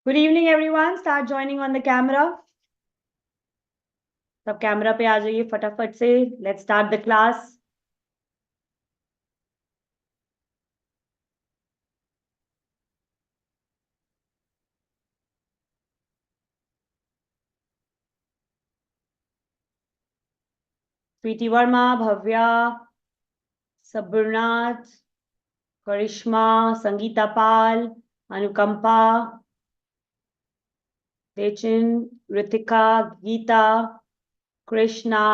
Good evening, everyone. Start joining on the camera. सब camera पे आ जाइए फटाफट से. Let's start the class. Preeti Verma, Bhavya, सबुरनाथ, Karishma, Sangeeta Pal, Anukampa, Dechen, Ritika, Geeta, Krishna,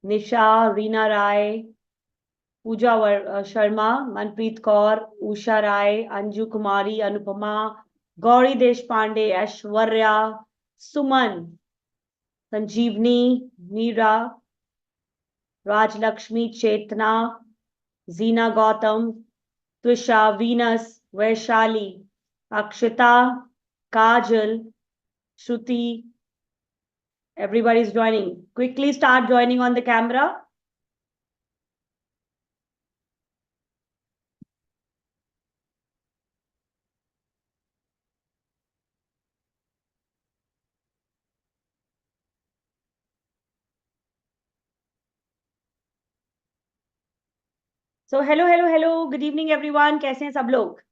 Nisha, Reena Rai, Pooja Sharma, Manpreet Kaur, Usha Rai, Anju Kumari, Anupama, Gauri Deshpande, Aishwarya, Suman, Sanjeevani, Meera, Rajalakshmi, Chetna, Jeena Gautam, Tvisha, Venus, Vaishali, Akshita, Kajal, Shruti. Everybody is joining. Quickly start joining on the camera. So hello. Good evening everyone. कैसे हैं सब लोग?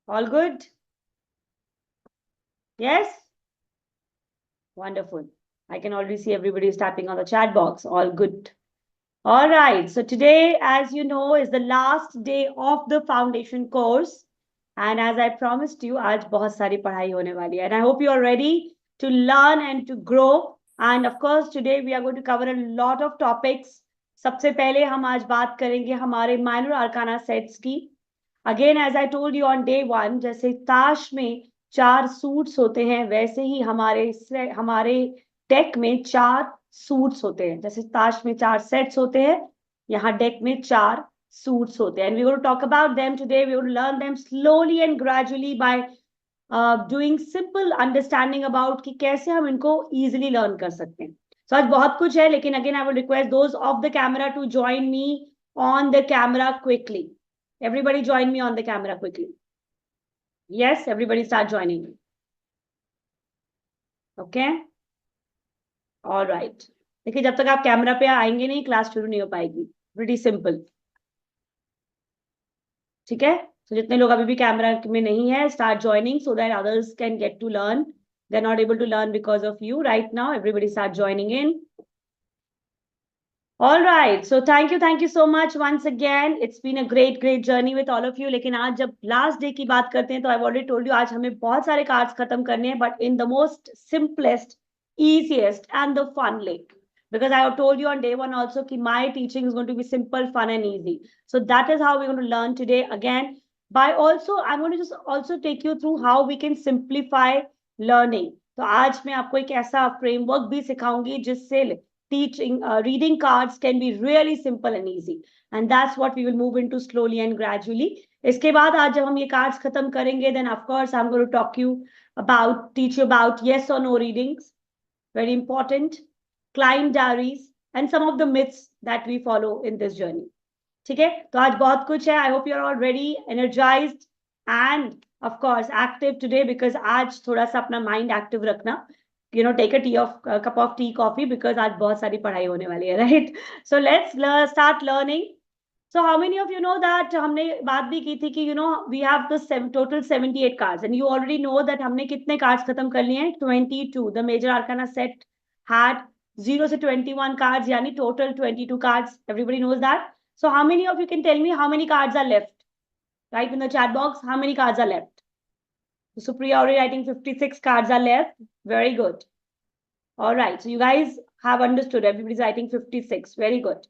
All good? Yes? Wonderful. I can already see everybody is tapping on the chat box. All good. All right. So today, as you know, is the last day of the foundation course. And as I promised you, आज बहुत सारी पढ़ाई होने वाली है. And I hope you are ready to learn and to grow. And of course, today we are going to cover a lot of topics. सबसे पहले हम आज बात करेंगे हमारे माइनर आर्काना सेट्स की. Again, as I told you on day one, जैसे ताश में 4 सूट्स होते हैं, वैसे ही हमारे डेक में 4 सूट्स होते हैं. जैसे ताश में 4 सेट्स होते हैं, यहाँ डेक में 4 सूट्स होते हैं. And we're going to talk about them today. We're going to learn them slowly and gradually by doing simple understanding about कि कैसे हम इनको easily learn कर सकते हैं. So आज बहुत कुछ है, लेकिन again I will request those of the camera to join me on the camera quickly. Everybody join me on the camera quickly. Yes, everybody start joining me. Okay? All right. देखिए, जब तक आप camera पे आएंगे नहीं, class शुरू नहीं हो पाएगी. Pretty simple. ठीक है? So जितने लोग अभी भी कैमरा में नहीं है, start joining so that others can get to learn. They're not able to learn because of you right now. Everybody start joining in. All right. So thank you so much once again. It's been a great journey with all of you. लेकिन आज जब last day की बात करते हैं, तो I've already told you आज हमें बहुत सारे cards खत्म करने हैं, but in the most simplest, easiest and the fun way. Because I have told you on day one also कि my teaching is going to be simple, fun and easy. So that is how we're going to learn today. Again, by also I'm going to just also take you through how we can simplify learning. तो आज मैं आपको एक ऐसा framework भी सिखाऊंगी जिससे teaching reading cards can be really simple and easy, and that's what we will move into slowly and gradually. इसके बाद आज जब हम ये cards खत्म करेंगे, then of course I'm going to teach you about yes or no readings, very important, client diaries and some of the myths that we follow in this journey. ठीक है? तो आज बहुत कुछ है. I hope you're all ready, energized and of course active today, because आज थोड़ा सा अपना mind active रखना. Take a cup of tea, coffee, because आज बहुत सारी पढ़ाई होने वाली है, right? So let's start learning. So how many of you know that हमने बात भी की थी कि we have the total 78 cards, and you already know that हमने कितने cards खत्म कर लिए हैं? 22. The major arcana set had 0 to 21 cards, यानी total 22 cards. Everybody knows that. So how many of you can tell me how many cards are left? Write in the chat box how many cards are left. So Supriya already writing 56 cards are left. Very good. All right. So you guys have understood. Everybody's writing 56. Very good.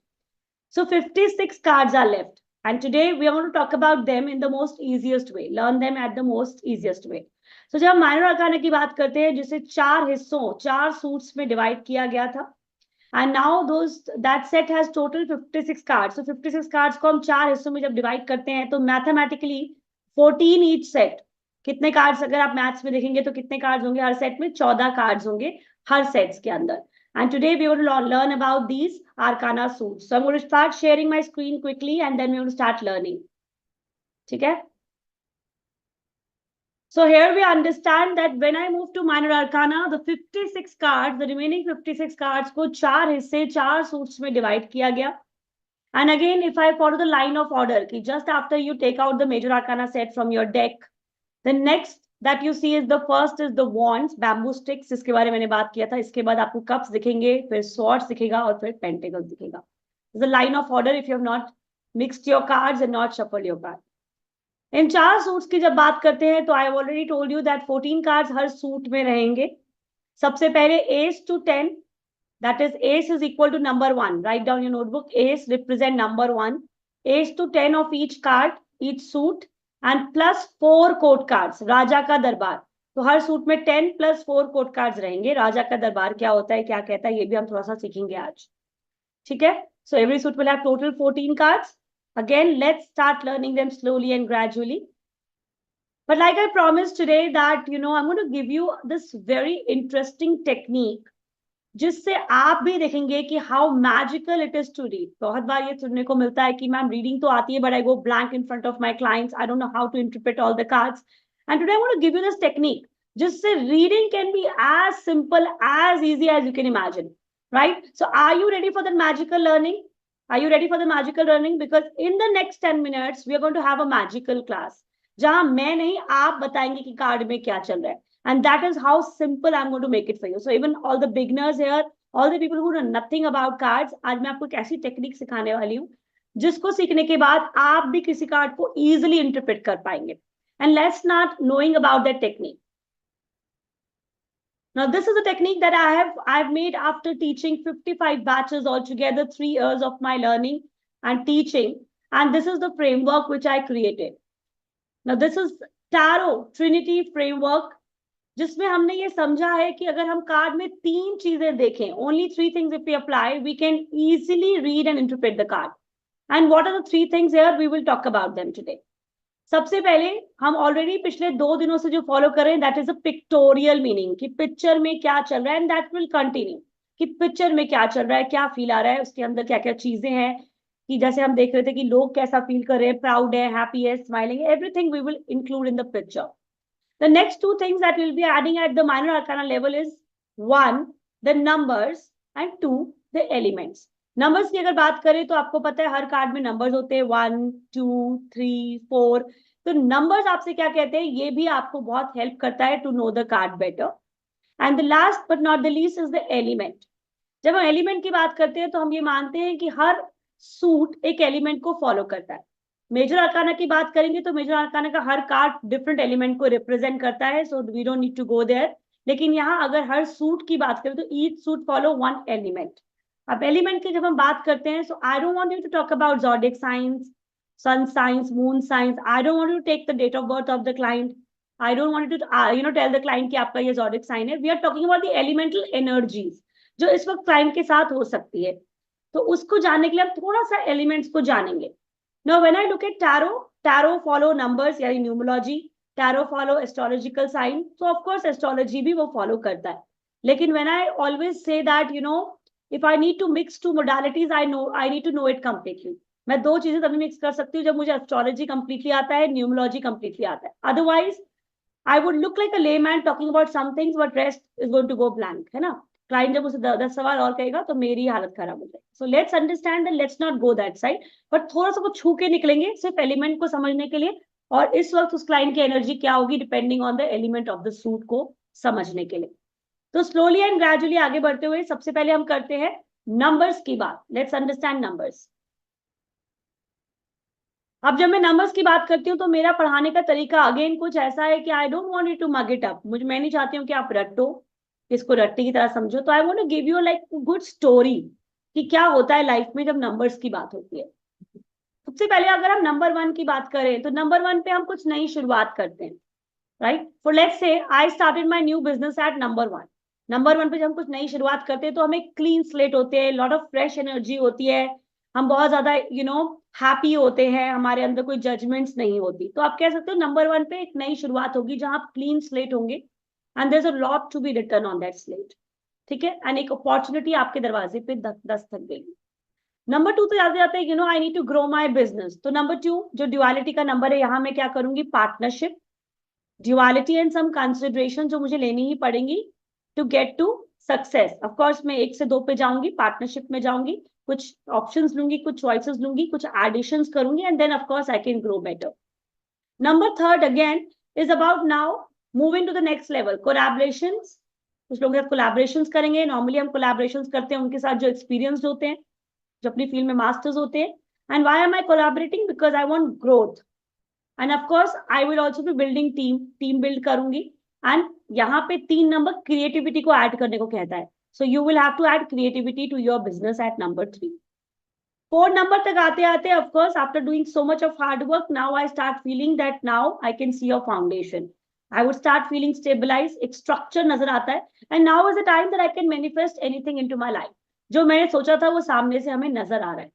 So 56 cards are left. And today we are going to talk about them in the most easiest way. Learn them at the most easiest way. So जब हम minor आर्काना की बात करते हैं, जिसे 4 हिस्सों, 4 suits में divide किया गया था. And now that set has total 56 cards. So 56 cards को हम 4 हिस्सों में जब डिवाइड करते हैं, तो मैथमेटिकली 14 each set. कितने कार्ड्स अगर आप मैथ्स में देखेंगे तो कितने कार्ड्स होंगे हर सेट में? 14 कार्ड्स होंगे हर सेट्स के अंदर. And today we will learn about these arcana suits. So I'm going to start sharing my screen quickly and then we will start learning. ठीक है? So here we understand that when I move to minor arcana, the 56 cards, the remaining 56 cards को 4 हिस्से 4 suits में divide किया गया. And again, if I follow the line of order, कि just after you take out the major arcana set from your deck, the next that you see is the first is the wands, bamboo sticks, जिसके बारे में मैंने बात किया था. इसके बाद आपको cups दिखेंगे, फिर swords दिखेगा और फिर pentacles दिखेगा. The line of order if you have not mixed your cards and not shuffled your cards. इन 4 सूट्स की जब बात करते हैं तो I already told you that 14 cards हर सूट में रहेंगे. सबसे पहले ace to 10, that is ace is equal to number 1. Write down your notebook. Ace represent number 1. Ace to 10 of each card, each suit, and plus 4 court cards. राजा का दरबार. तो हर suit में 10 प्लस 4 कोर्ट कार्ड्स रहेंगे. राजा का दरबार क्या होता है, क्या कहता है, ये भी हम थोड़ा सा सीखेंगे आज. ठीक है. So every suit will have total 14 cards. Again, let's start learning them slowly and gradually. But like I promised today that, I'm going to give you this very interesting technique जिससे आप भी देखेंगे कि how magical it is to read. बहुत बार ये सुनने को मिलता है कि मैम रीडिंग तो आती है but I go blank in front of my clients. I don't know how to interpret all the cards. And today I'm going to give you this technique जिससे reading can be as simple, as easy as you can imagine. Right? So are you ready for the magical learning? Are you ready for the magical learning? Because in the next 10 minutes, we are going to have a magical class. जहां मैं नहीं आप बताएंगे कि card में क्या चल रहा है. And that is how simple I'm going to make it for you. So even all the beginners here, all the people who know nothing about cards, आज मैं आपको एक ऐसी टेक्निक सिखाने वाली हूँ जिसको सीखने के बाद आप भी किसी कार्ड को easily interpret कर पाएंगे. And let's start knowing about that technique. Now, this is a technique that I've made after teaching 55 batches altogether, 3 years of my learning and teaching. And this is the framework which I created. Now, this is Tarot Trinity framework, जिसमें हमने ये समझा है कि अगर हम card में 3 चीजें देखें, only 3 things if we apply, we can easily read and interpret the card. And what are the 3 things here? We will talk about them today. सबसे पहले हम ऑलरेडी पिछले 2 दिनों से जो फॉलो कर रहे हैं that is a pictorial meaning, कि पिक्चर में क्या चल रहा है. एंड दैट विल कंटिन्यू, कि पिक्चर में क्या चल रहा है, क्या फील आ रहा है, उसके अंदर क्या क्या चीजें हैं, कि जैसे हम देख रहे थे कि लोग कैसा फील कर रहे हैं, प्राउड है, हैप्पी है, स्माइलिंग है, everything we will include in the picture. The next 2 things that will be adding at the minor arcana level is 1 the numbers and 2 the elements. Numbers की अगर बात करें तो आपको पता है हर कार्ड में नंबर्स होते हैं 1 2 3 4. तो नंबर्स आपसे क्या कहते हैं ये भी आपको बहुत हेल्प करता है to know the card better. And the last but not the least is the element. जब हम एलिमेंट की बात करते हैं तो हम ये मानते हैं कि हर सूट एक एलिमेंट को फॉलो करता है. मेजर आर्काना की बात करेंगे तो मेजर आर्काना का हर कार्ड डिफरेंट एलिमेंट को रिप्रेजेंट करता है. So we don't need to go there. लेकिन यहाँ अगर हर सूट की बात करें तो ईच सूट फॉलो 1 एलिमेंट. अब एलिमेंट की जब हम बात करते हैं, so I don't want you to talk about zodiac science, sun signs, moon signs. I don't want you to take the date of birth of the client. I don't want you to tell the client कि आपका ये zodiac sign है. We are talking about the elemental energies जो इस वक्त client के साथ हो सकती है. तो उसको जानने के लिए हम थोड़ा सा elements को जानेंगे. Now when I look at tarot follow numbers यानी numerology, tarot follow astrological sign. So of course astrology भी वो follow करता है. लेकिन when I always say that if I need to mix 2 modalities, I need to know it completely. मैं 2 चीजें तभी mix कर सकती हूँ जब मुझे एस्ट्रोलॉजी कंप्लीटली आता है, न्यूमरोलॉजी कंप्लीटली आता है. Otherwise I would look like a layman talking about some things but rest is going to go blank, है ना. क्लाइंट जब मुझे 10 सवाल और कहेगा तो मेरी हालत खराब हो जाएगी. So let's understand that, let's not go that side, but थोड़ा सा कुछ छू के निकलेंगे सिर्फ एलिमेंट को समझने के लिए, और इस वक्त उस क्लाइंट की एनर्जी क्या होगी depending on the element of the suit को समझने के लिए. तो स्लोली एंड ग्रेजुअली आगे बढ़ते हुए सबसे पहले हम करते हैं नंबर्स की बात. Let's understand numbers. अब जब मैं नंबर्स की बात करती हूँ तो मेरा पढ़ाने का तरीका अगेन कुछ ऐसा है कि I don't want you to mug it up. मैं नहीं चाहती हूँ कि आप रटो, इसको रट्टे की तरह समझो. तो I want to give you like good story कि क्या होता है लाइफ में जब नंबर्स की बात होती है. सबसे पहले अगर हम नंबर 1 की बात करें तो नंबर 1 पे हम कुछ नई शुरुआत करते हैं. Right. For let's say I started my new business at number 1. Number 1 पे जब हम कुछ नई शुरुआत करते हैं तो हमें क्लीन स्लेट होते हैं, लॉट ऑफ फ्रेश एनर्जी होती है, हम बहुत ज्यादा हैप्पी होते हैं, हमारे अंदर कोई जजमेंट्स नहीं होती. तो आप कह सकते हो नंबर 1 पे एक नई शुरुआत होगी जहां आप क्लीन स्लेट होंगे and there is a lot to be written on that slate. ठीक है. एंड एक अपॉर्चुनिटी आपके दरवाजे पे दस्तक देगी. नंबर 2 तो जाते जाते I need to grow my business. तो नंबर 2 जो ड्युअलिटी का नंबर है, यहाँ मैं क्या करूंगी, partnership. Duality and some consideration जो मुझे लेनी ही पड़ेंगी to get to success. Of course मैं 1 से 2 पे जाऊंगी, पार्टनरशिप में जाऊंगी, कुछ ऑप्शंस लूंगी, कुछ चॉइसेस लूंगी, कुछ एडिशंस करूंगी, and then of course I can grow better. Number 3 again is about now moving to the next level, collaborations. कुछ लोगों के साथ कोलैबोरेशंस करेंगे। नॉर्मली हम कोलैबोरेशंस करते हैं उनके साथ जो एक्सपीरियंस होते हैं, जो अपनी फील्ड में मास्टर्स होते हैं। And why am I collaborating? Because I want growth, and of course I will also be building team build करूंगी। एंड यहाँ पे 3 नंबर क्रिएटिविटी को ऐड करने को कहता है, so you will have to add creativity to your business at number 3। 4 number तक आते आते of course after doing so much of hard work, now I start feeling that now I can see your foundation. I would start feeling stabilise, एक structure नजर आता है। And now is the time that I can manifest anything into my life. जो मैंने सोचा था वो सामने से हमें नजर आ रहा है।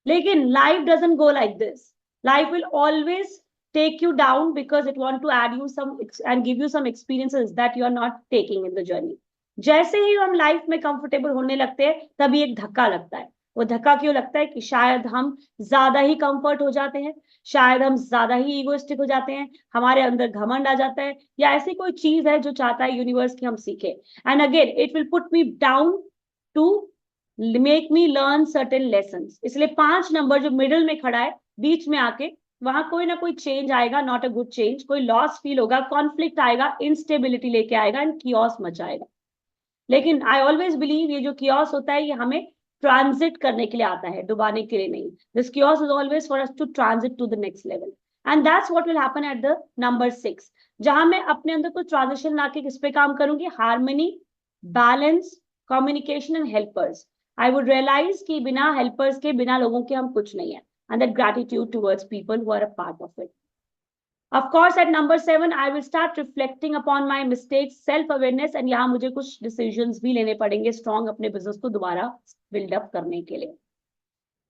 लेकिन life doesn't go like this. Life will always take you down because it want to add you some and give you some experiences that you are not taking in the journey. जैसे ही हम life में comfortable होने लगते हैं तभी एक धक्का लगता है। वो धक्का क्यों लगता है? कि शायद हम ज्यादा ही कंफर्ट हो जाते हैं, शायद हम ज्यादा ही इगोइस्टिक हो जाते हैं, हमारे अंदर घमंड आ जाता है, या ऐसी कोई चीज है जो चाहता है यूनिवर्स की हम सीखे। And again it will put me down to make me learn certain lessons. इसलिए 5 नंबर जो मिडिल में खड़ा है, बीच में आके, वहां कोई ना कोई चेंज आएगा, नॉट अ गुड चेंज। कोई लॉस फील होगा, कॉन्फ्लिक्ट आएगा, इंस्टेबिलिटी लेके आएगा एंड कियोस मचाएगा। लेकिन आई ऑलवेज बिलीव ये जो कियोस होता है ये हमें ट्रांजिट करने के लिए आता है, डुबाने के लिए नहीं। This chaos is always for us to transit to the next level, and that's what will happen at the number 6, जहां मैं अपने अंदर कुछ ट्रांजिशन लाके किस पे काम करूंगी? Harmony, balance, communication and helpers. I would realise कि बिना हेल्पर्स के, बिना लोगों के हम कुछ नहीं है, and that gratitude towards people who are a part of it. Of course, at number 7, I will start reflecting upon my mistakes, self-awareness, and यहाँ मुझे कुछ decisions भी लेने पड़ेंगे strong अपने business को दोबारा build up करने के लिए।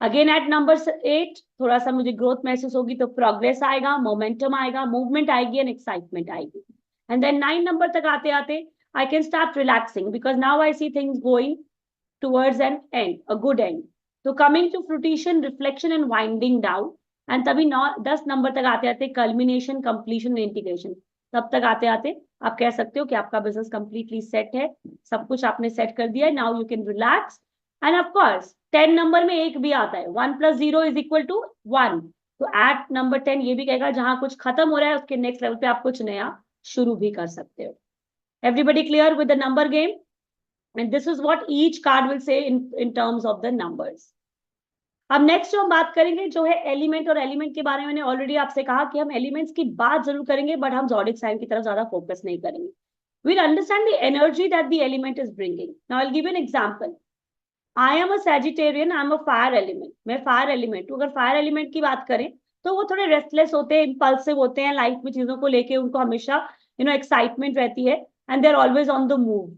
Again at number 8, थोड़ा सा मुझे growth महसूस होगी तो progress आएगा, momentum आएगा, movement आएगी and excitement आएगी। And then 9 number तक आते आते I can start relaxing because now I see things going towards an end, a good end. तो coming to fruition, reflection and winding down, and तभी 10 number तक आते आते कल्मिनेशन, कंप्लीशन, इंटीग्रेशन। तब तक आते आते आप कह सकते हो कि आपका बिजनेस कंप्लीटली सेट है, सब कुछ आपने सेट कर दिया है। Now you can relax. And of course 10 number में एक भी आता है, 1 + 0 = 1। तो एट नंबर 10 ये भी कहेगा जहां कुछ खत्म हो रहा है उसके नेक्स्ट लेवल पे आप कुछ नया शुरू भी कर सकते हो। Everybody clear with the number game? And this is what each card will say in terms of the numbers. अब नेक्स्ट जो हम बात करेंगे जो है एलिमेंट, और एलिमेंट के बारे में मैंने ऑलरेडी आपसे कहा कि हम एलिमेंट्स की बात जरूर करेंगे बट हम ज़ोडिक साइन की तरफ ज्यादा फोकस नहीं करेंगे। We'll understand the energy that the element is bringing. Now I'll give you an example. I am a Sagittarian, I am a fire element. मैं फायर एलिमेंट हूँ। अगर फायर एलिमेंट की बात करें तो वो थोड़े रेस्टलेस होते हैं, इंपल्सिव होते हैं, लाइफ में चीजों को लेके उनको हमेशा एक्साइटमेंट रहती है and they are always on the move.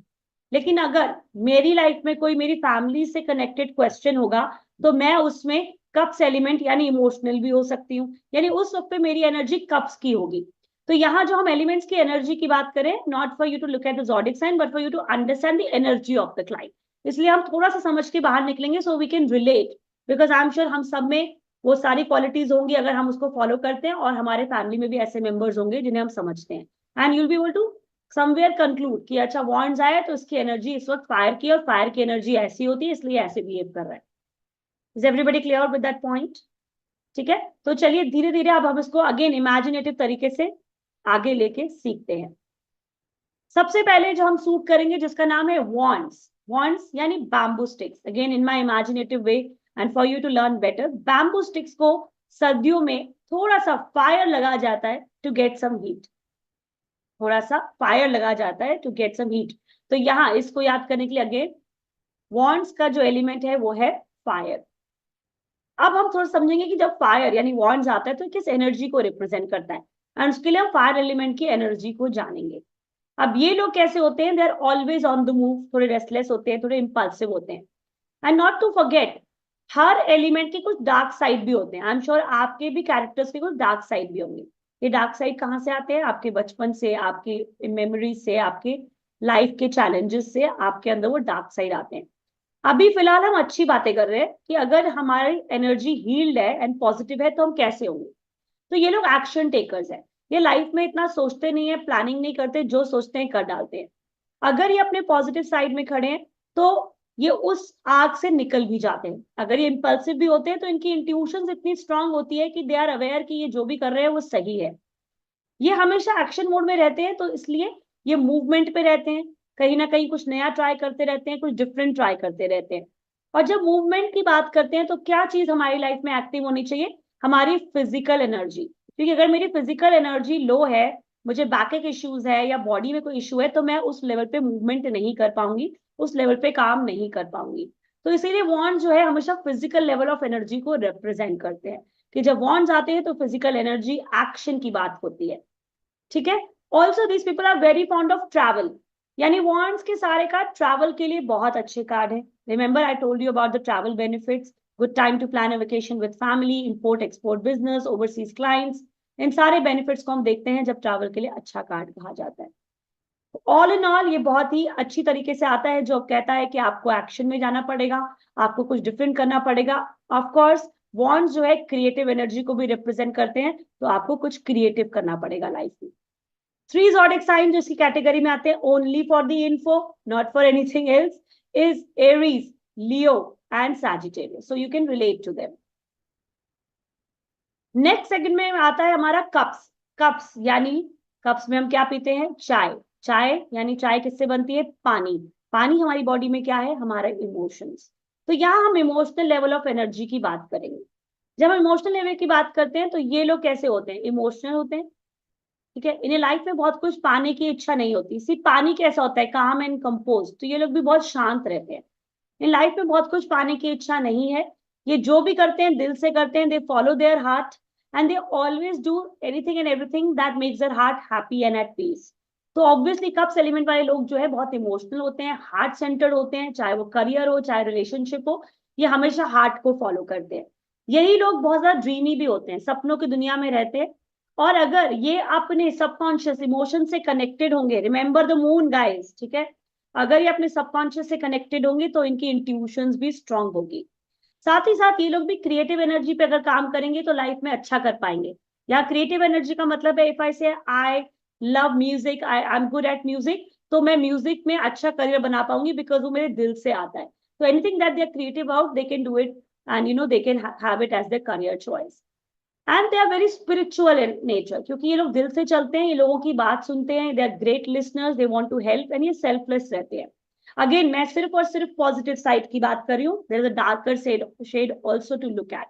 लेकिन अगर मेरी लाइफ में कोई मेरी फैमिली से कनेक्टेड क्वेश्चन होगा तो मैं उसमें कप्स एलिमेंट यानी इमोशनल भी हो सकती हूँ, यानी उस वक्त पे मेरी एनर्जी कप्स की होगी। तो यहाँ जो हम एलिमेंट्स की एनर्जी की बात करें, not for you to look at the zodiac sign but for you to understand the energy of the client, इसलिए हम थोड़ा सा समझ के बाहर निकलेंगे so we can relate, because I am sure हम सब में वो सारी क्वालिटीज होंगी अगर हम उसको फॉलो करते हैं, और हमारे फैमिली में भी ऐसे मेंबर्स होंगे जिन्हें हम समझते हैं। And you'll be able to somewhere conclude कि अच्छा वॉन्ड्स आया तो इसकी एनर्जी इस वक्त फायर की, और फायर की एनर्जी ऐसी होती है इसलिए ऐसे बिहेव कर रहा है। Is everybody clear with that point? ठीक है, तो चलिए धीरे धीरे अब हम इसको अगेन इमेजिनेटिव तरीके से आगे लेके सीखते हैं। सबसे पहले जो हम सूट करेंगे जिसका नाम है वॉन्ड्स। वॉन्ड्स यानी bamboo sticks, again in my imaginative way and for you to learn better. Bamboo sticks को सर्दियों में थोड़ा सा फायर लगा जाता है टू गेट सम हीट, थोड़ा सा फायर लगा जाता है टू गेट सम हीट। तो यहाँ इसको याद करने के लिए अगेन वॉन्ड्स का जो एलिमेंट है वो है फायर। अब हम थोड़ा समझेंगे कि जब फायर यानी वॉन्ड्स आता है तो किस एनर्जी को रिप्रेजेंट करता है, एंड उसके लिए हम फायर एलिमेंट की एनर्जी को जानेंगे। अब ये लोग कैसे होते हैं? They are always on the move, थोड़े रेस्टलेस होते हैं, थोड़े इंपल्सिव होते हैं। एंड नॉट टू फॉरगेट, हर एलिमेंट के कुछ डार्क साइड भी होते हैं। आई एम श्योर आपके भी कैरेक्टर्स के कुछ डार्क साइड भी होंगे। ये डार्क साइड कहाँ से आते हैं? आपके बचपन से, आपकी मेमोरी से, आपके लाइफ के चैलेंजेस से आपके अंदर वो डार्क साइड आते हैं। अभी फिलहाल हम अच्छी बातें कर रहे हैं कि अगर हमारी एनर्जी हील्ड है एंड पॉजिटिव है तो हम कैसे होंगे। तो ये लोग एक्शन टेकर्स है, ये लाइफ में इतना सोचते नहीं है, प्लानिंग नहीं करते, जो सोचते हैं कर डालते हैं। अगर ये अपने पॉजिटिव साइड में खड़े हैं तो ये उस आग से निकल भी जाते हैं। अगर ये इंपल्सिव भी होते हैं तो इनकी इंट्यूशन इतनी स्ट्रांग होती है कि दे आर अवेयर कि ये जो भी कर रहे हैं वो सही है। ये हमेशा एक्शन मोड में रहते हैं, तो इसलिए ये मूवमेंट पे रहते हैं, कहीं ना कहीं कुछ नया ट्राई करते रहते हैं, कुछ डिफरेंट ट्राई करते रहते हैं। और जब मूवमेंट की बात करते हैं तो क्या चीज हमारी लाइफ में एक्टिव होनी चाहिए? हमारी फिजिकल एनर्जी। क्योंकि अगर मेरी फिजिकल एनर्जी लो है, मुझे बैक एक इश्यूज है या बॉडी में कोई इश्यू है, तो मैं उस लेवल पे मूवमेंट नहीं कर पाऊंगी, उस लेवल पे काम नहीं कर पाऊंगी। तो इसीलिए वॉन्ड जो है हमेशा फिजिकल लेवल ऑफ एनर्जी को रिप्रेजेंट करते हैं, कि जब वॉन्ड्स आते हैं तो फिजिकल एनर्जी एक्शन की बात होती है। ठीक है। Also these people are very fond of travel, यानी वॉन्ट्स के सारे कार्ड ट्रैवल के लिए बहुत अच्छे कार्ड है। Remember I told you about the travel benefits, good time to plan a vacation with family, import export business, overseas clients. इन सारे बेनिफिट्स को हम देखते हैं जब ट्रैवल के लिए अच्छा कार्ड कहा जाता है। ऑल इन ऑल ये बहुत ही अच्छी तरीके से आता है, जो कहता है कि आपको एक्शन में जाना पड़ेगा, आपको कुछ डिफरेंट करना पड़ेगा। ऑफ कोर्स वॉन्ट्स जो है क्रिएटिव एनर्जी को भी रिप्रेजेंट करते हैं, तो आपको कुछ क्रिएटिव करना पड़ेगा लाइफ में। थ्री zodiac signs जो इसकी कैटेगरी में आते हैं, only for the info, not for anything else, is Aries, Leo and Sagittarius, so you can relate to them. Next second में आता है हमारा कप्स। कप्स यानी कप्स में हम क्या पीते हैं? चाय। चाय यानी चाय किससे बनती है? पानी। पानी हमारी बॉडी में क्या है? हमारे इमोशंस। तो यहाँ हम इमोशनल लेवल ऑफ एनर्जी की बात करेंगे। जब हम इमोशनल लेवल की बात करते हैं तो ये लोग कैसे होते हैं? इमोशनल होते हैं। ठीक है। इन्हें लाइफ में बहुत कुछ पाने की इच्छा नहीं होती। सिर्फ पानी कैसा होता है? काम एंड कंपोज। तो ये लोग भी बहुत शांत रहते हैं। इन लाइफ में बहुत कुछ पाने की इच्छा नहीं है। ये जो भी करते हैं दिल से करते हैं, they follow their heart and they always do anything and everything that makes their heart happy and at peace. तो ऑब्वियसली कप्स एलिमेंट वाले लोग जो है बहुत इमोशनल होते हैं, हार्ट सेंटर्ड होते हैं, चाहे वो करियर हो चाहे रिलेशनशिप हो, ये हमेशा हार्ट को फॉलो करते हैं। यही लोग बहुत ज्यादा ड्रीमी भी होते हैं, सपनों की दुनिया में रहते हैं। और अगर ये अपने सबकॉन्शियस इमोशन से कनेक्टेड होंगे, रिमेंबर द मून गाइस, ठीक है, अगर ये अपने सबकॉन्शियस से कनेक्टेड होंगे तो इनकी इंट्यूशंस भी स्ट्रांग होगी। साथ ही साथ ये लोग भी क्रिएटिव एनर्जी पे अगर काम करेंगे तो लाइफ में अच्छा कर पाएंगे। या क्रिएटिव एनर्जी का मतलब है, इफ आई से I love music, I am good at music, तो मैं म्यूजिक में अच्छा करियर बना पाऊंगी, बिकॉज वो मेरे दिल से आता है। तो anything that they are creative out, they can do it and they can have it as their career choice. And they are very spiritual in nature, क्योंकि ये लोग दिल से चलते हैं, ये लोगों की बात सुनते हैं, they are great listeners, they want to help and ये सेल्फलेस रहते हैं। अगेन मैं सिर्फ और सिर्फ पॉजिटिव साइड की बात कर रही हूँ, there is a darker shade also to look at.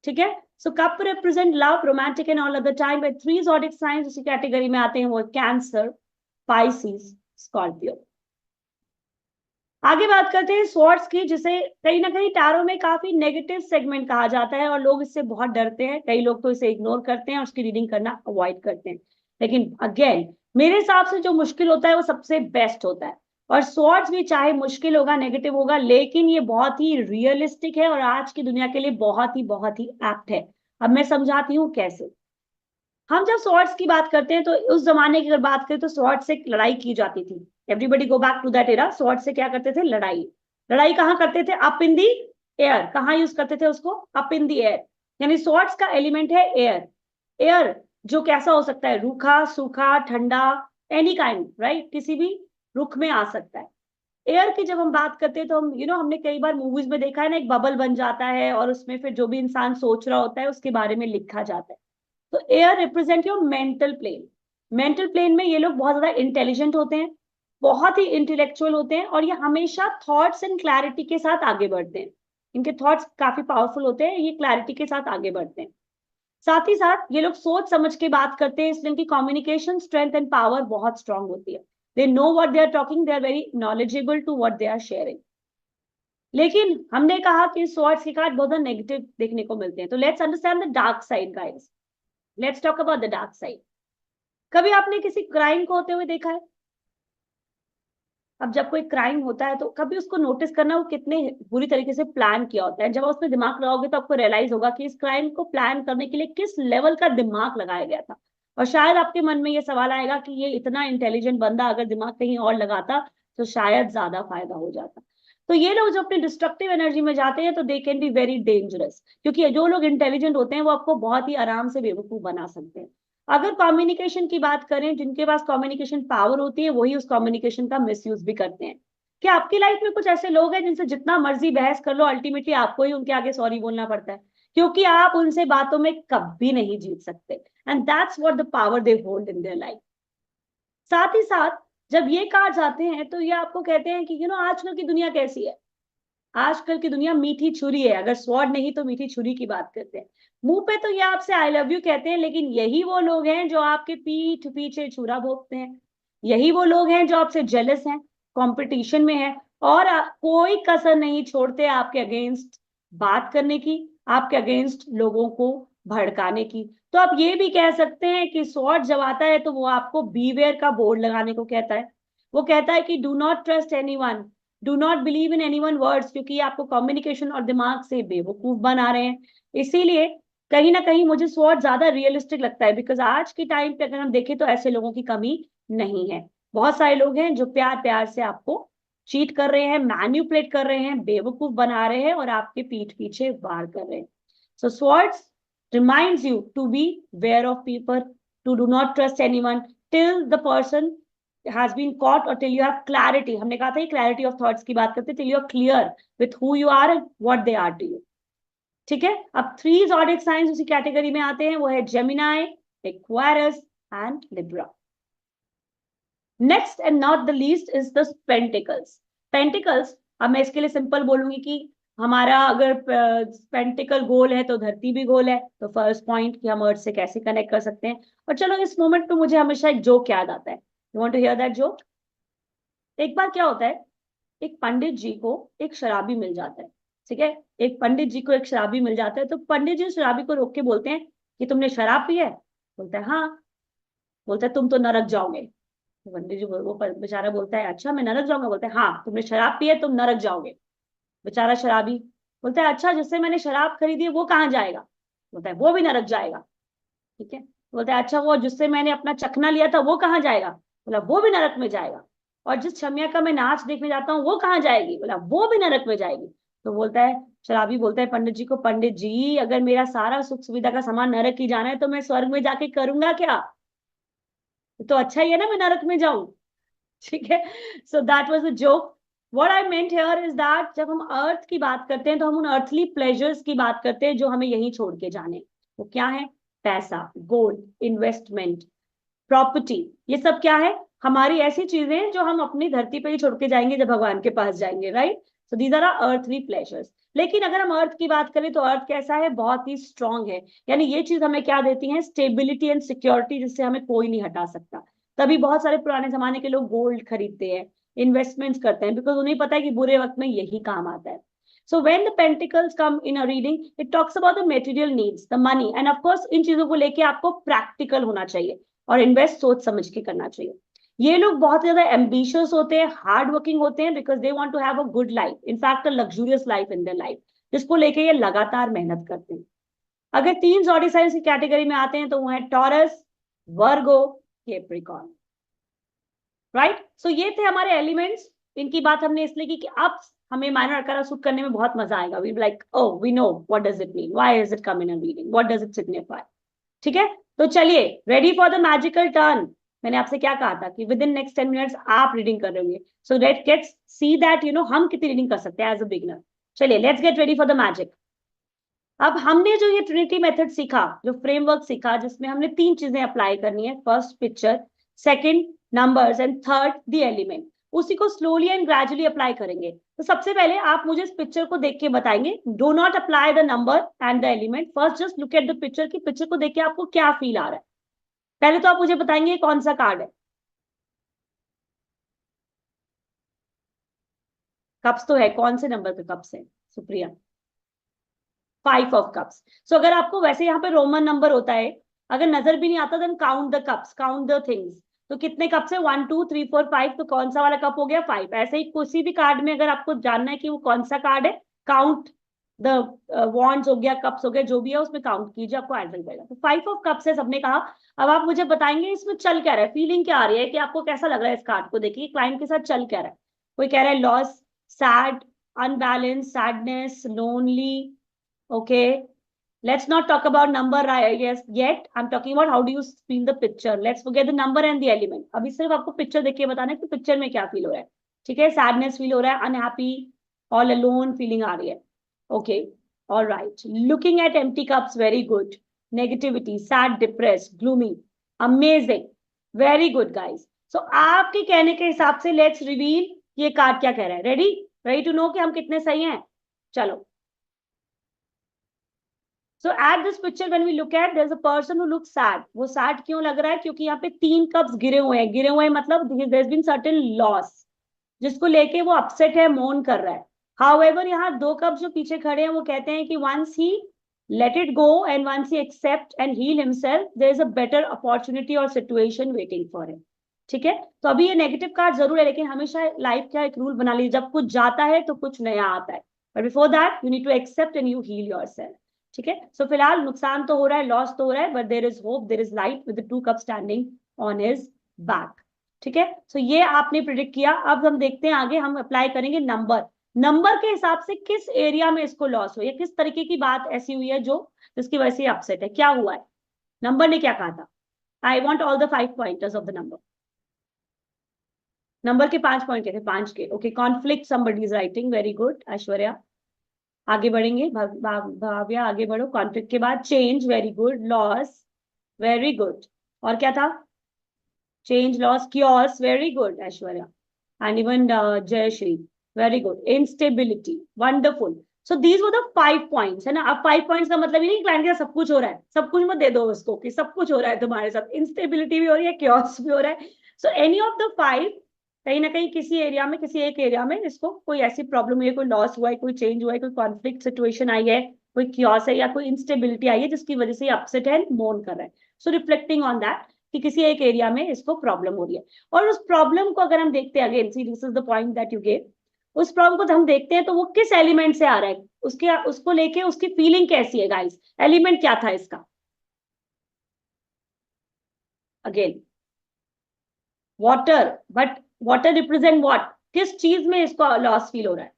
ठीक है। So cup represent love, romantic and all other time. But three zodiac science उसी कैटेगरी में आते हैं, वो कैंसर, पाइसिस, स्कॉर्पियो। आगे बात करते हैं स्वॉर्ड्स की, जिसे कहीं ना कहीं टैरो में काफी नेगेटिव सेगमेंट कहा जाता है और लोग इससे बहुत डरते हैं। कई लोग तो इसे इग्नोर करते हैं और उसकी रीडिंग करना अवॉइड करते हैं। लेकिन अगेन मेरे हिसाब से जो मुश्किल होता है वो सबसे बेस्ट होता है। और स्वॉर्ड्स भी चाहे मुश्किल होगा, नेगेटिव होगा, लेकिन ये बहुत ही रियलिस्टिक है और आज की दुनिया के लिए बहुत ही एप्ट है। अब मैं समझाती हूँ कैसे। हम जब स्वॉर्ड्स की बात करते हैं तो उस जमाने की अगर बात करें तो स्वॉर्ड से लड़ाई की जाती थी। Everybody go back to that era. Sword से क्या करते थे? लड़ाई। लड़ाई कहाँ करते थे? Up in the air. कहाँ यूज करते थे उसको? Up in the air. यानी स्वॉर्ड्स का एलिमेंट है एयर। एयर जो कैसा हो सकता है? रूखा, सूखा, ठंडा, एनी काइंड, राइट, किसी भी रुख में आ सकता है। एयर की जब हम बात करते हैं तो हम हमने कई बार मूवीज में देखा है ना, एक बबल बन जाता है और उसमें फिर जो भी इंसान सोच रहा होता है उसके बारे में लिखा जाता है। तो air represent your mental plane. Mental plane में ये लोग बहुत ज्यादा इंटेलिजेंट होते हैं, बहुत ही इंटेलेक्चुअल होते हैं, और ये हमेशा थॉट्स एंड क्लैरिटी के साथ आगे बढ़ते हैं। इनके थॉट्स काफी पावरफुल होते हैं, ये क्लैरिटी के साथ आगे बढ़ते हैं। साथ ही साथ ये लोग सोच समझ के बात करते हैं, इसलिए इनकी कम्युनिकेशन स्ट्रेंथ एंड पावर बहुत स्ट्रांग होती है। They know what they are talking, they are very knowledgeable to what they are sharing. लेकिन हमने कहा कि स्वॉर्ड्स के कार्ड बहुत नेगेटिव देखने को मिलते हैं, तो let's understand the dark side guys. Let's talk about the dark side. कभी आपने किसी क्राइम को होते हुए देखा है? अब जब कोई क्राइम होता है तो कभी उसको नोटिस करना वो कितने बुरी तरीके से प्लान किया होता है। जब आप उसमें दिमाग लगाओगे तो आपको रियलाइज होगा कि इस क्राइम को प्लान करने के लिए किस लेवल का दिमाग लगाया गया था। और शायद आपके मन में ये सवाल आएगा कि ये इतना इंटेलिजेंट बंदा अगर दिमाग कहीं और लगाता तो शायद ज्यादा फायदा हो जाता। तो ये लोग जो अपनी डिस्ट्रक्टिव एनर्जी में जाते हैं तो they can be very dangerous, क्योंकि जो लोग इंटेलिजेंट होते हैं वो आपको बहुत ही आराम से बेवकूफ बना सकते हैं। अगर कम्युनिकेशन की बात करें, जिनके पास कम्युनिकेशन पावर होती है वही उस कम्युनिकेशन का मिसयूज भी करते हैं। क्या आपकी लाइफ में कुछ ऐसे लोग हैं जिनसे जितना मर्जी बहस कर लो अल्टीमेटली आपको ही उनके आगे सॉरी बोलना पड़ता है, क्योंकि आप उनसे बातों में कभी नहीं जीत सकते, and that's what the power they hold in their life. साथ ही साथ जब ये कार्ड्स आते हैं तो ये आपको कहते हैं कि आजकल की दुनिया कैसी है। आजकल की दुनिया मीठी छुरी है, अगर स्वॉर्ड नहीं तो मीठी छुरी की बात करते हैं। मुंह पे तो ये आपसे आई लव यू कहते हैं, लेकिन यही वो लोग हैं जो आपके पीठ पीछे छुरा भोंकते हैं। यही वो लोग हैं जो आपसे जेलस हैं, कंपटीशन में है, और कोई कसर नहीं छोड़ते आपके अगेंस्ट बात करने की, आपके अगेंस्ट लोगों को भड़काने की। तो आप ये भी कह सकते हैं कि स्वॉर्ड जब आता है तो वो आपको बीवेयर का बोर्ड लगाने को कहता है। वो कहता है कि do not trust anyone, do not believe in anyone words, क्योंकि आपको कम्युनिकेशन और दिमाग से बेवकूफ बना रहे हैं। इसीलिए कहीं ना कहीं मुझे स्वॉर्ड ज्यादा रियलिस्टिक लगता है, बिकॉज आज के टाइम पे अगर हम देखें तो ऐसे लोगों की कमी नहीं है। बहुत सारे लोग हैं जो प्यार प्यार से आपको चीट कर रहे हैं, मैन्युपुलेट कर रहे हैं, बेवकूफ बना रहे हैं और आपके पीठ पीछे वार कर रहे हैं। सो swords reminds you to be aware of people, to do not trust anyone till the person has been caught or till you have clarity. हमने कहा था ये clarity of thoughts की बात करते हैं, till you are clear with who you are and what they are to you. ठीक है, अब थ्री zodiac signs उसी कैटेगरी में आते हैं, वो है Gemini, Aquarius and Libra. Next and not the least is the pentacles. Pentacles, अब मैं इसके लिए सिंपल बोलूंगी कि हमारा अगर पेंटिकल गोल है तो धरती भी गोल है, तो फर्स्ट पॉइंट कि हम अर्थ से कैसे कनेक्ट कर सकते हैं। और चलो इस मोमेंट पे मुझे हमेशा एक जोक याद आता है। You want to hear that joke? एक बार क्या होता है, एक पंडित जी को एक शराबी मिल जाता है। ठीक है, एक पंडित जी को एक शराबी मिल जाता है, तो पंडित जी शराबी को रोक के बोलते हैं कि तुमने शराब पी है? बोलता है हाँ। बोलता है तुम तो नरक जाओगे। पंडित जी वो बेचारा बोलता है अच्छा मैं नरक जाऊंगा? बोलता है हाँ, तुमने शराब पी है, तुम नरक जाओगे। बेचारा शराबी बोलता है अच्छा, जिससे मैंने शराब खरीदी है वो कहाँ जाएगा? बोलता है वो भी नरक जाएगा। ठीक है, बोलता है अच्छा, वो जिससे मैंने अपना चखना लिया था वो कहाँ जाएगा? बोला वो भी नरक में जाएगा। और जिस छमिया का मैं नाच देखने जाता हूँ वो कहाँ जाएगी? बोला वो भी नरक में जाएगी। तो बोलता है शराबी बोलता है पंडित जी को, पंडित जी अगर मेरा सारा सुख सुविधा का सामान नरक ही जाना है तो मैं स्वर्ग में जाके करूंगा क्या? तो अच्छा ही है ना मैं नरक में जाऊं। ठीक है, so that was a joke. What I meant here is that जब हम अर्थ की बात करते हैं तो हम उन अर्थली प्लेजर्स की बात करते हैं जो हमें यहीं छोड़ के जाने। वो क्या है? पैसा, गोल्ड, इन्वेस्टमेंट, प्रॉपर्टी, ये सब क्या है? हमारी ऐसी चीजें जो हम अपनी धरती पे ही छोड़ के जाएंगे जब भगवान के पास जाएंगे, right? So these are earthly pleasures. लेकिन अगर हम अर्थ की बात करें तो अर्थ कैसा है? बहुत ही स्ट्रांग है। यानी ये चीज हमें क्या देती है? स्टेबिलिटी एंड सिक्योरिटी, जिससे हमें कोई नहीं हटा सकता। तभी बहुत सारे पुराने जमाने के लोग गोल्ड खरीदते हैं, इन्वेस्टमेंट्स करते हैं, बिकॉज उन्हें पता है कि बुरे वक्त में यही काम आता है। So when the pentacles come in a reading, it talks about the material needs, the money, and of course इन चीजों को लेके आपको प्रैक्टिकल होना चाहिए और इन्वेस्ट सोच समझ के करना चाहिए। ये लोग बहुत ज्यादा एम्बिशियस होते हैं, हार्ड वर्किंग होते हैं, because they want to have a good life, in fact a luxurious life in their life, जिसको लेके ये लगातार मेहनत करते हैं। अगर तीन जॉडी साइंस की कैटेगरी में आते हैं तो वो है टॉरस, वर्गो, कैप्रिकॉर्न। राइट, सो ये थे हमारे एलिमेंट्स। इनकी बात हमने इसलिए की कि अब हमें माइनर अरकाना सूट करने में बहुत मजा आएगा। We like oh we know what does it mean, why is it come in a reading, what does it signify. ठीक है, तो चलिए ready for the magical turn. मैंने आपसे क्या कहा था कि विद इन नेक्स्ट 10 मिनट्स आप रीडिंग कर रहे होंगे, so let's get see that हम कितनी रीडिंग कर सकते हैं एज अ बिगिनर। चलिए let's get ready for the magic. अब हमने जो ये ट्रिनिटी मेथड सीखा, जो फ्रेमवर्क सीखा, जिसमें हमने तीन चीजें अप्लाई करनी है, first picture, second numbers and third the element, उसी को स्लोली एंड ग्रेजुअली अप्लाई करेंगे। तो सबसे पहले आप मुझे इस पिक्चर को देख के बताएंगे, do not apply the number and the element, first just look at the picture की पिक्चर को देख के आपको क्या फील आ रहा है। पहले तो आप मुझे बताएंगे कौन सा कार्ड है। कप्स तो है, कौन से नंबर के कप्स है सुप्रिया? 5 of cups. सो अगर आपको वैसे यहाँ पे रोमन नंबर होता है, अगर नजर भी नहीं आता then count the cups, count the things. तो कितने कप्स है? 1 2 3 4 5। तो कौन सा वाला कप हो गया? 5। ऐसे ही किसी भी कार्ड में अगर आपको जानना है कि वो कौन सा कार्ड है, काउंट द वॉन्ड्स हो गया, कप्स हो गया, जो भी है उसमें काउंट कीजिए, आपको आंसर मिलेगा। तो 5 ऑफ कप्स है, सबने कहा। अब आप मुझे बताएंगे इसमें चल क्या रहा है, फीलिंग क्या आ रही है, कि आपको कैसा लग रहा है इस कार्ड को देखिए, क्लाइंट के साथ चल क्या रहा है। कोई कह रहा है loss, sad, unbalance, sadness, lonely, okay, Let's not talk about number yes yet. I'm talking about how do you feel the picture. Let's forget the number and the element. अभी सिर्फ आपको पिक्चर देख के बताना है कि पिक्चर में क्या फील हो रहा है. ठीक है, सैडनेस फील हो रहा है, अनहैप्पी, ऑल अलोन फीलिंग आ रही है. Okay, all right. Looking at empty cups, very good. Negativity, sad, depressed, gloomy, amazing, very good guys. So आपके कहने के हिसाब से लेट्स रिवील ये कार्ड क्या कह रहा है. रेडी, रेडी टू नो कि हम कितने सही हैं. चलो. So at this picture when we look at, there's a person who looks sad. वो sad क्यों लग रहा है? क्योंकि यहाँ पे 3 कप्स गिरे हुए हैं. गिरे हुए हैं मतलब there's been certain loss, जिसको लेके वो upset है, mourn कर रहा है. However, यहाँ 2 कप्स जो पीछे खड़े हैं वो कहते हैं कि once he let it go and once he accept and heal himself, there is a better opportunity or situation waiting for him. ठीक है, तो अभी ये नेगेटिव कार्ड जरूर है, लेकिन हमेशा लाइफ का एक रूल बना लीजिए, जब कुछ जाता है तो कुछ नया आता है. But before that you need to accept and you heal yourself. ठीक है, सो फिलहाल नुकसान तो हो रहा है, लॉस तो हो रहा है, but there is hope, there is light with the 2 cup standing on his back. ठीक है, सो ये आपने प्रिडिक्ट किया. अब हम देखते हैं आगे, हम अप्लाई करेंगे नंबर. नंबर के हिसाब से किस एरिया में इसको लॉस हुआ, या किस तरीके की बात ऐसी हुई है जो जिसकी वजह से अपसेट है, क्या हुआ है, नंबर ने क्या कहा था. I want all the 5 pointers of the number. Number के 5 पॉइंट थे, 5 के. Okay, conflict, somebody is writing, very good. Aishwarya, आगे बढ़ेंगे. भाव्या आगे बढ़ो. कॉन्फ्लिक्ट के बाद change, very good. Loss, very good. और क्या था? Change, loss, chaos, very good Aishwarya. And even Jayshree, very good. Instability, wonderful. So these were the 5 points, है ना. अब 5 पॉइंट्स का मतलब ही नहीं क्लाइंट के साथ सब कुछ हो रहा है. सब कुछ मत दे दो उसको कि सब कुछ हो रहा है तुम्हारे साथ. इंस्टेबिलिटी भी हो रही है, क्योस भी हो रहा है. सो एनी ऑफ द 5, कहीं ना कहीं किसी एरिया में, किसी एक एरिया में इसको कोई ऐसी प्रॉब्लम हुई है, कोई लॉस हुआ है, कोई चेंज हुआ है, कोई कॉन्फ्लिक्ट सिचुएशन आई है, कोई क्योस है, या कोई इंस्टेबिलिटी आई है जिसकी वजह से अपसेट है, मोन कर रहा है. सो रिफ्लेक्टिंग ऑन दैट कि किसी एक एरिया में इसको प्रॉब्लम हो रही है. और उस प्रॉब्लम को अगर हम देखते हैं, again see this is the point that you gave, उस प्रॉब्लम को हम देखते हैं तो वो किस एलिमेंट से आ रहा है, उसके उसको लेके उसकी फीलिंग कैसी है गाइस. एलिमेंट क्या था इसका? Again water. But water represent what? किस चीज में इसको लॉस फील हो रहा है,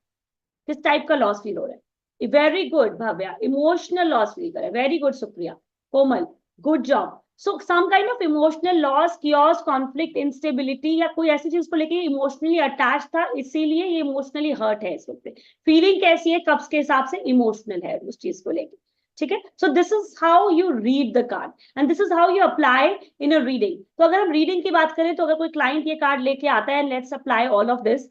किस टाइप का लॉस फील हो रहा है? Very good Bhavya, emotional loss feel कर रहा है. Very good Supriya. Komal, good job. So some kind of emotional loss, chaos, conflict, instability, या कोई ऐसी चीज को लेके इमोशनली अटैच था, इसीलिए ये इमोशनली हर्ट है इस वक्त. फीलिंग कैसी है कब्स के हिसाब से? इमोशनल है उस चीज को लेके. ठीक है, so this is how you read the card and this is how you apply in a reading. तो अगर हम रीडिंग की बात करें, तो अगर कोई क्लाइंट ये कार्ड लेके आता है, let's apply all of this.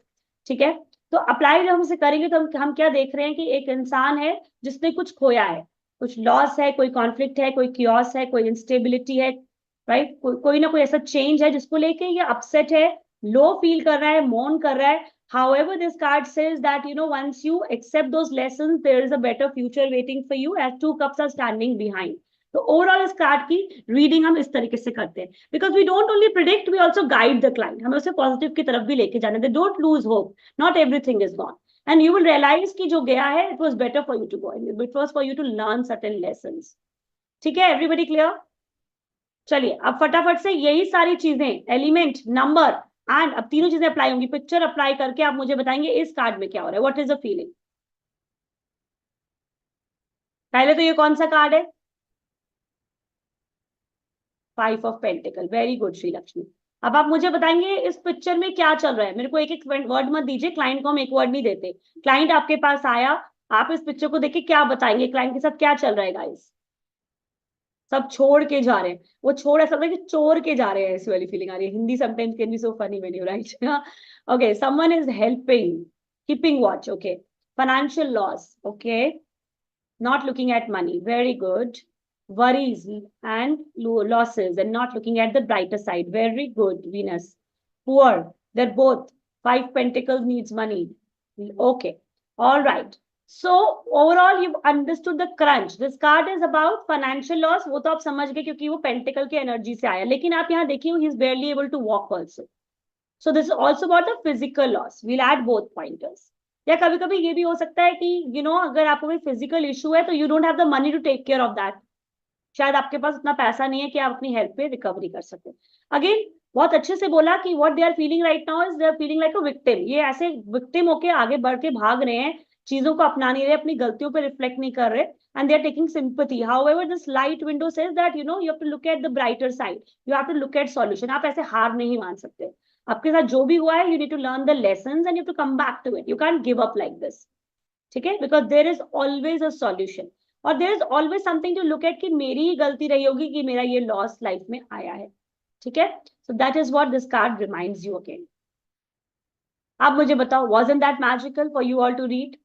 ठीक है, तो अप्लाई जब हम इसे करेंगे तो हम क्या देख रहे हैं कि एक इंसान है जिसने कुछ खोया है, कुछ लॉस है, कोई कॉन्फ्लिक्ट है, कोई क्योस है, कोई इंस्टेबिलिटी है, राइट. कोई ना कोई ऐसा चेंज है जिसको लेके ये अपसेट है, लो फील कर रहा है, मोन कर रहा है. However, this card says that, once you accept those lessons, there is a better future waiting for you as 2 cups are standing behind. तो ओवरऑल इस कार्ड की रीडिंग हम इस तरीके से करते हैं, because we don't only predict, we also guide the client. हमें उसे पॉजिटिव की तरफ भी लेके जाने दे. Don't lose hope, not everything is gone, and you will realize कि जो गया है it was better for you to go, it was for you to learn certain lessons. ठीक है, एवरीबडी क्लियर? चलिए अब फटाफट से यही सारी चीजें, एलिमेंट, नंबर एंड अब तीनों चीजें अप्लाई होंगी. पिक्चर अप्लाई करके आप मुझे बताएंगे इस कार्ड में क्या हो रहा है, व्हाट इज द फीलिंग. पहले तो ये कौन सा कार्ड है? 5 of pentacle. Very good Shri Lakshmi. अब आप मुझे बताएंगे इस पिक्चर में क्या चल रहा है. मेरे को एक एक वर्ड मत दीजिए, क्लाइंट को हम एक वर्ड नहीं देते. क्लाइंट आपके पास आया, आप इस पिक्चर को देख के क्या बताएंगे, क्लाइंट के साथ क्या चल रहा है गाइस? सब छोड़ के जा रहे हैं. वो छोड़ ऐसा कि चोर के जा रहे हैं, ऐसी वाली फीलिंग आ रही है. Hindi sometimes can be so funny when you right. Okay, someone is helping, keeping watch. Okay, financial loss. Okay, not looking at money. Very good. Worries and losses and not looking at the brighter side. Very good, Venus. Poor. They're both. 5 pentacles needs money. Okay. All right. So overall you've understood the crunch. This card is about financial loss. वो तो आप समझ गए क्योंकि वो pentacle की energy से आया. लेकिन आप यहाँ देखिए, he is barely able to walk also. So this is also about the physical loss. We'll add both pointers. या कभी कभी ये भी हो सकता है कि अगर आपको कोई फिजिकल इशू है तो you don't have the money to take care of that. शायद आपके पास उतना पैसा नहीं है कि आप अपनी हेल्थ पे रिकवरी कर सके. अगेन बहुत अच्छे से बोला कि what they are feeling right now is they are feeling like a victim. ये ऐसे विक्टिम होके आगे बढ़ के भाग रहे हैं चीजों को अपना नहीं रहे, अपनी गलतियों पे रिफ्लेक्ट नहीं कर रहे, and they are taking sympathy. However, this light window says that you have to look at the brighter side. You have to look at solution. आप ऐसे हार नहीं मान सकते. आपके साथ जो भी हुआ है, you need to learn the lessons and you have to come back to it. You can't give up like this. ठीक है? Because there is always a solution. और there is always something to look at कि मेरी ही गलती रही होगी कि मेरा ये loss life में आया है. ठीक है? So that is what this card reminds you again. अब मुझे बताओ, wasn't that magical for you all to read?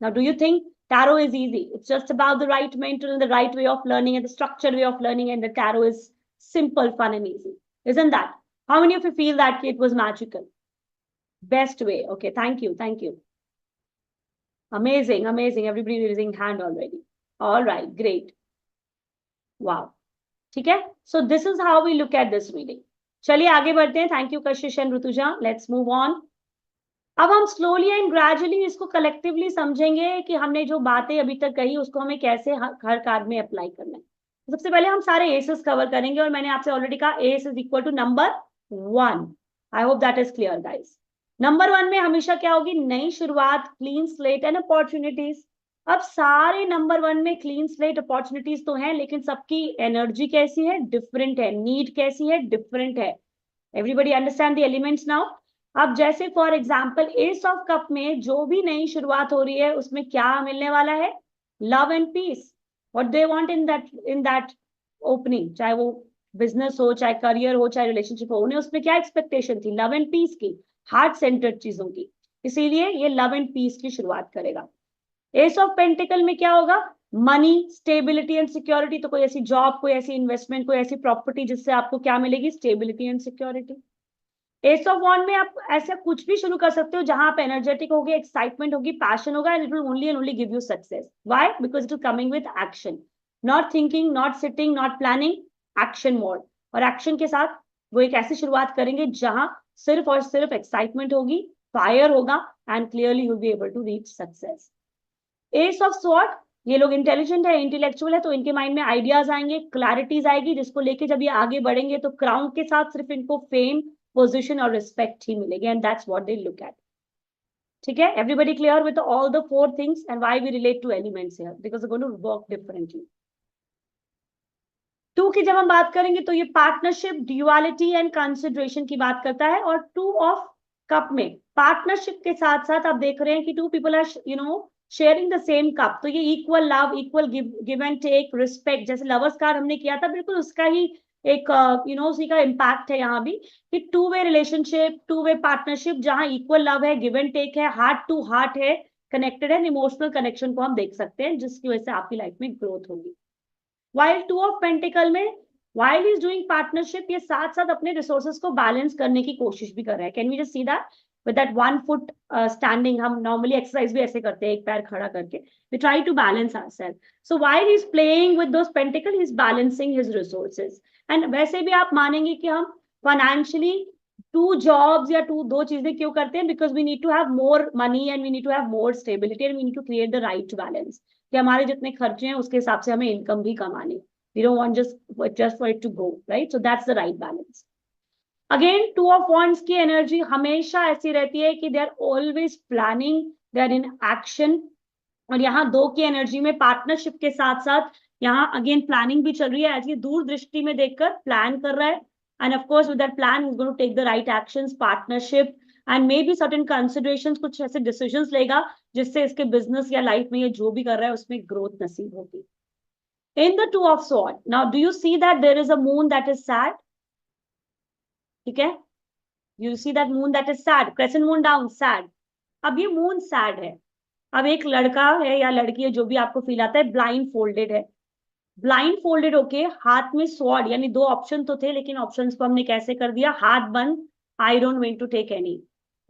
Now, do you think tarot is easy? It's just about the right mental and the right way of learning and the structured way of learning, and the tarot is simple, fun, and easy. Isn't that? How many of you feel that it was magical? Best way. Okay, thank you, thank you. Amazing, amazing. Everybody raising hand already. All right, great. Wow. ठीक है? So this is how we look at this reading. चलिए आगे बढ़ते हैं. Thank you, Kashish and Rutuja. Let's move on. अब हम slowly and gradually इसको collectively समझेंगे कि हमने जो बातें अभी तक कही उसको हमें कैसे हर कार्ड में अप्लाई करना है. सबसे पहले हम सारे एसेस कवर करेंगे और मैंने आपसे ऑलरेडी कहा ace is equal to number 1. I hope that is clear guys. Number 1 में हमेशा क्या होगी? नई शुरुआत, क्लीन स्लेट एंड अपॉर्चुनिटीज. अब सारे नंबर 1 में क्लीन स्लेट, अपॉर्चुनिटीज तो हैं, लेकिन सबकी एनर्जी कैसी है? डिफरेंट है. नीड कैसी है? डिफरेंट है. Everybody understand the elements now. अब जैसे for example S of cup में जो भी नई शुरुआत हो रही है उसमें क्या मिलने वाला है? Love and peace. What they want in that opening, चाहे वो बिजनेस हो, चाहे करियर हो, चाहे रिलेशनशिप हो, उन्हें उसमें क्या एक्सपेक्टेशन थी? लव एंड पीस की, हार्ट सेंटर्ड चीजों की. इसीलिए ये लव एंड पीस की शुरुआत करेगा. एस ऑफ पेंटिकल में क्या होगा? Money, stability and security. तो कोई ऐसी जॉब, कोई ऐसी इन्वेस्टमेंट, कोई ऐसी प्रॉपर्टी जिससे आपको क्या मिलेगी? Stability and security. Ace of wand में आप ऐसा कुछ भी शुरू कर सकते हो जहां आप एनर्जेटिक होगी, एक्साइटमेंट होगी, पैशन होगा, and it will only and only give you success. Why? Because it is coming with action. Not thinking, not sitting, not planning, action mode. और एक्शन के साथ वो एक ऐसी शुरुआत करेंगे जहां सिर्फ और सिर्फ एक्साइटमेंट होगी, फायर होगा, and clearly you will be able to reach success. Ace of sword, ये लोग इंटेलिजेंट है, इंटेलेक्चुअल है, तो इनके माइंड में आइडियाज आएंगे, क्लैरिटीज आएगी, जिसको लेके जब ये आगे बढ़ेंगे तो क्राउन के साथ सिर्फ इनको फेम, पोजीशन और रिस्पेक्ट ही मिलेगी. And that's what they look at. ठीक है? Everybody clear with all the 4 things and why we relate to elements here? Because they are going to work differently. 2 की जब हम बात करेंगे तो ये पार्टनरशिप, ड्युअलिटी एंड कंसिडरेशन की बात करता है. और 2 ऑफ कप में पार्टनरशिप के साथ साथ आप देख रहे हैं कि 2 people are sharing the same cup. तो ये equal love, equal give and take, respect, जैसे लवर्स कार्ड हमने किया था, बिल्कुल उसका ही एक उसी का इम्पैक्ट है यहाँ भी, कि 2 वे रिलेशनशिप, 2 वे पार्टनरशिप, जहां इक्वल लव है, गिव एंड टेक है, हार्ट टू हार्ट है, कनेक्टेड है, इमोशनल कनेक्शन को हम देख सकते हैं, जिसकी वजह से आपकी लाइफ में ग्रोथ होगी. वाइल 2 ऑफ पेंटिकल में वाइल इज डूइंग पार्टनरशिप, ये साथ साथ अपने रिसोर्सेज को बैलेंस करने की कोशिश भी कर रहा है. Can we just see that? with that 1 foot standing, हम normally exercise भी ऐसे करते हैं, एक पैर खड़ा करके. We try to balance ourselves. So while he's playing with those pentacles, he's balancing his resources. And वैसे भी आप मानेंगे कि हम financially 2 jobs या 2 चीजें क्यों करते हैं? Because we need to have more money and we need to have more stability and we need to create the right balance. कि हमारे जितने खर्चे हैं उसके हिसाब से हमें इनकम भी कमानी. We don't want just for it to go, right? So that's the right balance. Again 2 of wands की एनर्जी हमेशा ऐसी रहती है कि they are always planning, they are in action. और यहाँ 2 की एनर्जी में पार्टनरशिप के साथ साथ यहाँ अगेन प्लानिंग भी चल रही है. ऐसी दूर दृष्टि में देखकर प्लान कर रहा है. And of course with that plan he is going to take the right actions, partnership, and maybe certain considerations, कुछ ऐसे डिसीजंस लेगा जिससे इसके बिजनेस या लाइफ में ये जो भी कर रहा है उसमें ग्रोथ नसीब होगी. In the 2 of sword, now do you see that there is a moon that is sad? ठीक है? You see that moon that is sad, crescent moon down, sad. अब ये moon sad है. अब एक लड़का है या लड़की है, जो भी आपको फील आता है, ब्लाइंड फोल्डेड है. ब्लाइंड फोल्डेड होके हाथ में स्वॉर्ड, यानी 2 ऑप्शन तो थे, लेकिन ऑप्शंस को हमने कैसे कर दिया? हाथ बंद. I don't want to take any.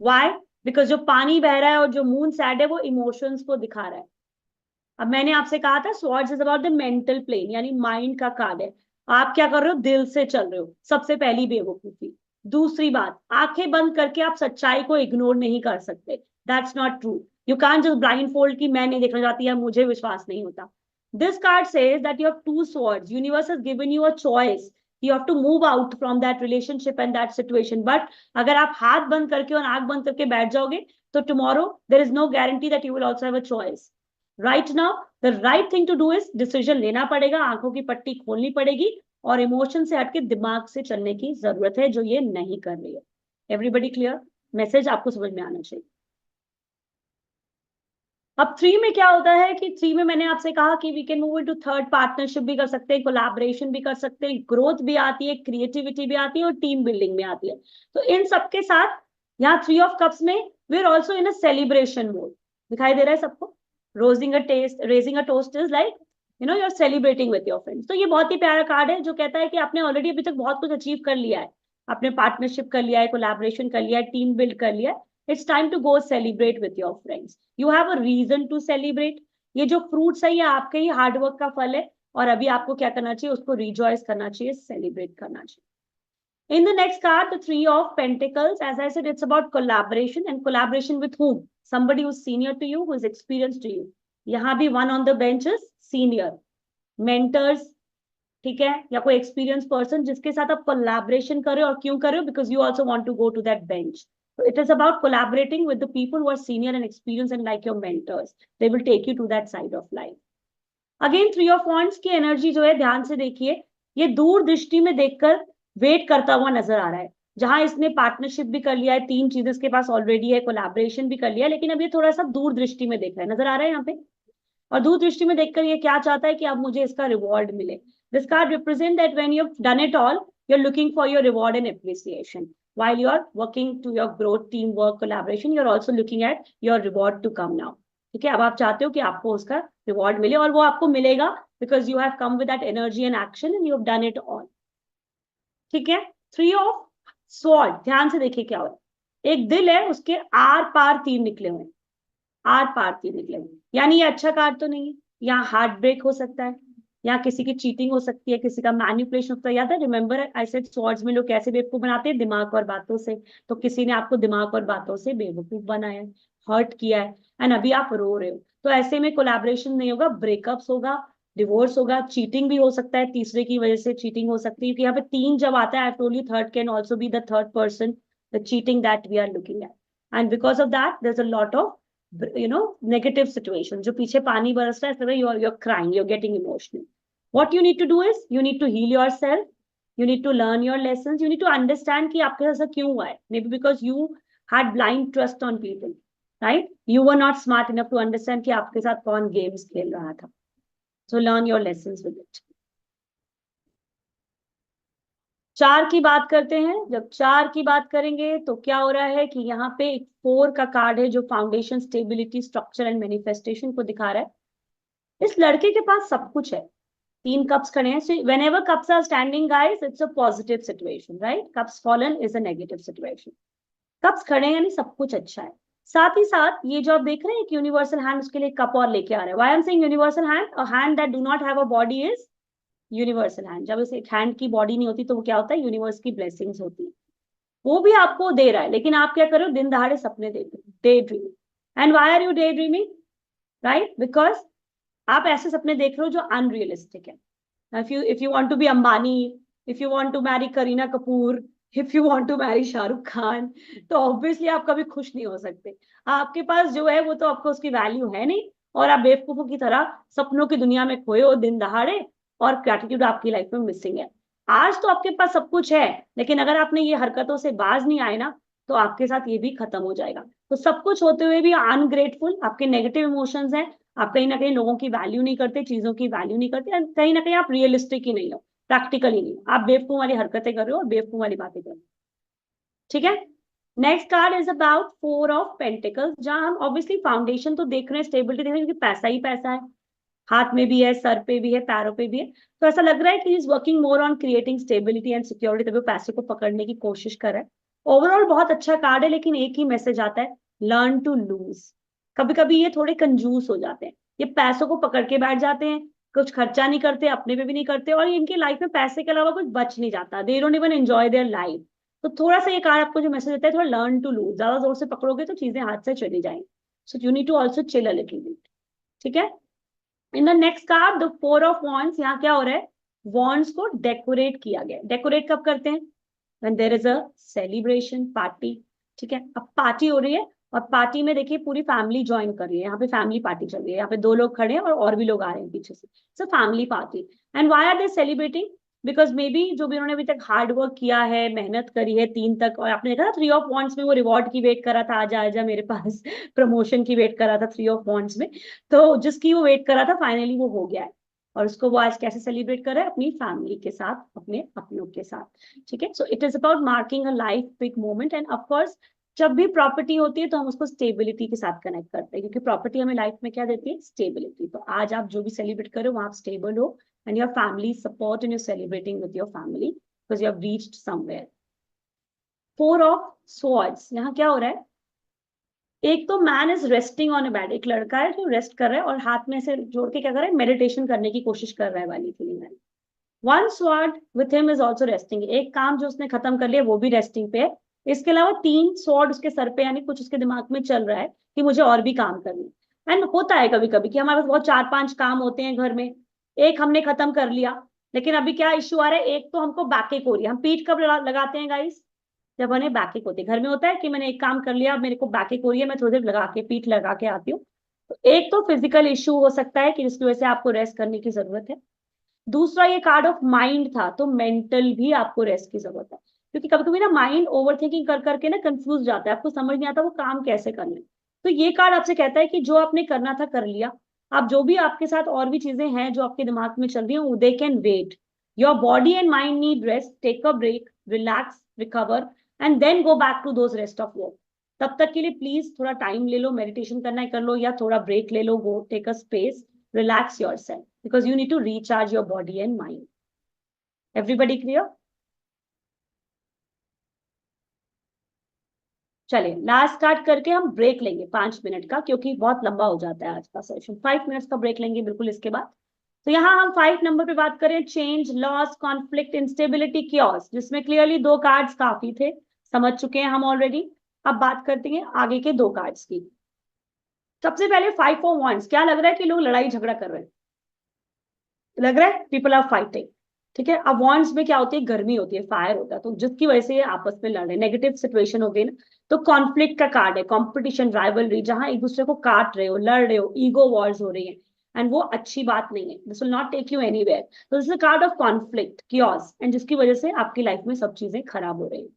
Why? Because जो पानी बह रहा है और जो मून सैड है वो इमोशंस को दिखा रहा है. अब मैंने आपसे कहा था swords is about the mental plane, यानी माइंड का कार्ड है. आप क्या कर रहे हो? दिल से चल रहे हो. सबसे पहली बेवकूफी. दूसरी बात, आंखें बंद करके आप सच्चाई को इग्नोर नहीं कर सकते. That's not true. You can't just blind fold की मैं नहीं देखना चाहती या मुझे विश्वास नहीं होता. This card says that you have 2 swords. Universe has given you a choice. You have to move out from that relationship and that situation. But अगर आप हाथ बंद करके और आंख बंद करके बैठ जाओगे तो tomorrow there is no guarantee that you will also have a choice. Right now the right thing to do is decision लेना पड़ेगा, आंखों की पट्टी खोलनी पड़ेगी और इमोशन से हटके दिमाग से चलने की जरूरत है, जो ये नहीं कर रही है. Everybody clear? मैसेज आपको समझ में आना चाहिए. अब 3 में क्या होता है कि 3 में मैंने आपसे कहा कि we can move into third, partnership भी कर सकते हैं, कोलैबोरेशन भी कर सकते हैं, ग्रोथ भी आती है, क्रिएटिविटी भी आती है और टीम बिल्डिंग भी आती है. तो इन सबके साथ यहाँ 3 ऑफ कप्स में we are also in a celebration mode. दिखाई दे रहा है सबको? Raising a toast is like you are celebrating with your friends. तो ये बहुत ही प्यारा कार्ड है जो कहता है कि आपने ऑलरेडी अभी तक बहुत कुछ अचीव कर लिया है. आपने पार्टनरशिप कर लिया है, कोलैबोरेशन कर लिया है, टीम बिल्ड कर लिया है. It's time to go celebrate with your friends. You have a reason to celebrate. ये जो फ्रूट्स है ये आपके ही हार्डवर्क का फल है और अभी आपको क्या करना चाहिए? उसको रिजॉयस करना चाहिए, सेलिब्रेट करना चाहिए. In the next card, the 3 of Pentacles, as I said, it's about collaboration, and collaboration with whom? Somebody who's senior to you, who is experienced to you. यहाँ भी one on the bench is senior, mentors, ठीक है, या कोई experience person जिसके साथ आप collaboration कर रहे हो. और क्यों कर रहे हो? Because you also want to go to that bench. So it is about collaborating with the people who are senior and experienced and like your mentors. They will take you to that side of life. Again, 3 of Wands की energy जो है ध्यान से देखिए, ये दूर दृष्टि में देखकर वेट करता हुआ नजर आ रहा है. जहां इसने पार्टनरशिप भी कर लिया है, 3 चीजें इसके पास ऑलरेडी है, कोलैबोरेशन भी कर लिया है, लेकिन अब ये थोड़ा सा दूर दृष्टि में देख रहा है. नजर आ रहा है यहाँ पे? और दूर दृष्टि में देखकर ये क्या चाहता है कि अब मुझे इसका रिवॉर्ड मिले. This card represents that when you've done it all, you're looking for your reward and appreciation. While you're working to your growth, teamwork, collaboration, you're also looking at your reward to come now. ठीक है, अब आप चाहते हो कि आपको उसका reward मिले और वो आपको मिलेगा because you have come with that energy and action and you have done it all. ठीक है. 3 of Swords, ध्यान से देखिए क्या हो रहा है. एक दिल है, उसके आर पार तीर निकले हुए, आर पार तीर निकले हुए. यानी ये अच्छा कार्ड तो नहीं है. यहाँ हार्ट ब्रेक हो सकता है, यहाँ किसी की चीटिंग हो सकती है, किसी का मैनिपुलेशन होता है. याद है? रिमेंबर आई सेड स्वॉर्ड्स में लोग कैसे बेवकूफ बनाते हैं? दिमाग और बातों से. तो किसी ने आपको दिमाग और बातों से बेवकूफ बनाया, हर्ट किया है, एंड अभी आप रो रहे हो. तो ऐसे में कोलैबोरेशन नहीं होगा, ब्रेकअप्स होगा, डिवोर्स होगा, चीटिंग भी हो सकता है, तीसरे की वजह से चीटिंग हो सकती है. क्योंकि यहाँ पे 3 जब आता है, I told you third can also be the third person, the cheating that we are looking at. And because of that there is a lot of negative situation. जो पीछे पानी बरस रहा है, इस तरह you're crying, you're getting emotional. What you need to do is you need to heal yourself, you need to learn your lessons, you need to understand कि आपके साथ ऐसा क्यों हुआ है. Maybe because you had blind trust on people, right? You were not smart enough to understand कि आपके साथ कौन games खेल रहा था. So learn your lessons with it. 4 की बात करते हैं. जब 4 की बात करेंगे तो क्या हो रहा है कि यहाँ पे एक 4 का कार्ड है जो foundation, stability, structure and manifestation को दिखा रहा है. इस लड़के के पास सब कुछ है. 3 कप्स खड़े हैं. So whenever cups are standing, guys, it's a positive situation, right? Cups fallen is a negative situation. Cups खड़े हैं यानी सब कुछ अच्छा है. साथ ही साथ ये जो आप देख रहे हैं एक यूनिवर्सल हैंड, उसके लिए कप और लेके आ रहा है. Why I'm saying universal hand? A hand that do not have a body is universal hand. जब इस एक हैंड की बॉडी नहीं होती तो वो क्या होता है? यूनिवर्स की ब्लेसिंग्स होती है. वो भी आपको दे रहा है, लेकिन आप क्या करो? दिन दहाड़े सपने देखते हो, daydreaming. And why are you daydreaming? Right, because आप ऐसे सपने देख रहे हो जो अनरियलिस्टिक है. if you want to be Ambani, if you want to marry Kareena Kapoor, if you want to marry Shahrukh Khan, तो ऑब्वियसली आप कभी खुश नहीं हो सकते. आपके पास जो है वो तो आपको उसकी वैल्यू है नहीं, और आप बेवकूफों की तरह सपनों की दुनिया में खोए हो दिन दहाड़े, और ग्रैटिट्यूड आपकी लाइफ में मिसिंग है. आज तो आपके पास सब कुछ है, लेकिन अगर आपने ये हरकतों से बाज नहीं आए ना, तो आपके साथ ये भी खत्म हो जाएगा. तो सब कुछ होते हुए भी अनग्रेटफुल, आपके नेगेटिव इमोशंस हैं, आप कहीं ना कहीं लोगों की वैल्यू नहीं करते, चीजों की वैल्यू नहीं करते, कहीं ना कहीं आप रियलिस्टिक ही नहीं हो, प्रैक्टिकल ही नहीं हो. आप बेवकूफ वाली हरकतें कर रहे हो और बेवकूफ वाली बातें कर रहे हो. ठीक है. Next card is about 4 of pentacles, जहां हम ऑब्वियसली फाउंडेशन तो देख रहे हैं, स्टेबिलिटी देख रहे हैं, क्योंकि पैसा ही पैसा है. हाथ में भी है, सर पे भी है, पैरों पे भी है. तो ऐसा लग रहा है कि is working more on creating stability and security. तभी पैसे को पकड़ने की कोशिश कर रहा है. ओवरऑल बहुत अच्छा कार्ड है, लेकिन एक ही मैसेज आता है, लर्न टू लूज. कभी कभी ये थोड़े कंजूस हो जाते हैं, ये पैसों को पकड़ के बैठ जाते हैं, कुछ खर्चा नहीं करते, अपने पे भी नहीं करते, और इनकी लाइफ में पैसे के अलावा कुछ बच नहीं जाता. They don't even enjoy their life. तो थोड़ा सा ये कार्ड आपको जो मैसेज देता है, थोड़ा लर्न टू लूज. ज्यादा जोर से पकड़ोगे तो चीजें हाथ से चली जाएंगी. So you need to also chill a little bit. ठीक है. In the next card the 4 of wands, यहाँ क्या हो रहा है? वॉन्ड्स को डेकोरेट किया गया. डेकोरेट कब करते हैं? When there is a celebration, party. ठीक है. अब पार्टी हो रही है और पार्टी में देखिए पूरी फैमिली ज्वाइन कर रही है, यहाँ पे फैमिली पार्टी चल रही है, यहाँ पे 2 लोग खड़े हैं और भी लोग आ रहे हैं पीछे से, so family party. And why are they celebrating? Because maybe जो भी उन्होंने अभी तक हार्ड वर्क किया है, मेहनत करी है 3 तक, और आपने देखा था 3 ऑफ वांड्स में वो रिवॉर्ड की वेट कर रहा था, आजा आजा मेरे पास प्रमोशन की वेट कर रहा था 3 ऑफ वांड्स में, तो जिसकी वो वेट कर रहा था फाइनली वो हो गया है। और उसको वो आज कैसे सेलिब्रेट कर रहा है? अपनी फैमिली के साथ, अपने अपनों के साथ। ठीक है, so it is about marking a life big moment. And of course जब भी प्रॉपर्टी होती है तो हम उसको स्टेबिलिटी के साथ कनेक्ट करते हैं, क्योंकि प्रॉपर्टी हमें लाइफ में क्या देती है? स्टेबिलिटी। तो आज आप जो भी सेलिब्रेट करो वहां आप स्टेबल हो, and your family support, and you're celebrating with your family because you have reached somewhere. 4 of swords, यहाँ क्या हो रहा है? एक तो man is resting on a bed, एक लड़का है जो रेस्ट कर रहा है और हाथ में से जोड़ के क्या कर रहा है? मेडिटेशन करने की कोशिश कर रहा है वाली फीलिंग है। One sword with him is also resting, एक काम जो उसने खत्म कर लिया वो भी रेस्टिंग पे है। इसके अलावा 3 स्वॉर्ड उसके सर पे, यानी कुछ उसके दिमाग में चल रहा है कि मुझे और भी काम करना है। एंड होता है कभी कभी कि हमारे पास बहुत 4-5 काम होते हैं घर में, एक हमने खत्म कर लिया, लेकिन अभी क्या इश्यू आ रहा है? एक तो हमको बैकएक हो रही है। हम पीठ कब लगाते हैं गाइस? जब हमें बैकएक होती है। घर में होता है कि मैंने एक काम कर लिया, मेरे को बैकएक हो रही है, मैं थोड़ी देर लगा के पीठ लगा के आती हूँ। तो एक तो फिजिकल इश्यू हो सकता है कि जिसकी वजह से आपको रेस्ट करने की जरूरत है। दूसरा, ये कार्ड ऑफ माइंड था, तो मेंटल भी आपको रेस्ट की जरूरत है, क्योंकि कभी कभी ना माइंड ओवर थिंकिंग कर करके ना कंफ्यूज जाता है, आपको समझ नहीं आता वो काम कैसे करना है। तो ये कार्ड आपसे कहता है कि जो आपने करना था कर लिया। आप जो भी आपके साथ और भी चीजें हैं जो आपके दिमाग में चल रही हैं, they can wait. Your body and mind need rest, take a break, relax, recover, and then go back to those rest of work. तब तक के लिए प्लीज थोड़ा टाइम ले लो, मेडिटेशन करना है कर लो, या थोड़ा ब्रेक ले लो, go take a space, relax yourself because you need to recharge your body and mind. Everybody clear? चलिए लास्ट कार्ड करके हम ब्रेक लेंगे 5 मिनट का, क्योंकि बहुत लंबा हो जाता है आज का सेशन। 5 मिनट्स का ब्रेक लेंगे बिल्कुल इसके बाद। तो यहाँ हम 5 नंबर पे बात करें, change, loss, conflict, instability, chaos, जिसमें क्लियरली 2 कार्ड्स काफी थे, समझ चुके हैं हम ऑलरेडी। अब बात करते हैं आगे के 2 कार्ड्स की। सबसे पहले 5 ऑफ वांड्स, क्या लग रहा है कि लोग लड़ाई झगड़ा कर रहे हैं? लग रहा है पीपल आर फाइटिंग। ठीक है, अब वॉन्ट्स में क्या होती है? गर्मी होती है, फायर होता है, तो जिसकी वजह से ये आपस में लड़ रहे हैं, नेगेटिव सिचुएशन हो गई ना। तो कॉन्फ्लिक्ट का कार्ड है, कंपटीशन, राइवलरी, जहां एक दूसरे को काट रहे हो, लड़ रहे हो, ईगो वॉर्स हो रही है, एंड वो अच्छी बात नहीं है। This will not take you anywhere. तो this is card of conflict, chaos, and जिसकी वजह से आपकी लाइफ में सब चीजें खराब हो रही है।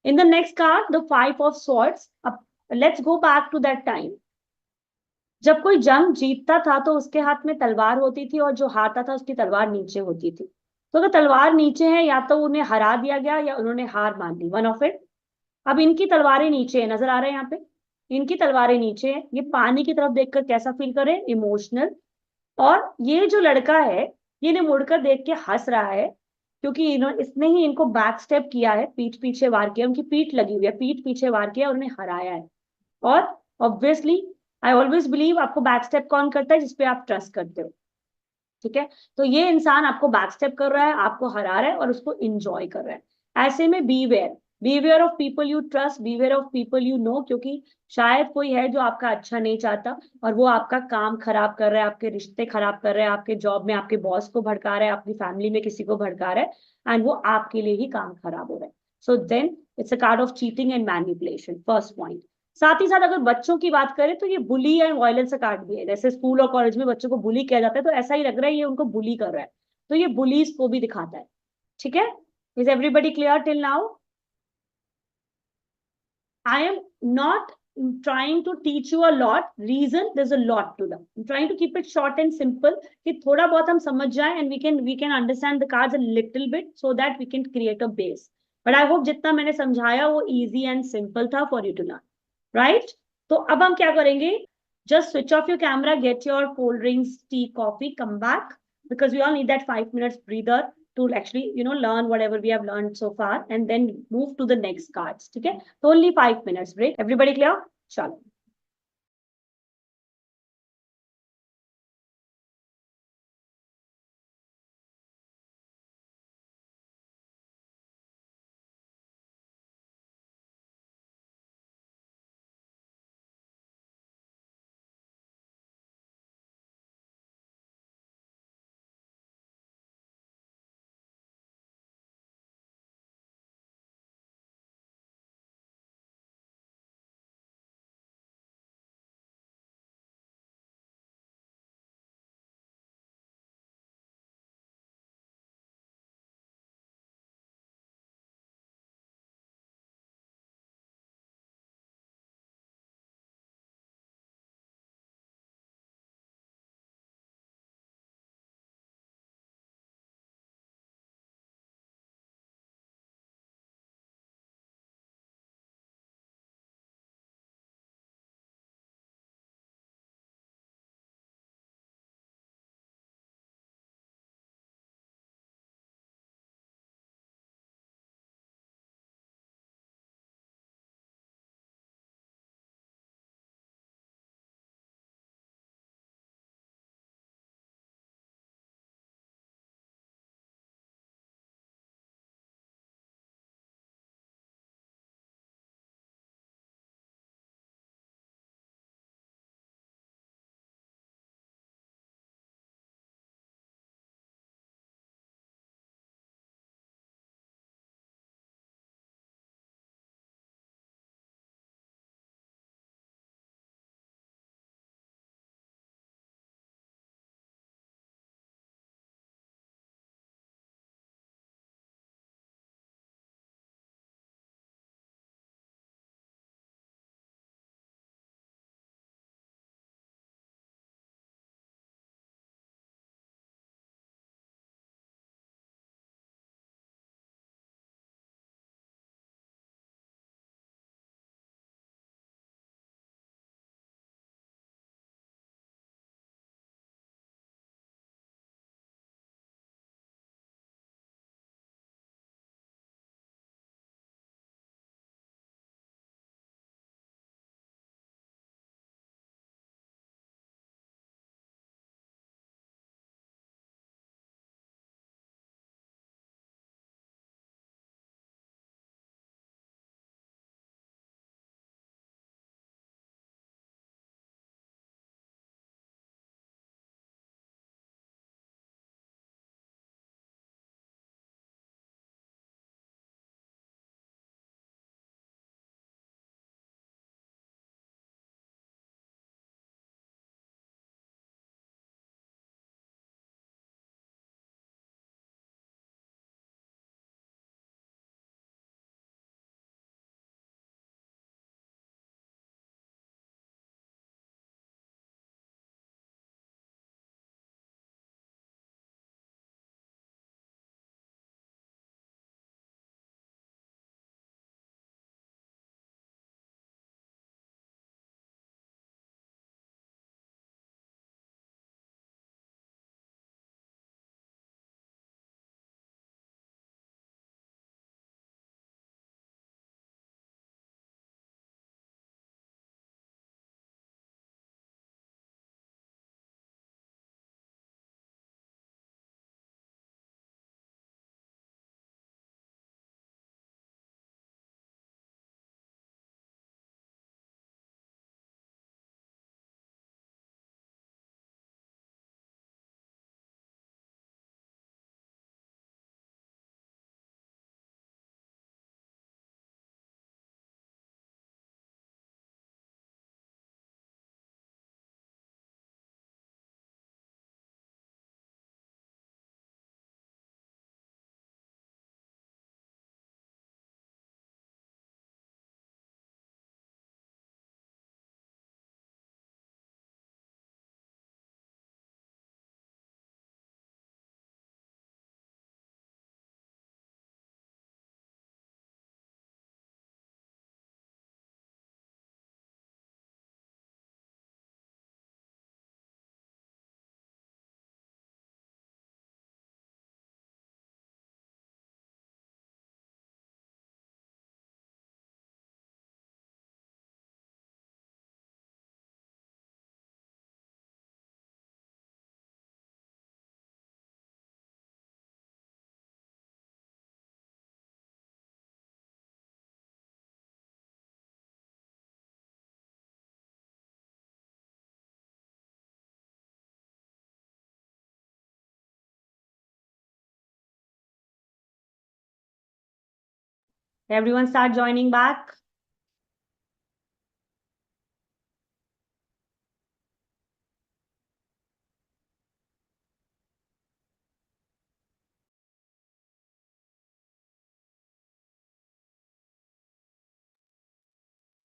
In the next card, the 5 of swords. अब let's go back to that time जब कोई जंग जीतता था तो उसके हाथ में तलवार होती थी, और जो हारता था उसकी तलवार नीचे होती थी। तो अगर तलवार नीचे है, या तो उन्हें हरा दिया गया या उन्होंने हार मान ली, वन ऑफ इट। अब इनकी तलवारें नीचे है, नजर आ रहा है यहाँ पे? इनकी तलवारें नीचे है, ये पानी की तरफ देखकर कैसा फील करे? इमोशनल। और ये जो लड़का है, ये इन्हें मुड़कर देख के हंस रहा है, क्योंकि इसने ही इनको बैक स्टेप किया है, पीठ पीछे वार किया, उनकी पीठ लगी हुई है, पीठ पीछे वार किया और उन्हें हराया है। और ऑब्वियसली आई ऑलवेज बिलीव, आपको बैक स्टेप कौन करता है? जिसपे आप ट्रस्ट करते हो। ठीक है, तो ये इंसान आपको बैक स्टेप कर रहा है, आपको हरा रहा है और उसको इंजॉय कर रहा है। ऐसे में beware of people you trust, beware of people you know, क्योंकि शायद कोई है जो आपका अच्छा नहीं चाहता, और वो आपका काम खराब कर रहा है, आपके रिश्ते खराब कर रहा है, आपके जॉब में आपके बॉस को भड़का रहा है, अपनी फैमिली में किसी को भड़का रहा है, एंड वो आपके लिए ही काम खराब हो रहा है। So then it's a card of cheating and manipulation, first point. साथ ही साथ अगर बच्चों की बात करें तो ये बुली एंड वायलेंस का कार्ड भी है। जैसे स्कूल और कॉलेज में बच्चों को बुली किया जाता है, तो ऐसा ही लग रहा है ये उनको बुली कर रहा है, तो ये बुलीज को भी दिखाता है। ठीक है, is everybody clear till now? I am not trying to teach you a lot. Reason, there's a lot to them. I'm trying to keep it short and simple कि थोड़ा बहुत हम समझ जाए, and we can understand the cards a little bit so that we can create a base. But I hope जितना मैंने समझाया वो easy and simple था for you to learn. Right? तो अब हम क्या करेंगे? Just switch off your camera, get your cold drinks, tea, coffee, come back, because we all need that 5 minutes breather to actually learn whatever we have learned so far, and then move to the next cards. Okay, so only 5 minutes break. Everybody clear? Chalo. Everyone start joining back.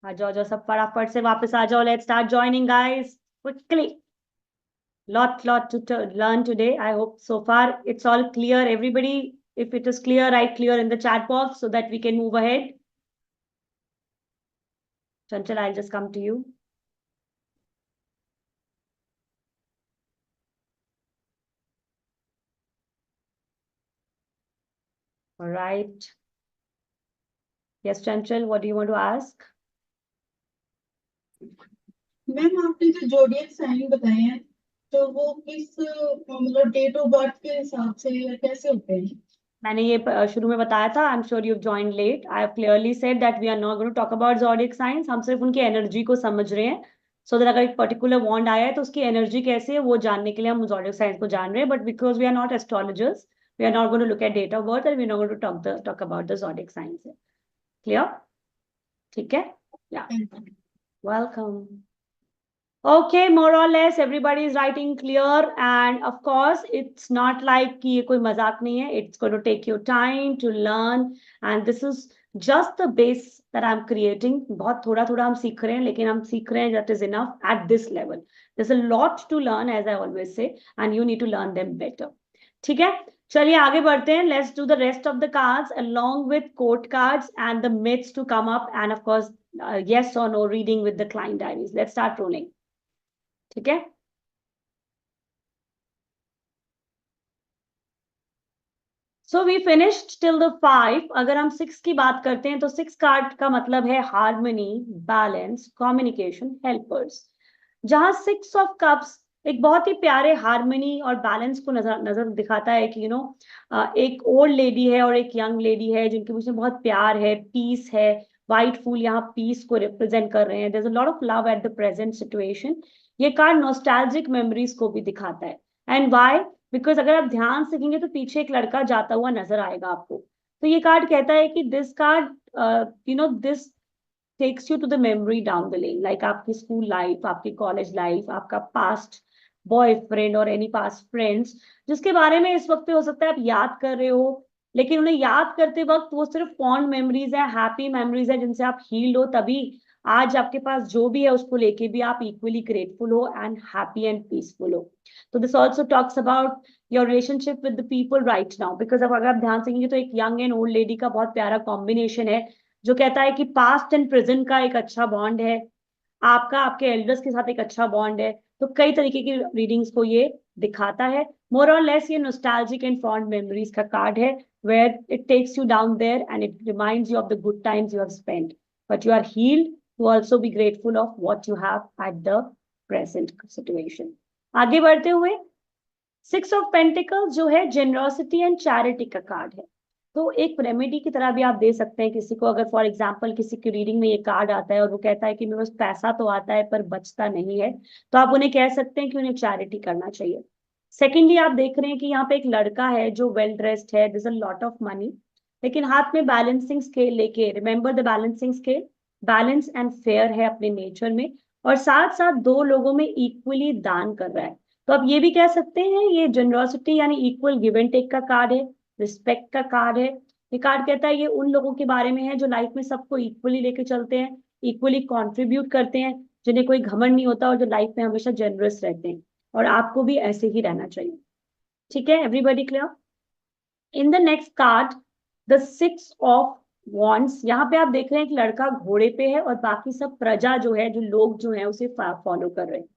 आ जाओ सब फटाफट से वापस आ जाओ. Let's start joining, guys, quickly. Lot to learn today. I hope so far it's all clear. Everybody, if it is clear, write clear in the chat box so that we can move ahead. Chanchal, I'll just come to you. All right. Yes, Chanchal, what do you want to ask? Ma'am आपने जो zodiac sign बताए हैं तो वो किस मतलब date of birth के हिसाब से कैसे होते हैं? मैंने ये शुरू में बताया था. I am sure you join late. I have clearly said that we are not going to talk about zodiac science. हम सिर्फ उनकी एनर्जी को समझ रहे हैं. सो दैट अगर एक पर्टिकुलर बॉन्ड आया है तो उसकी एनर्जी कैसे है वो जानने के लिए हम ज़ोडिएक साइंस को जान रहे हैं. But because we are not astrologers, we are not going to look at date of birth and we are not going to talk about the zodiac science. Clear? ठीक है. या welcome. Okay, more or less everybody is writing clear, and of course it's not like कि ये कोई मजाक नहीं है. It's going to take you time to learn, and this is just the base that I'm creating. बहुत थोड़ा थोड़ा हम सीख रहे हैं, लेकिन हम सीख रहे हैं that is enough at this level. There's a lot to learn, as I always say, and you need to learn them better. ठीक है, चलिए आगे बढ़ते हैं. Let's do the rest of the cards along with quote cards and the myths to come up, and of course yes or no reading with the client diaries. Let's start rolling. ठीक है. So we finished till the 5. अगर हम 6 की बात करते हैं तो 6 card का मतलब है हार्मनी, बैलेंस, कम्युनिकेशन, हेल्पर्स. जहां 6 ऑफ कप्स एक बहुत ही प्यारे हार्मनी और बैलेंस को नजर दिखाता है कि एक ओल्ड लेडी है और एक यंग लेडी है जिनके बीच में बहुत प्यार है, पीस है. व्हाइट फूल यहाँ पीस को रिप्रेजेंट कर रहे हैं. There is a lot of love at the present situation. ये कार्ड नॉस्टैल्जिक मेमोरीज को भी दिखाता है. And why? बिकॉज अगर आप ध्यान से देखेंगे तो पीछे एक लड़का जाता हुआ नजर आएगा आपको. तो ये कार्ड कहता है कि this card this takes you to the memory down the lane. Like आपकी स्कूल लाइफ, आपकी कॉलेज लाइफ, आपका पास्ट बॉयफ्रेंड और एनी पास्ट फ्रेंड्स जिसके बारे में इस वक्त पे हो सकता है आप याद कर रहे हो, लेकिन उन्हें याद करते वक्त वो सिर्फ फॉन्ड मेमोरीज है, हैप्पी मेमोरीज है जिनसे आप हील्ड हो. तभी आज आपके पास जो भी है उसको लेके भी आप इक्वली ग्रेटफुल हो एंड हैप्पी एंड पीसफुल हो. तो this also talks about your relationship with the people right now. Because अब अगर आप ध्यान से तो एक यंग एंड ओल्ड लेडी का बहुत प्यारा कॉम्बिनेशन है जो कहता है कि पास्ट एंड प्रेजेंट का एक अच्छा बॉन्ड है, आपका आपके एल्डर्स के साथ एक अच्छा बॉन्ड है. तो कई तरीके की रीडिंग्स को ये दिखाता है. मोर और लेस ये नॉस्टैल्जिक एंड फॉन्ड मेमोरीज का कार्ड है where it takes you down there and it reminds you of the good times you have spent, but you are healed to also be grateful of what you have at the present situation. आगे बढ़ते हुए 6 of pentacles जो है generosity and charity का card है. तो एक remedy की तरह भी आप दे सकते हैं किसी को. अगर फॉर एग्जांपल किसी की रीडिंग में ये कार्ड आता है और वो कहता है कि मेरे पास पैसा तो आता है पर बचता नहीं है, तो आप उन्हें कह सकते हैं कि उन्हें चैरिटी करना चाहिए. सेकेंडली आप देख रहे हैं कि यहाँ पे एक लड़का है जो वेल ड्रेस्ड है, this a lot of money, लेकिन हाथ में बैलेंसिंग स्केल लेके. Remember the balancing scale. Balance and fair है अपने नेचर में, और साथ साथ दो लोगों में इक्वली दान कर रहा है. तो आप ये भी कह सकते हैं ये जनरॉसिटी यानी इक्वल गिव एंड टेक का कार्ड है, रिस्पेक्ट का कार्ड है. ये कार्ड कहता है ये उन लोगों के बारे में है जो लाइफ में सबको इक्वली लेके चलते हैं, इक्वली कंट्रीब्यूट करते हैं, जिन्हें कोई घमंड नहीं होता और जो लाइफ में हमेशा जनरस रहते हैं. और आपको भी ऐसे ही रहना चाहिए. ठीक है, everybody clear? In the next card the 6 of wands. यहाँ पे आप देख रहे हैं कि लड़का घोड़े पे है और बाकी सब प्रजा जो है, जो लोग जो है उसे फॉलो कर रहे हैं.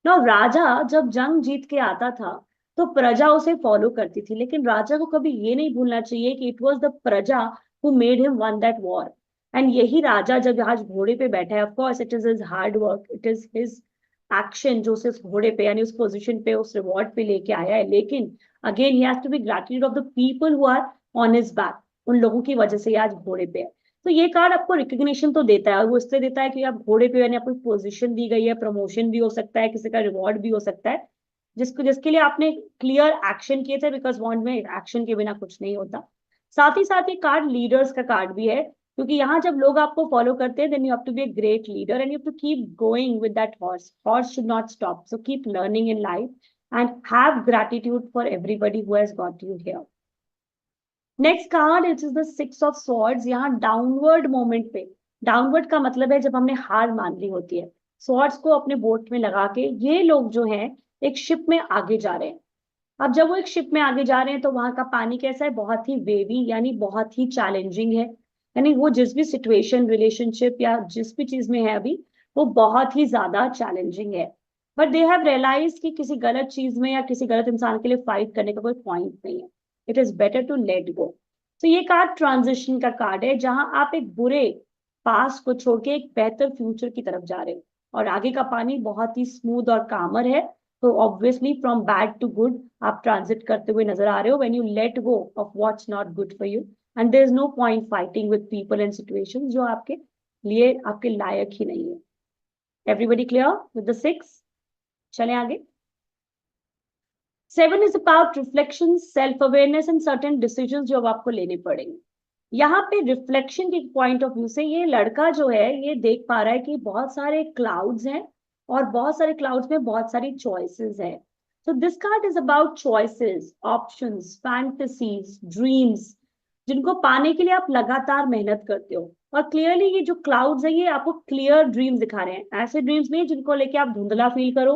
ना राजा जब जंग जीत के आता था तो प्रजा उसे फॉलो करती थी, लेकिन राजा को कभी ये नहीं भूलना चाहिए कि इट वाज द प्रजा who made him one that war. And यही राजा जब आज घोड़े पे बैठा है, of course it is his hard work, it is his action जो उसे घोड़े पे यानी उस पोजीशन पे उस रिवॉर्ड पे लेके आया है. लेकिन again he has to be gratitude of the people who are on his back. उन लोगों की वजह से आज घोड़े पे है. तो ये कार्ड आपको रिकग्निशन तो देता है, और वो इसलिए देता है कि आप घोड़े पे यानी आपको पोजीशन दी गई है, प्रमोशन भी हो सकता है, किसी का रिवॉर्ड भी हो सकता है, जिसके लिए आपने क्लियर एक्शन किए थे. बिकॉज बॉन्ड में एक्शन के बिना कुछ नहीं होता. साथ ही साथ ये कार्ड लीडर्स का कार्ड भी है. क्योंकि यहाँ जब लोग आपको फॉलो करते हैं, then you have to be a great leader and you have to keep going with that horse. Horse should not stop. So keep learning in life and have gratitude for everybody who has got you here. Next card it is the 6 of swords. यहाँ downward moment पे, downward का मतलब है जब हमने हार मान ली होती है. स्वॉर्ड्स को अपने बोट में लगा के ये लोग जो हैं एक शिप में आगे जा रहे हैं. अब जब वो एक शिप में आगे जा रहे हैं तो वहां का पानी कैसा है, बहुत ही वेवी, यानी बहुत ही चैलेंजिंग है. यानी वो जिस भी सिचुएशन, रिलेशनशिप या जिस भी चीज में है अभी, वो बहुत ही ज्यादा चैलेंजिंग है. बट दे हैव रियलाइज कि किसी गलत चीज में या किसी गलत इंसान के लिए फाइट करने का कोई पॉइंट नहीं है. It is better to let go. तो ये कार्ड ट्रांजिशन का कार्ड है, जहां आप एक बुरे पास्ट को छोड़ के एक बेहतर फ्यूचर की तरफ जा रहे हो और आगे का पानी बहुत ही स्मूथ और कामर है. तो obviously from bad to good आप ट्रांजिट करते हुए नजर आ रहे हो. When you let go of what's not good for you and there is no point fighting with people and situations जो आपके लिए आपके लायक ही नहीं है. Everybody clear with the 6? चलें आगे. 7 is about reflection, self awareness and certain decision जो अब आपको लेने पड़ेंगे. यहाँ पे रिफ्लेक्शन के पॉइंट ऑफ व्यू से ये लड़का जो है ये देख पा रहा है कि बहुत सारे क्लाउड्स हैं और बहुत सारे क्लाउड्स में बहुत सारी चॉइसेस हैं. So this card is about choices, options, fantasies, dreams, जिनको पाने के लिए आप लगातार मेहनत करते हो. और क्लियरली ये जो क्लाउड्स है ये आपको क्लियर ड्रीम्स दिखा रहे हैं. ऐसे ड्रीम्स नहीं जिनको लेके आप धुंधला फील करो,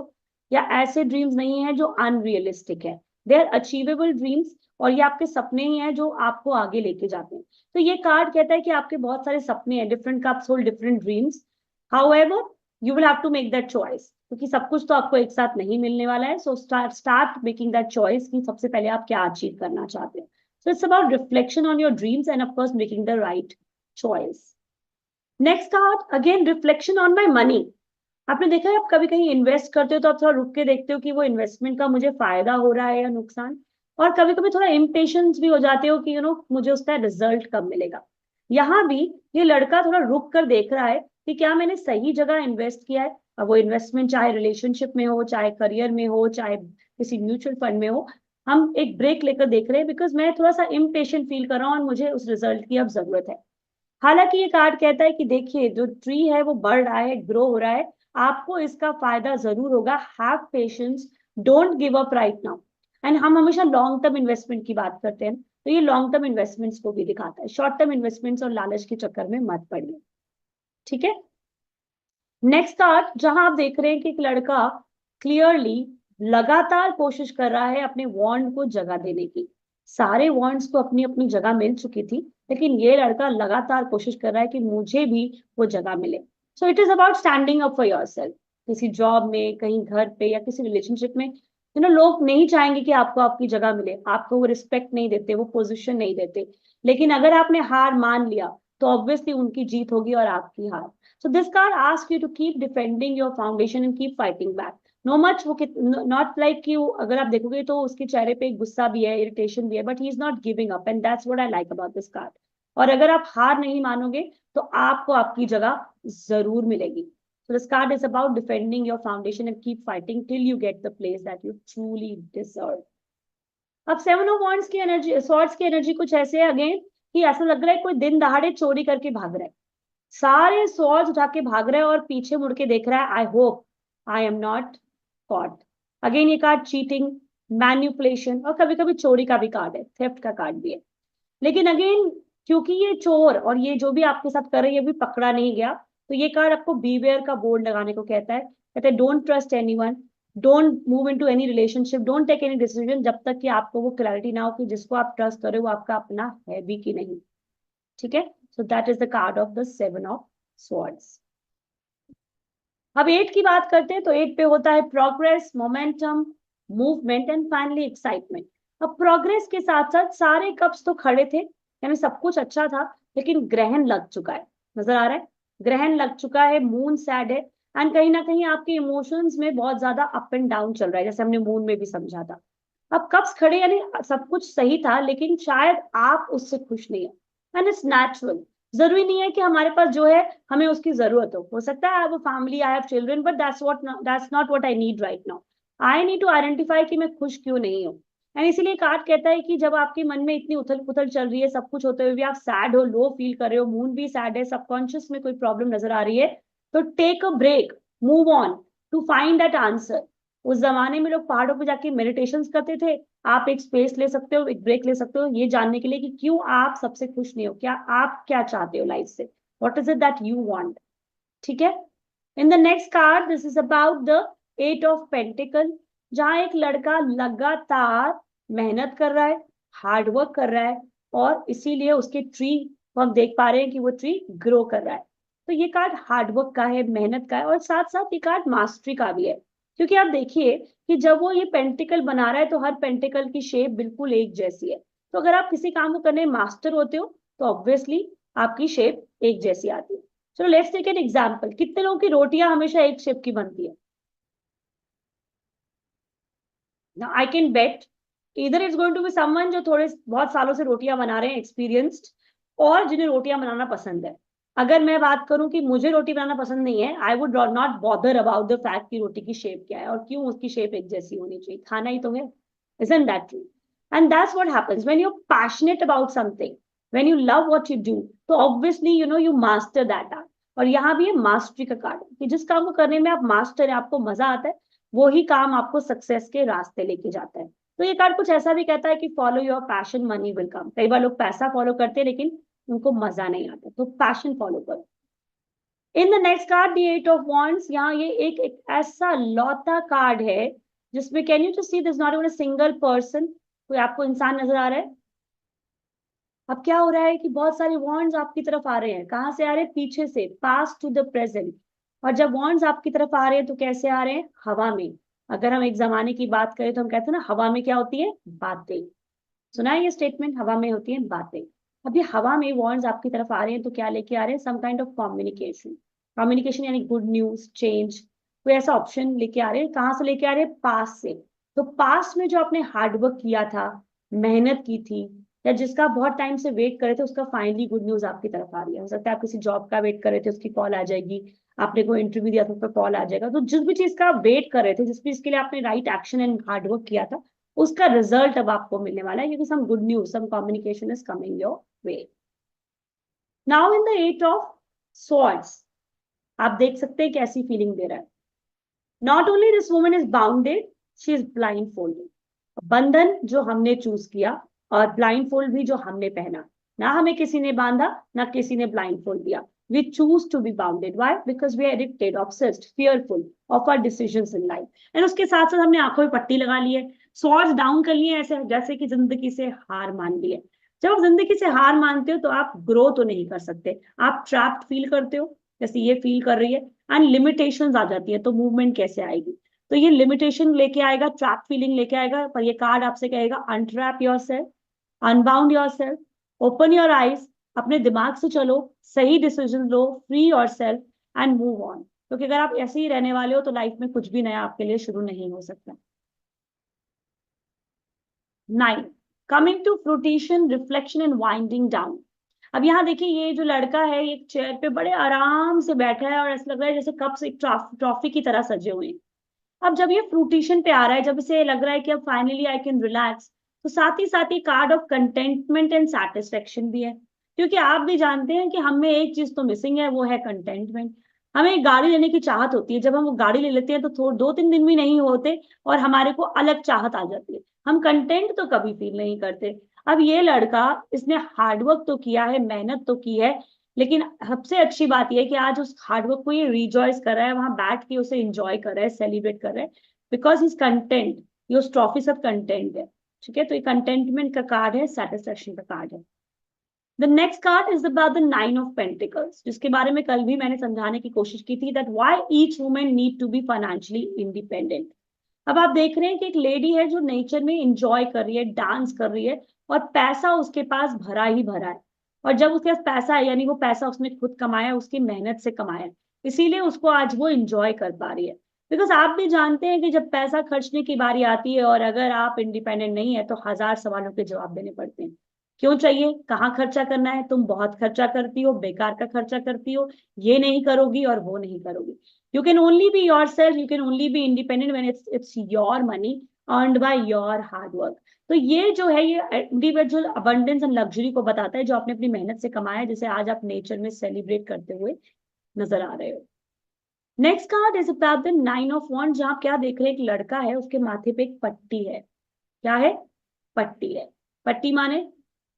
या ऐसे ड्रीम्स नहीं है जो अनरियलिस्टिक है. दे आर अचीवेबल ड्रीम्स और ये आपके सपने ही हैं जो आपको आगे लेके जाते हैं. तो ये कार्ड कहता है कि आपके बहुत सारे सपने हैं, different cups hold different dreams. However you will have to make that choice, क्योंकि सब कुछ तो आपको एक साथ नहीं मिलने वाला है. So start making that choice कि सबसे पहले आप क्या अचीव करना चाहते हैं. So it's about reflection on your dreams and of course making the right choice. Next card again reflection on my money. आपने देखा है आप कभी कहीं इन्वेस्ट करते हो तो आप थोड़ा रुक के देखते हो कि वो इन्वेस्टमेंट का मुझे फायदा हो रहा है या नुकसान. और कभी कभी थोड़ा इम्पेशंस भी हो जाते हो कि मुझे उसका रिजल्ट कब मिलेगा. यहाँ भी ये लड़का थोड़ा रुक कर देख रहा है कि क्या मैंने सही जगह इन्वेस्ट किया है. अब वो इन्वेस्टमेंट चाहे रिलेशनशिप में हो, चाहे करियर में हो, चाहे किसी म्यूचुअल फंड में हो, हम एक ब्रेक लेकर देख रहे हैं बिकॉज मैं थोड़ा सा इम्पेशेंट फील कर रहा हूँ और मुझे उस रिजल्ट की अब जरूरत है. हालांकि ये कार्ड कहता है कि देखिए जो ट्री है वो बढ़ रहा है, ग्रो हो रहा है, आपको इसका फायदा जरूर होगा. Have patience, don't give up right now. And हम हमेशा लॉन्ग टर्म इन्वेस्टमेंट की बात करते हैं, तो ये लॉन्ग टर्म इन्वेस्टमेंट्स को भी दिखाता है. शॉर्ट टर्म इन्वेस्टमेंट्स और लालच के चक्कर में मत पड़िए. ठीक है. नेक्स्ट कार्ड जहां आप देख रहे हैं कि एक लड़का क्लियरली लगातार कोशिश कर रहा है अपने वॉन्ड को जगह देने की. सारे वॉन्ड्स को अपनी अपनी जगह मिल चुकी थी, लेकिन ये लड़का लगातार कोशिश कर रहा है कि मुझे भी वो जगह मिले. So it is about standing up for yourself. किसी जॉब में, कहीं घर पे या किसी रिलेशनशिप में लोग नहीं चाहेंगे कि आपको आपकी जगह मिले, आपको वो रिस्पेक्ट नहीं देते, वो पोजीशन नहीं देते. लेकिन अगर आपने हार मान लिया तो ऑब्वियसली उनकी जीत होगी और आपकी हार. So this card asks you to keep defending your foundation and keep fighting back. No much वो not like you, अगर आप देखोगे तो उसके चेहरे पे गुस्सा भी है, इरिटेशन भी है, but he is not giving up and that's what I like about this card. और अगर आप हार नहीं मानोगे तो आपको आपकी जगह जरूर मिलेगी. So this card is about defending your foundation and keep fighting till you get the place that you truly deserve. अब 7 of Wands की एनर्जी, Swords की एनर्जी कुछ ऐसे है अगेन कि ऐसा लग रहा है कोई दिन दहाड़े चोरी करके भाग रहा है. सारे स्वॉर्ड्स उठा के भाग रहा है और पीछे मुड़ के देख रहा है, I hope I am not caught. Again ये कार्ड चीटिंग, मैन्युपुलेशन और कभी कभी चोरी का भी कार्ड है, थेफ्ट का कार्ड भी है. लेकिन अगेन क्योंकि ये चोर और ये जो भी आपके साथ कर रहे हैं ये भी पकड़ा नहीं गया, तो ये कार्ड आपको बीवेयर का बोर्ड लगाने को कहता है don't trust anyone, don't move into any relationship, don't take any decision जब तक कि आपको वो क्लैरिटी ना हो कि जिसको आप ट्रस्ट कर रहे हो वो आपका अपना है भी कि नहीं. ठीक है. So that is the card of the 7 of Swords. अब 8 की बात करते हैं तो 8 पे होता है progress, momentum, movement and finally excitement. अब प्रोग्रेस के साथ साथ सारे कप्स तो खड़े थे, यानी सब कुछ अच्छा था, लेकिन ग्रहण लग चुका है. नजर आ रहा है, ग्रहण लग चुका है, मून सैड है एंड कहीं ना कहीं आपके इमोशंस में बहुत ज्यादा अप एंड डाउन चल रहा है, जैसे हमने मून में भी समझा था. अब कप्स खड़े यानी सब कुछ सही था, लेकिन शायद आप उससे खुश नहीं है. And it's natural. जरूरी नहीं है कि हमारे पास जो है हमें उसकी जरूरत हो सकता है I have a family, I have children, but that's not what I need right now. I need to identify कि मैं खुश क्यों नहीं हूँ. एंड इसीलिए कार्ड कहता है कि जब आपके मन में इतनी उथल पुथल चल रही है, सब कुछ होते हुए भी आप सैड हो, लो फील कर रहे हो, मूड भी सैड है, सबकॉन्शियस में कोई प्रॉब्लम नजर आ रही है, तो take a break, move on to find that answer. उस जमाने में लोग पहाड़ों पे जाके मेडिटेशन करते थे, आप एक स्पेस ले सकते हो, एक ब्रेक ले सकते हो, ये जानने के लिए कि क्यों आप सबसे खुश नहीं हो, क्या आप क्या चाहते हो लाइफ से, what is it that you want. ठीक है। In the next card, this is about the 8 of pentacle, जहां एक लड़का लगातार मेहनत कर रहा है, हार्ड वर्क कर रहा है, और इसीलिए उसके ट्री को हम देख पा रहे हैं कि वो ट्री ग्रो कर रहा है। तो ये कार्ड हार्ड वर्क का है, मेहनत का है, और साथ साथ ये कार्ड मास्टरी का भी है, क्योंकि आप देखिए कि जब वो ये पेंटिकल बना रहा है तो हर पेंटिकल की शेप बिल्कुल एक जैसी है। तो अगर आप किसी काम को करने में मास्टर होते हो तो ऑब्वियसली आपकी शेप एक जैसी आती है। चलो लेट्स टेक एन एग्जांपल, कितने लोगों की रोटियां हमेशा एक शेप की बनती है? Now I can bet either it's going to be someone जो थोड़े बहुत सालों से रोटियां बना रहे हैं, एक्सपीरियंस्ड, और जिन्हें रोटियां बनाना पसंद है। अगर मैं बात करूं कि मुझे रोटी बनाना पसंद नहीं है, I would not bother about the fact कि रोटी की शेप क्या है और क्यों उसकी शेप एक जैसी होनी चाहिए, खाना ही तो है। Isn't that true? And that's what happens when you're passionate about something, when you love what you do, तो obviously you master that art। और यहाँ भी है मास्टरी का कार्ड कि जिस काम को करने में आप मास्टर है, आपको मजा आता है, वो ही काम आपको सक्सेस के रास्ते लेके जाता है। तो ये कार्ड कुछ ऐसा भी कहता है कि follow your passion, money will come. कई बार लोग पैसा फॉलो करते हैं लेकिन उनको मजा नहीं आता, तो पैशन फॉलो करो। In the next card, the 8 of wands, यहाँ ये एक ऐसा लौता कार्ड है जिसमें can you too see this not even a single person, कोई आपको इंसान नजर आ रहा है? अब क्या हो रहा है कि बहुत सारे वॉन्ड्स आपकी तरफ आ रहे हैं, कहाँ से आ रहे हैं? पीछे से, पास्ट टू द प्रेजेंट। और जब वॉन्ड्स आपकी तरफ आ रहे हैं तो कैसे आ रहे हैं? हवा में। अगर हम एक जमाने की बात करें तो हम कहते हैं ना, हवा में क्या होती है? बातें। सुना है ये स्टेटमेंट, हवा में होती है बातें। अब ये हवा में वॉन्ड्स आपकी तरफ आ रहे हैं तो क्या लेके आ रहे हैं? Some kind of communication. Communication यानी गुड न्यूज, चेंज, कोई ऐसा ऑप्शन लेके आ रहे हैं। कहाँ से लेके आ रहे हैं? पास से। तो पास में जो आपने हार्डवर्क किया था, मेहनत की थी, या जिसका बहुत टाइम से वेट कर रहे थे, उसका फाइनली गुड न्यूज आपकी तरफ आ रही है। हो सकता है आप किसी जॉब का वेट कर रहे थे, उसकी कॉल आ जाएगी। आपने कोई इंटरव्यू दिया था, उसका कॉल आ जाएगा। तो जिस भी चीज का आप वेट कर रहे थे, जिस भी चीज के लिए आपने राइट एक्शन एंड हार्डवर्क किया था, उसका रिजल्ट अब आपको मिलने वाला है, क्योंकि some good news, some communication is coming your way. Now in the 8 of swords, आप देख सकते हैं कैसी फीलिंग दे रहा है। Not only this woman is bounded, she is blindfolded. बंधन जो हमने चूज किया, और ब्लाइंड फोल्ड भी जो हमने पहना। ना हमें किसी ने बांधा, ना किसी ने ब्लाइंड फोल्ड दिया। We choose to be bounded. Why? Because we are addicted, obsessed, fearful of our decisions in life. And उसके साथ साथ हमने आंखों में पट्टी लगा ली है, स्वॉर्ड्स डाउन कर लिए, ऐसे जैसे कि जिंदगी से हार मान ली है। जब आप जिंदगी से हार मानते हो तो आप ग्रो तो नहीं कर सकते, आप ट्रैप्ड फील करते हो, जैसे ये फील कर रही है। एंड लिमिटेशंस आ जाती है, तो मूवमेंट कैसे आएगी? तो ये लिमिटेशन लेके आएगा, ट्रैप फीलिंग लेके आएगा। पर ये कार्ड आपसे कहेगा untrap yourself, unbound yourself, open your eyes, अपने दिमाग से चलो, सही डिसीजन लो, free yourself and move on. क्योंकि अगर आप ऐसे ही रहने वाले हो तो लाइफ में कुछ भी नया आपके लिए शुरू नहीं हो सकता। 9, coming to fruition, reflection and winding down. अब यहाँ देखिए, ये जो लड़का है एक चेयर पे बड़े आराम से बैठा है, और ऐसा लग रहा है जैसे कप्स एक ट्रॉफी की तरह सजे हुए हैं। अब जब ये फ्रूटिशन पे आ रहा है, जब इसे लग रहा है कि अब फाइनली आई कैन रिलैक्स, तो साथ ही card of contentment and satisfaction भी है। क्योंकि आप भी जानते हैं कि हमें एक चीज तो मिसिंग है, वो है कंटेंटमेंट। हमें एक गाड़ी लेने की चाहत होती है, जब हम वो गाड़ी ले लेते हैं तो थोड़ा 2-3 दिन भी नहीं होते और हमारे को अलग चाहत आ जाती है। हम कंटेंट तो कभी फील नहीं करते। अब ये लड़का, इसने हार्डवर्क तो किया है, मेहनत तो की है, लेकिन सबसे अच्छी बात यह है कि आज उस हार्डवर्क को ये रिजॉयस कर रहा है, वहां बैठ के उसे एंजॉय कर रहा है, सेलिब्रेट कर रहा है, बिकॉज इज कंटेंट। ये उस ट्रॉफी सब कंटेंट है। ठीक है, तो ये कंटेंटमेंट का कार्ड है, सेटिस्फेक्शन का कार्ड है। The next card is about the 9 of pentacles, जिसके बारे में कल भी मैंने समझाने की कोशिश की थी, that why each woman need to be financially independent. अब आप देख रहे हैं कि एक लेडी है जो नेचर में इंजॉय कर रही है, डांस कर रही है, और पैसा उसके पास भरा ही भरा है। और जब उसके पास पैसा है, यानी वो पैसा उसने खुद कमाया, उसकी मेहनत से कमाया, इसीलिए उसको आज वो इंजॉय कर पा रही है। बिकॉज आप भी जानते हैं कि जब पैसा खर्चने की बारी आती है और अगर आप इंडिपेंडेंट नहीं है तो 1000 सवालों के जवाब देने पड़ते हैं। क्यों चाहिए, कहाँ खर्चा करना है, तुम बहुत खर्चा करती हो, बेकार का खर्चा करती हो, ये नहीं करोगी और वो नहीं करोगी। You can only be yourself, you can only be independent when it's your money earned by your hard work. तो ये जो है ये इंडिविजुअल अबंडेंस एंड लग्जरी को बताता है, जो आपने अपनी मेहनत से कमाया है, जिसे आज आप नेचर में सेलिब्रेट करते हुए नजर आ रहे हो। Next card is about the 9 of wands, जहां आप क्या देख रहे हैं, एक लड़का है, उसके माथे पे एक पट्टी है। क्या है? पट्टी है। पट्टी माने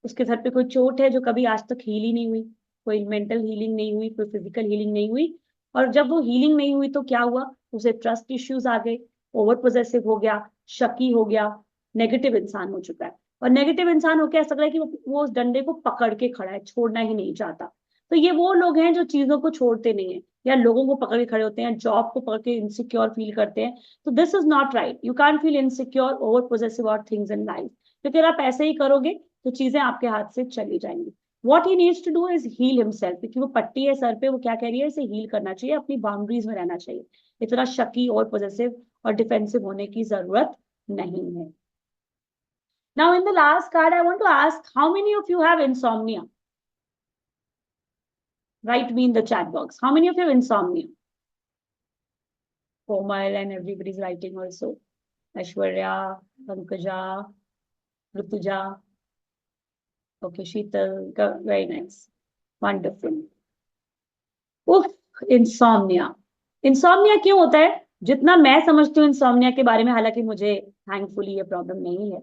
उसके सर पे कोई चोट है जो कभी आज तक हील ही नहीं हुई, कोई मेंटल हीलिंग नहीं हुई, कोई फिजिकल हीलिंग नहीं हुई। और जब वो हीलिंग नहीं हुई तो क्या हुआ, उसे ट्रस्ट इश्यूज आ गए, ओवर पोजेसिव हो गया, शकी हो गया, नेगेटिव इंसान हो चुका है। और नेगेटिव इंसान होकर ऐसा लग रहा है कि वो उस डंडे को पकड़ के खड़ा है, छोड़ना ही नहीं चाहता। तो ये वो लोग हैं जो चीजों को छोड़ते नहीं है, या लोगों को पकड़ के खड़े होते हैं, जॉब को पकड़ के इनसिक्योर फील करते हैं। तो this is not right. You can feel insecure over possessive और थिंग्स इन लाइफ, क्योंकि अगर आप ऐसे ही करोगे तो चीजें आपके हाथ से चली जाएंगी। What he needs to do is heal himself, क्योंकि वो पट्टी है सर पे, वो क्या कह रही है, इसे हील करना चाहिए, अपनी बाउंड्रीज में रहना चाहिए, इतना शकी और पॉजिटिव और डिफेंसिव होने की जरूरत नहीं है। Now in the last card, I want to ask, how many of you have insomnia? Write me in the chat box. How many of you have insomnia? Komal and everybody's writing also. Aishwarya, Pankaja, Rutuja. Okay, Sheetal, very nice. Wonderful. उफ, insomnia. Insomnia क्यों होता है? जितना मैं समझती हूँ insomnia के बारे में, हालांकि मुझे थैंकफुली ये प्रॉब्लम नहीं है,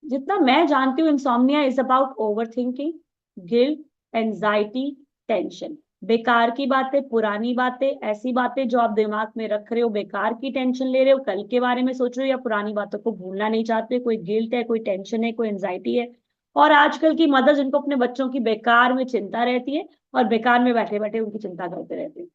जितना मैं जानती हूँ insomnia is about over thinking, guilt, anxiety, tension. बेकार की बातें, पुरानी बातें, ऐसी बातें जो आप दिमाग में रख रहे हो, बेकार की टेंशन ले रहे हो, कल के बारे में सोच रहे हो, या पुरानी बातों को भूलना नहीं चाहते, कोई गिल्ट है, कोई टेंशन है, कोई एंजाइटी है। और आजकल की मदर जिनको अपने बच्चों की बेकार में चिंता रहती है, और बेकार में बैठे बैठे उनकी चिंता करते रहते हैं।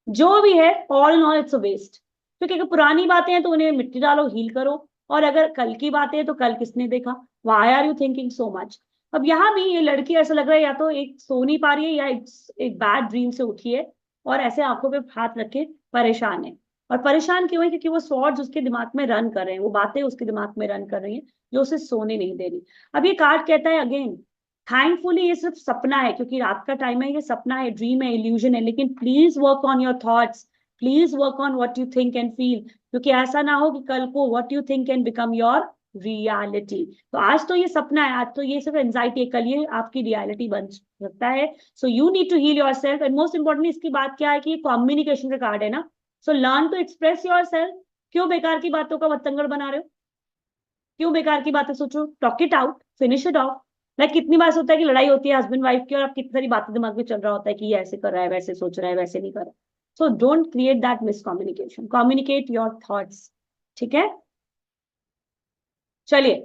जो भी है, all in all it's a waste. क्योंकि अगर पुरानी बातें हैं तो उन्हें मिट्टी डालो, हील करो। और अगर कल की बातें हैं तो कल किसने देखा, why are you thinking so much. अब यहाँ भी ये लड़की ऐसा लग रहा है, या तो एक सो नहीं पा रही है, या एक बैड ड्रीम से उठी है, और ऐसे आंखों पे हाथ रखे परेशान है। और परेशान क्यों है? क्योंकि वो थॉट्स उसके दिमाग में रन कर रहे हैं, वो बातें उसके दिमाग में रन कर रही हैं, जो उसे सोने नहीं दे रही। अब ये कार्ड कहता है अगेन, थैंकफुली ये सिर्फ सपना है, क्योंकि रात का टाइम है, ये सपना है, ड्रीम है, इल्यूजन है, लेकिन please work on your thoughts, please work on what you think and feel, क्योंकि ऐसा ना हो कि कल को what you think can become your reality. तो आज तो ये सपना है, आज तो ये सिर्फ एंजाइटी है, कल ये आपकी रियलिटी बन सकता है। So you need to heal yourself, and most importantly इसकी बात क्या है कि कम्युनिकेशन का कार्ड है ना। So learn to express yourself. क्यों बेकार की बातों का बतंगड़ बना रहे हो? क्यों बेकार की बातें सोचो? Talk it out, finish it of. Like कितनी बार होता है कि लड़ाई होती है हस्बैंड वाइफ की, और आप कितनी सारी बातें दिमाग में चल रहा होता है कि ये ऐसे कर रहा है, वैसे सोच रहा है, वैसे नहीं कर रहा। So don't create that miscommunication, communicate your thoughts. ठीक है, चलिए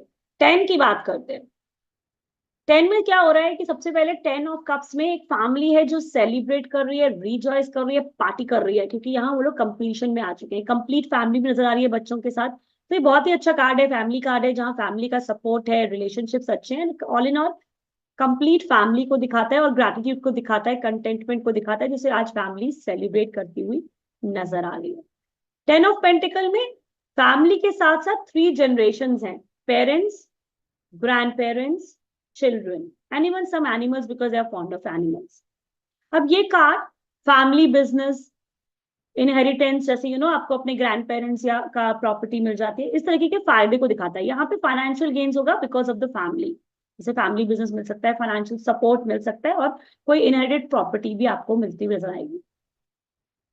10 की बात करते हैं। 10 में क्या हो रहा है कि सबसे पहले 10 ऑफ कप्स में एक फैमिली है जो सेलिब्रेट कर रही है, रिजॉयस कर रही है, पार्टी कर रही है, क्योंकि यहाँ वो लोग कंप्लीशन में आ चुके हैं, कंप्लीट फैमिली भी नजर आ रही है बच्चों के साथ। तो ये बहुत ही अच्छा कार्ड है, फैमिली कार्ड है, जहाँ फैमिली का सपोर्ट है, रिलेशनशिप्स अच्छे हैं, all in all complete family को दिखाता है, और ग्रैटिट्यूड को दिखाता है, कंटेंटमेंट को दिखाता है, जिसे आज फैमिली सेलिब्रेट करती हुई नजर आ रही है। 10 ऑफ पेंटिकल में फैमिली के साथ साथ 3 जनरेशन हैं, parents, grandparents, children, and even some animals because they are fond of animals. अब ये कार्ड फैमिली बिजनेस, इनहेरिटेंस, जैसे आपको अपने ग्रैंड पेरेंट्स या का प्रॉपर्टी मिल जाती है, इस तरीके के फायदे को दिखाता है। यहाँ पे फाइनेंशियल गेन्स होगा बिकॉज ऑफ द फैमिली, जैसे फैमिली बिजनेस मिल सकता है, फाइनेंशियल सपोर्ट मिल सकता है, और कोई इनहेरिटेड प्रॉपर्टी भी आपको मिलती हुई नजर आएगी।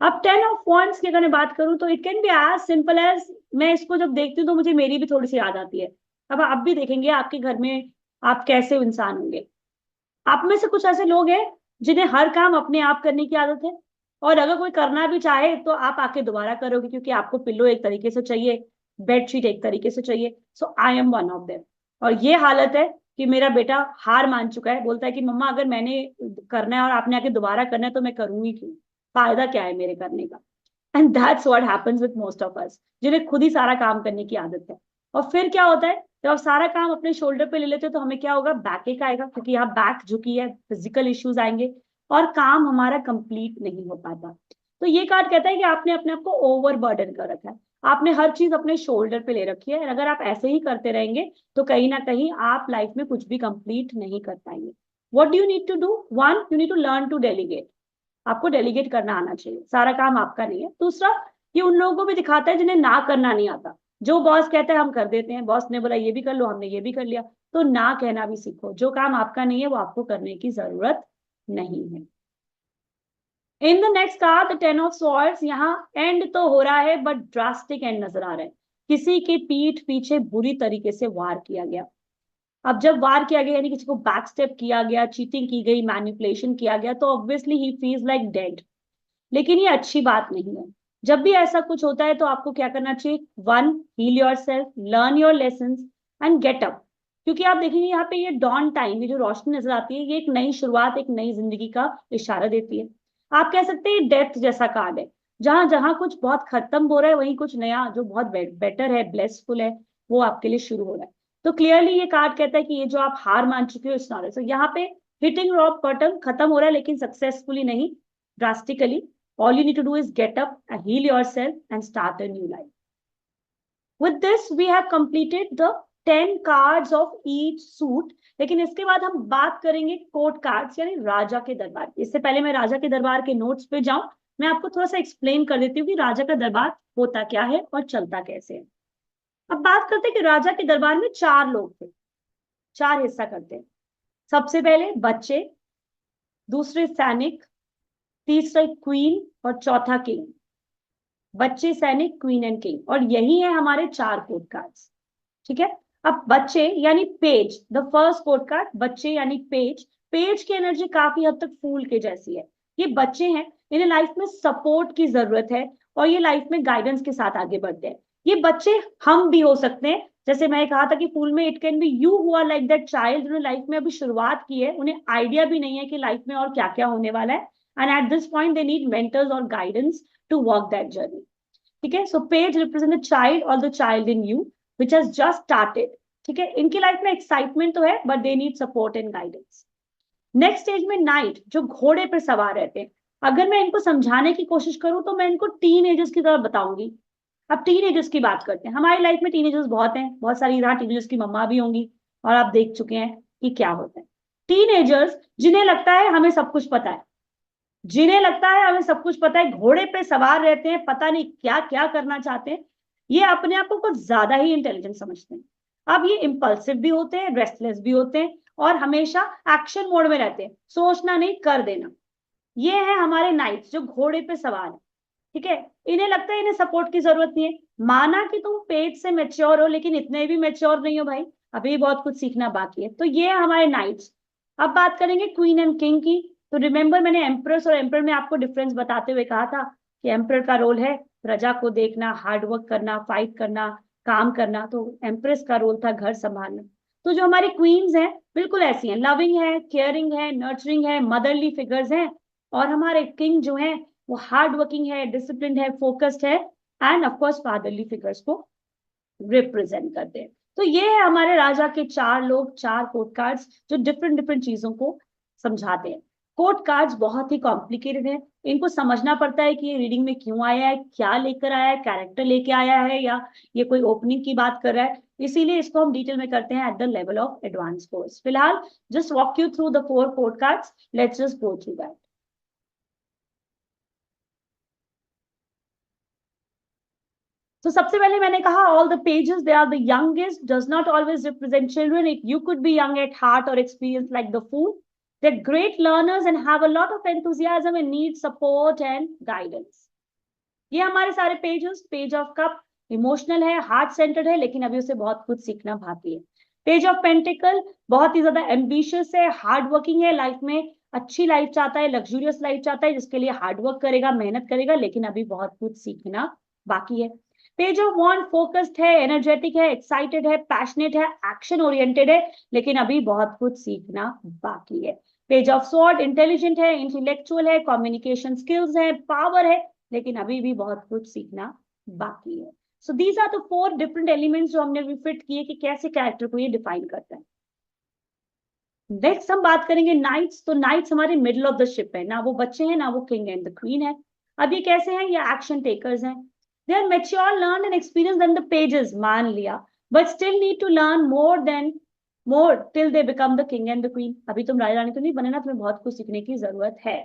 अब 10 ऑफ वॉन्ड्स की अगर मैं बात करूं तो it can be as simple as, मैं इसको जब देखती हूँ तो मुझे मेरी भी थोड़ी सी याद आती है। अब आप भी देखेंगे आपके घर में आप कैसे इंसान होंगे। आप में से कुछ ऐसे लोग हैं जिन्हें हर काम अपने आप करने की आदत है, और अगर कोई करना भी चाहे तो आप आके दोबारा करोगे, क्योंकि आपको पिल्लो एक तरीके से चाहिए, बेडशीट एक तरीके से चाहिए। So I am one of them. और ये हालत है कि मेरा बेटा हार मान चुका है, बोलता है कि मम्मा अगर मैंने करना है और आपने आके दोबारा करना है तो मैं करूंगी क्यों, फायदा क्या है मेरे करने का। And that's what happens with most of us, जिन्हें खुद ही सारा काम करने की आदत है। और फिर क्या होता है, जब आप सारा काम अपने शोल्डर पे ले लेते हो तो हमें क्या होगा, बैक एक आएगा, क्योंकि यहाँ बैक झुकी है, फिजिकल इश्यूज आएंगे, और काम हमारा कंप्लीट नहीं हो पाता। तो ये कार्ड कहता है कि आपने अपने आप को ओवर बर्डन कर रखा है, आपने हर चीज अपने शोल्डर पे ले रखी है, और अगर आप ऐसे ही करते रहेंगे तो कहीं ना कहीं आप लाइफ में कुछ भी कंप्लीट नहीं कर पाएंगे। What do you need to do? One, you need to learn to delegate. आपको डेलीगेट करना आना चाहिए, सारा काम आपका नहीं है। दूसरा, ये उन लोगों को भी दिखाता है जिन्हें ना करना नहीं आता, जो बॉस कहता है हम कर देते हैं, बॉस ने बोला ये भी कर लो, हमने ये भी कर लिया। तो ना कहना भी सीखो, जो काम आपका नहीं है वो आपको करने की जरूरत नहीं है। In the next card the 10 of swords, यहाँ एंड तो हो रहा है बट ड्रास्टिक एंड नजर आ रहा है। किसी की पीठ पीछे बुरी तरीके से वार किया गया। अब जब वार किया गया यानी किसी को बैक स्टेप किया गया, चीटिंग की गई, मैनिपुलेशन किया गया, तो obviously he feels like dead. लेकिन ये अच्छी बात नहीं है। जब भी ऐसा कुछ होता है तो आपको क्या करना चाहिए? One, heal yourself, learn your lesson and get up. क्योंकि आप देखेंगे यहाँ पे ये डॉन टाइम, ये जो रोशनी नजर आती है, ये एक नई शुरुआत, एक नई जिंदगी का इशारा देती है। आप कह सकते हैं डेथ जैसा कार्ड है, जहां जहां कुछ बहुत खत्म हो रहा है वहीं कुछ नया जो बहुत बेटर है, ब्लेसफुल है, वो आपके लिए शुरू हो रहा है। तो क्लियरली ये कार्ड कहता है कि ये जो आप हार मान चुके हो इस नॉलेज, तो यहाँ पे हिटिंग रॉक बॉटम खत्म हो रहा है, लेकिन सक्सेसफुली नहीं, drastically. All you need to do is get up and heal yourself and start a new life. With this, we have completed the 10 cards of each suit. लेकिन इसके बाद हम बात करेंगे कोर्ट कार्ड्स यानी राजा के दरबार। इससे पहले मैं राजा के दरबार के नोट्स पे जाऊं, मैं आपको थोड़ा सा एक्सप्लेन कर देती हूँ कि राजा का दरबार होता क्या है और चलता कैसे है। अब बात करते हैं कि राजा के दरबार में 4 लोग थे, 4 हिस्सा करते हैं। सबसे पहले बच्चे, दूसरे सैनिक, तीसरा क्वीन और चौथा किंग। बच्चे, सैनिक, क्वीन एंड किंग, और यही है हमारे 4 कोर्ट कार्ड्स। ठीक है। अब बच्चे यानी page, the first court card बच्चे यानी पेज। पेज की एनर्जी काफी हद तक फूल के जैसी है। ये बच्चे हैं, इन्हें लाइफ में सपोर्ट की जरूरत है और ये लाइफ में गाइडेंस के साथ आगे बढ़ते हैं। ये बच्चे हम भी हो सकते हैं, जैसे मैंने कहा था कि फूल में it can be you who are like that child, जिन्होंने लाइफ में अभी शुरुआत की है, उन्हें आइडिया भी नहीं है कि लाइफ में और क्या क्या होने वाला है, and at this point they need mentors और guidance to walk that journey. ठीक है। So page represent the child और the child in you which has just started. ठीक है। इनकी लाइफ में एक्साइटमेंट तो है but they need support and guidance. Next stage में नाइट, जो घोड़े पर सवार रहते हैं। अगर मैं इनको समझाने की कोशिश करूं तो मैं इनको टीन एजर्स की तरह बताऊंगी। अब टीन एजर्स की बात करते हैं। हमारी लाइफ में टीन एजर्स बहुत हैं, बहुत सारी यहाँ टीन एजर्स की मम्मा भी होंगी और आप देख चुके हैं कि क्या होता है। टीन एजर्स जिन्हें लगता है हमें सब कुछ पता है, जिन्हें लगता है हमें सब कुछ पता है, घोड़े पे सवार रहते हैं, पता नहीं क्या क्या करना चाहते हैं, ये अपने आप को कुछ ज्यादा ही इंटेलिजेंट समझते हैं। अब ये इंपल्सिव भी होते हैं, रेस्टलेस भी होते हैं और हमेशा एक्शन मोड में रहते हैं, सोचना नहीं कर देना। ये है हमारे नाइट्स जो घोड़े पे सवार है। ठीक है। इन्हें लगता है इन्हें सपोर्ट की जरूरत नहीं है। माना कि तुम पेट से मेच्योर हो, लेकिन इतने भी मेच्योर नहीं हो भाई, अभी बहुत कुछ सीखना बाकी है। तो ये है हमारे नाइट्स। अब बात करेंगे क्वीन एंड किंग की। तो रिमेंबर, मैंने एम्प्रेस और एम्पर में आपको डिफरेंस बताते हुए कहा था कि एम्पर का रोल है प्रजा को देखना, हार्डवर्क करना, फाइट करना, काम करना। तो एम्प्रेस का रोल था घर संभालना। तो जो हमारी क्वींस हैं बिल्कुल ऐसी हैं, लविंग है, केयरिंग है, नर्चरिंग है, मदरली फिगर्स हैं। और हमारे किंग जो हैं वो हार्ड वर्किंग है, डिसिप्लिन है, फोकस्ड है, and of course fatherly figures को रिप्रेजेंट करते हैं। तो ये है हमारे राजा के 4 लोग, 4 कोर्ट कार्ड्स जो डिफरेंट डिफरेंट चीजों को समझाते हैं। कोर्ट कार्ड्स बहुत ही कॉम्प्लिकेटेड है, इनको समझना पड़ता है कि ये रीडिंग में क्यों आया है, क्या लेकर आया है, कैरेक्टर लेके आया है या ये कोई ओपनिंग की बात कर रहा है। इसीलिए इसको हम डिटेल में करते हैं at the level of advance course. फिलहाल just walk you through the 4 court cards, let's just go through that. तो सबसे पहले मैंने कहा all the pages they are the youngest, does not always represent children. It you could be young at heart और experience like the fool. They're great learners and have a lot of enthusiasm and need support and guidance. ये हमारे सारे pages. Page of cup emotional है, heart centred है, लेकिन अभी उसे बहुत कुछ सीखना बाकी है। पेज ऑफ पेंटिकल बहुत ही ज्यादा एम्बिशियस है, हार्ड वर्किंग है, लाइफ में अच्छी लाइफ चाहता है, लग्जूरियस लाइफ चाहता है, जिसके लिए हार्ड वर्क करेगा, मेहनत करेगा, लेकिन अभी बहुत कुछ सीखना बाकी है। पेज ऑफ वॉन्ड फोकस्ड है, एनर्जेटिक है, एक्साइटेड है, पैशनेट है, एक्शन ओरिएंटेड है, लेकिन अभी बहुत कुछ सीखना बाकी है। पेज ऑफ स्वॉर्ड इंटेलिजेंट है, इंटेलेक्चुअल है, कम्युनिकेशन स्किल्स है, पावर है, लेकिन अभी भी बहुत कुछ सीखना बाकी है। So these are the 4 different elements जो हमने अभी फिट किए कि कैसे कैरेक्टर को ये डिफाइन करता है। नेक्स्ट हम बात करेंगे नाइट्स। तो नाइट्स हमारे मिडिल ऑफ द शिप है, ना वो बच्चे हैं ना वो किंग एंड द क्वीन है। अब ये कैसे हैं? ये एक्शन टेकर्स हैं। They are mature, learn and experience then the pages, मान लिया, but still need to learn more till they become the king and the queen. अभी तुम राजा रानी तो नहीं बने ना, तुम्हें बहुत कुछ सीखने की जरूरत है।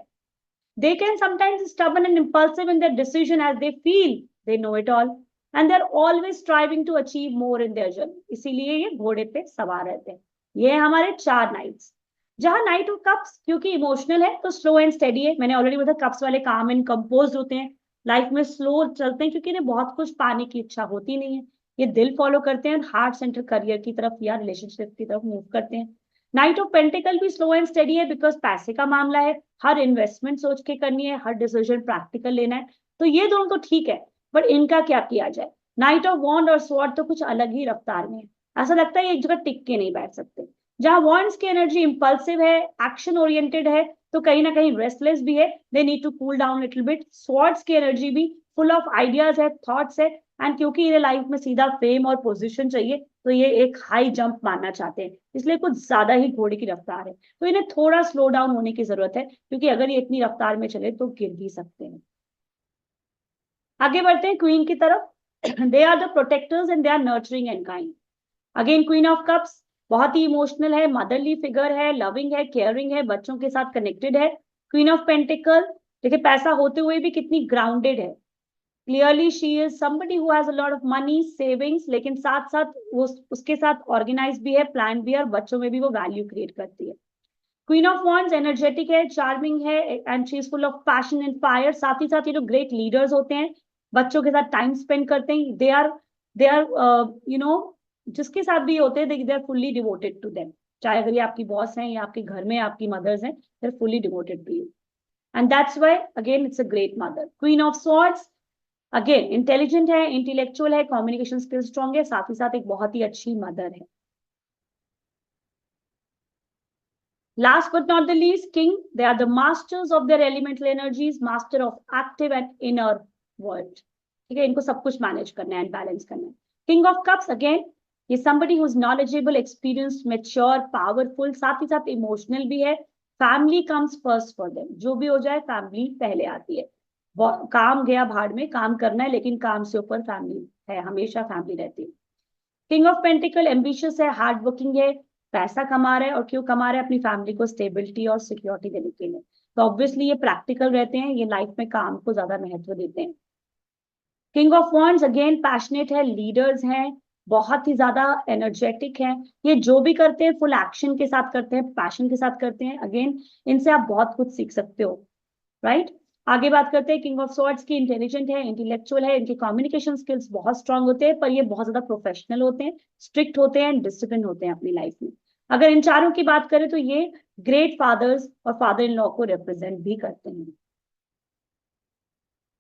They can sometimes stubborn and impulsive in their decision as they feel they know it all. And they are always striving to achieve more in their journey, इसीलिए ये घोड़े पे सवार रहते हैं। ये है हमारे 4 नाइट्स। जहां नाइट ऑफ कप्स क्योंकि इमोशनल है तो स्लो एंड स्टेडी है, मैंने ऑलरेडी बताया कप्स वाले काम एंड कंपोज होते हैं, लाइफ में स्लो चलते हैं क्योंकि इन्हें बहुत कुछ पाने की इच्छा होती नहीं है, ये दिल फॉलो करते हैं, हार्ट सेंटर करियर की तरफ या रिलेशनशिप की तरफ मूव करते हैं। नाइट ऑफ पेंटिकल भी स्लो एंड स्टेडी है बिकॉज पैसे का मामला है, हर इन्वेस्टमेंट सोच के करनी है, हर डिसीजन प्रैक्टिकल लेना है, तो ये दोनों तो ठीक है, बट इनका क्या किया जाए। नाइट ऑफ वॉन्ड और स्वॉर्ड तो कुछ अलग ही रफ्तार में है, ऐसा लगता है एक जगह टिक के नहीं बैठ सकते। जहां वॉन्ड्स की एनर्जी इंपल्सिव है, एक्शन ओरिएंटेड है, तो कहीं ना कहीं रेस्टलेस भी है, they need to cool down little bit. Swords की एनर्जी भी फुल ऑफ आइडियाज है, थॉट्स है, एंड क्योंकि इन्हें लाइफ में सीधा फेम और पोजीशन चाहिए तो ये एक हाई जंप मारना चाहते हैं, इसलिए कुछ ज्यादा ही घोड़े की रफ्तार है, तो इन्हें थोड़ा स्लो डाउन होने की जरूरत है क्योंकि अगर ये इतनी रफ्तार में चले तो गिर भी सकते हैं। आगे बढ़ते हैं क्वीन की तरफ। They are the protectors and they are nurturing and kind. Again queen of cups बहुत ही इमोशनल है, मदरली फिगर है, लविंग है, केयरिंग है, बच्चों के साथ कनेक्टेड है। क्वीन ऑफ पेंटिकल देखिए पैसा होते हुए भी कितनी ग्राउंडेड है, clearly she is somebody who has a lot of money savings, लेकिन साथ साथ वो उसके साथ ऑर्गेनाइज भी है, प्लान भी है, और बच्चों में भी वो वैल्यू क्रिएट करती है। क्वीन ऑफ वॉन्ड्स एनर्जेटिक है, चार्मिंग है, and she is full of passion and fire. साथ ही साथ ये जो ग्रेट लीडर्स होते हैं, बच्चों के साथ टाइम स्पेंड करते हैं, दे आर यू नो जिसके साथ भी होते हैं they are fully devoted to them, चाहे अगर ये आपकी बॉस हैं या आपके घर में आपकी मदर्स हैं, they are fully devoted to you, and that's why again it's a great mother. Queen of swords again intelligent है, इंटेलेक्चुअल है, कम्युनिकेशन स्किल्स स्ट्रॉन्ग है, साथ ही साथ एक बहुत ही अच्छी मदर है। Last but not the least, king, they are the masters of their elemental energies, master of active and inner world. ठीक है, इनको सब कुछ मैनेज करना है एंड बैलेंस करना है। किंग ऑफ कप्स अगेन ये somebody who is knowledgeable, experienced, mature, powerful, साथ ही साथ इमोशनल भी है। Family comes first for them, जो भी हो जाए फैमिली पहले आती है, काम गया भाड़ में, काम करना है लेकिन काम से ऊपर फैमिली है, हमेशा फैमिली रहती है। किंग ऑफ पेंटिकल एम्बिशियस है, हार्ड वर्किंग है, पैसा कमा रहा है, और क्यों कमा रहा है, अपनी फैमिली को स्टेबिलिटी और सिक्योरिटी देने के लिए, तो ऑब्वियसली ये प्रैक्टिकल रहते हैं, ये लाइफ में काम को ज्यादा महत्व देते हैं। King of wands again passionate है, लीडर्स हैं, बहुत ही ज्यादा एनर्जेटिक हैं, ये जो भी करते हैं फुल एक्शन के साथ करते हैं, पैशन के साथ करते हैं, अगेन इनसे आप बहुत कुछ सीख सकते हो, राइट। आगे बात करते हैं किंग ऑफ स्वॉर्ड्स की, इंटेलिजेंट है, इंटेलेक्चुअल है, इनके कम्युनिकेशन स्किल्स बहुत स्ट्रांग होते हैं, पर ये बहुत ज्यादा प्रोफेशनल होते हैं, स्ट्रिक्ट होते हैं, डिसिप्लिन होते हैं अपनी लाइफ में। अगर इन चारों की बात करें तो ये ग्रेट फादर्स और फादर इन लॉ को रिप्रेजेंट भी करते हैं।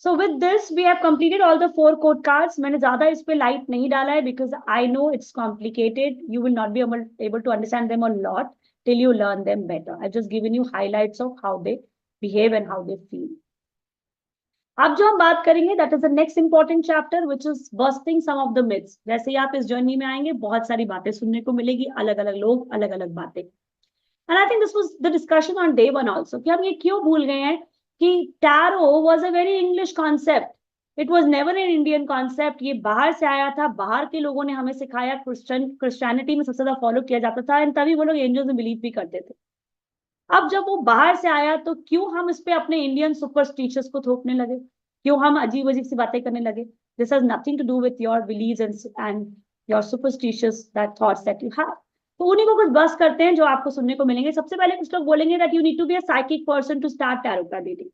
So with this we have completed all the 4 code cards. मैंने ज्यादा इस पे लाइट नहीं डाला है because I know it's complicated. You will not be able to understand them a lot till you learn them better. I've just given you highlights of how they behave and how they feel. अब जो हम बात करेंगे that is the next important chapter which is busting some of the myths. जैसे ही आप इस journey में आएंगे बहुत सारी बातें सुनने को मिलेगी, अलग अलग लोग, अलग अलग बातें। And I think this was the discussion on day 1 also कि हम ये क्यों भूल गए हैं कि tarot was a very English concept. It was never an Indian concept. ये बाहर से आया था, बाहर के लोगों ने हमें सिखाया, क्रिश्चियनिटी में सबसे ज्यादा फॉलो किया जाता था, एंड तभी वो लोग एंजल्स में बिलीव भी करते थे। अब जब वो बाहर से आया तो क्यों हम इस पे अपने इंडियन सुपरस्टिशियस को थोपने लगे, क्यों हम अजीब अजीब सी बातें करने लगे। This has nothing to do with your believes and your superstitious that thoughts that you have. तो उन्हीं को कुछ बस करते हैं जो आपको सुनने को मिलेंगे। सबसे पहले कुछ लोग बोलेंगे that you need to be a psychic person to start tarot card reading.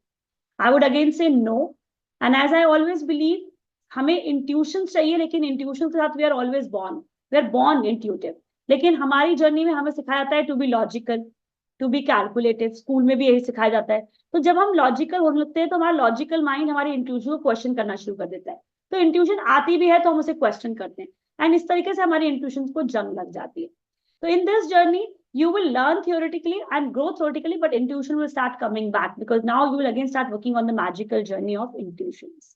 I would again say no, and as I always believe हमें इंट्यूशन चाहिए, लेकिन इंट्यूशन के साथ वी आर बॉर्न इंट्यूटिव, लेकिन हमारी जर्नी में हमें सिखाया जाता है to be logical, to be calculative, school में भी यही सिखाया जाता है। तो जब हम लॉजिकल होने लगते हैं तो हमारा लॉजिकल माइंड हमारे इंट्यूशन को क्वेश्चन करना शुरू कर देता है, तो इंट्यूशन आती भी है तो हम उसे क्वेश्चन करते हैं, एंड इस तरीके से हमारी इंट्यूशन को जंग लग जाती है। So in this journey, you will learn theoretically and grow theoretically, but intuition will start coming back because now you will again start working on the magical journey of intuitions.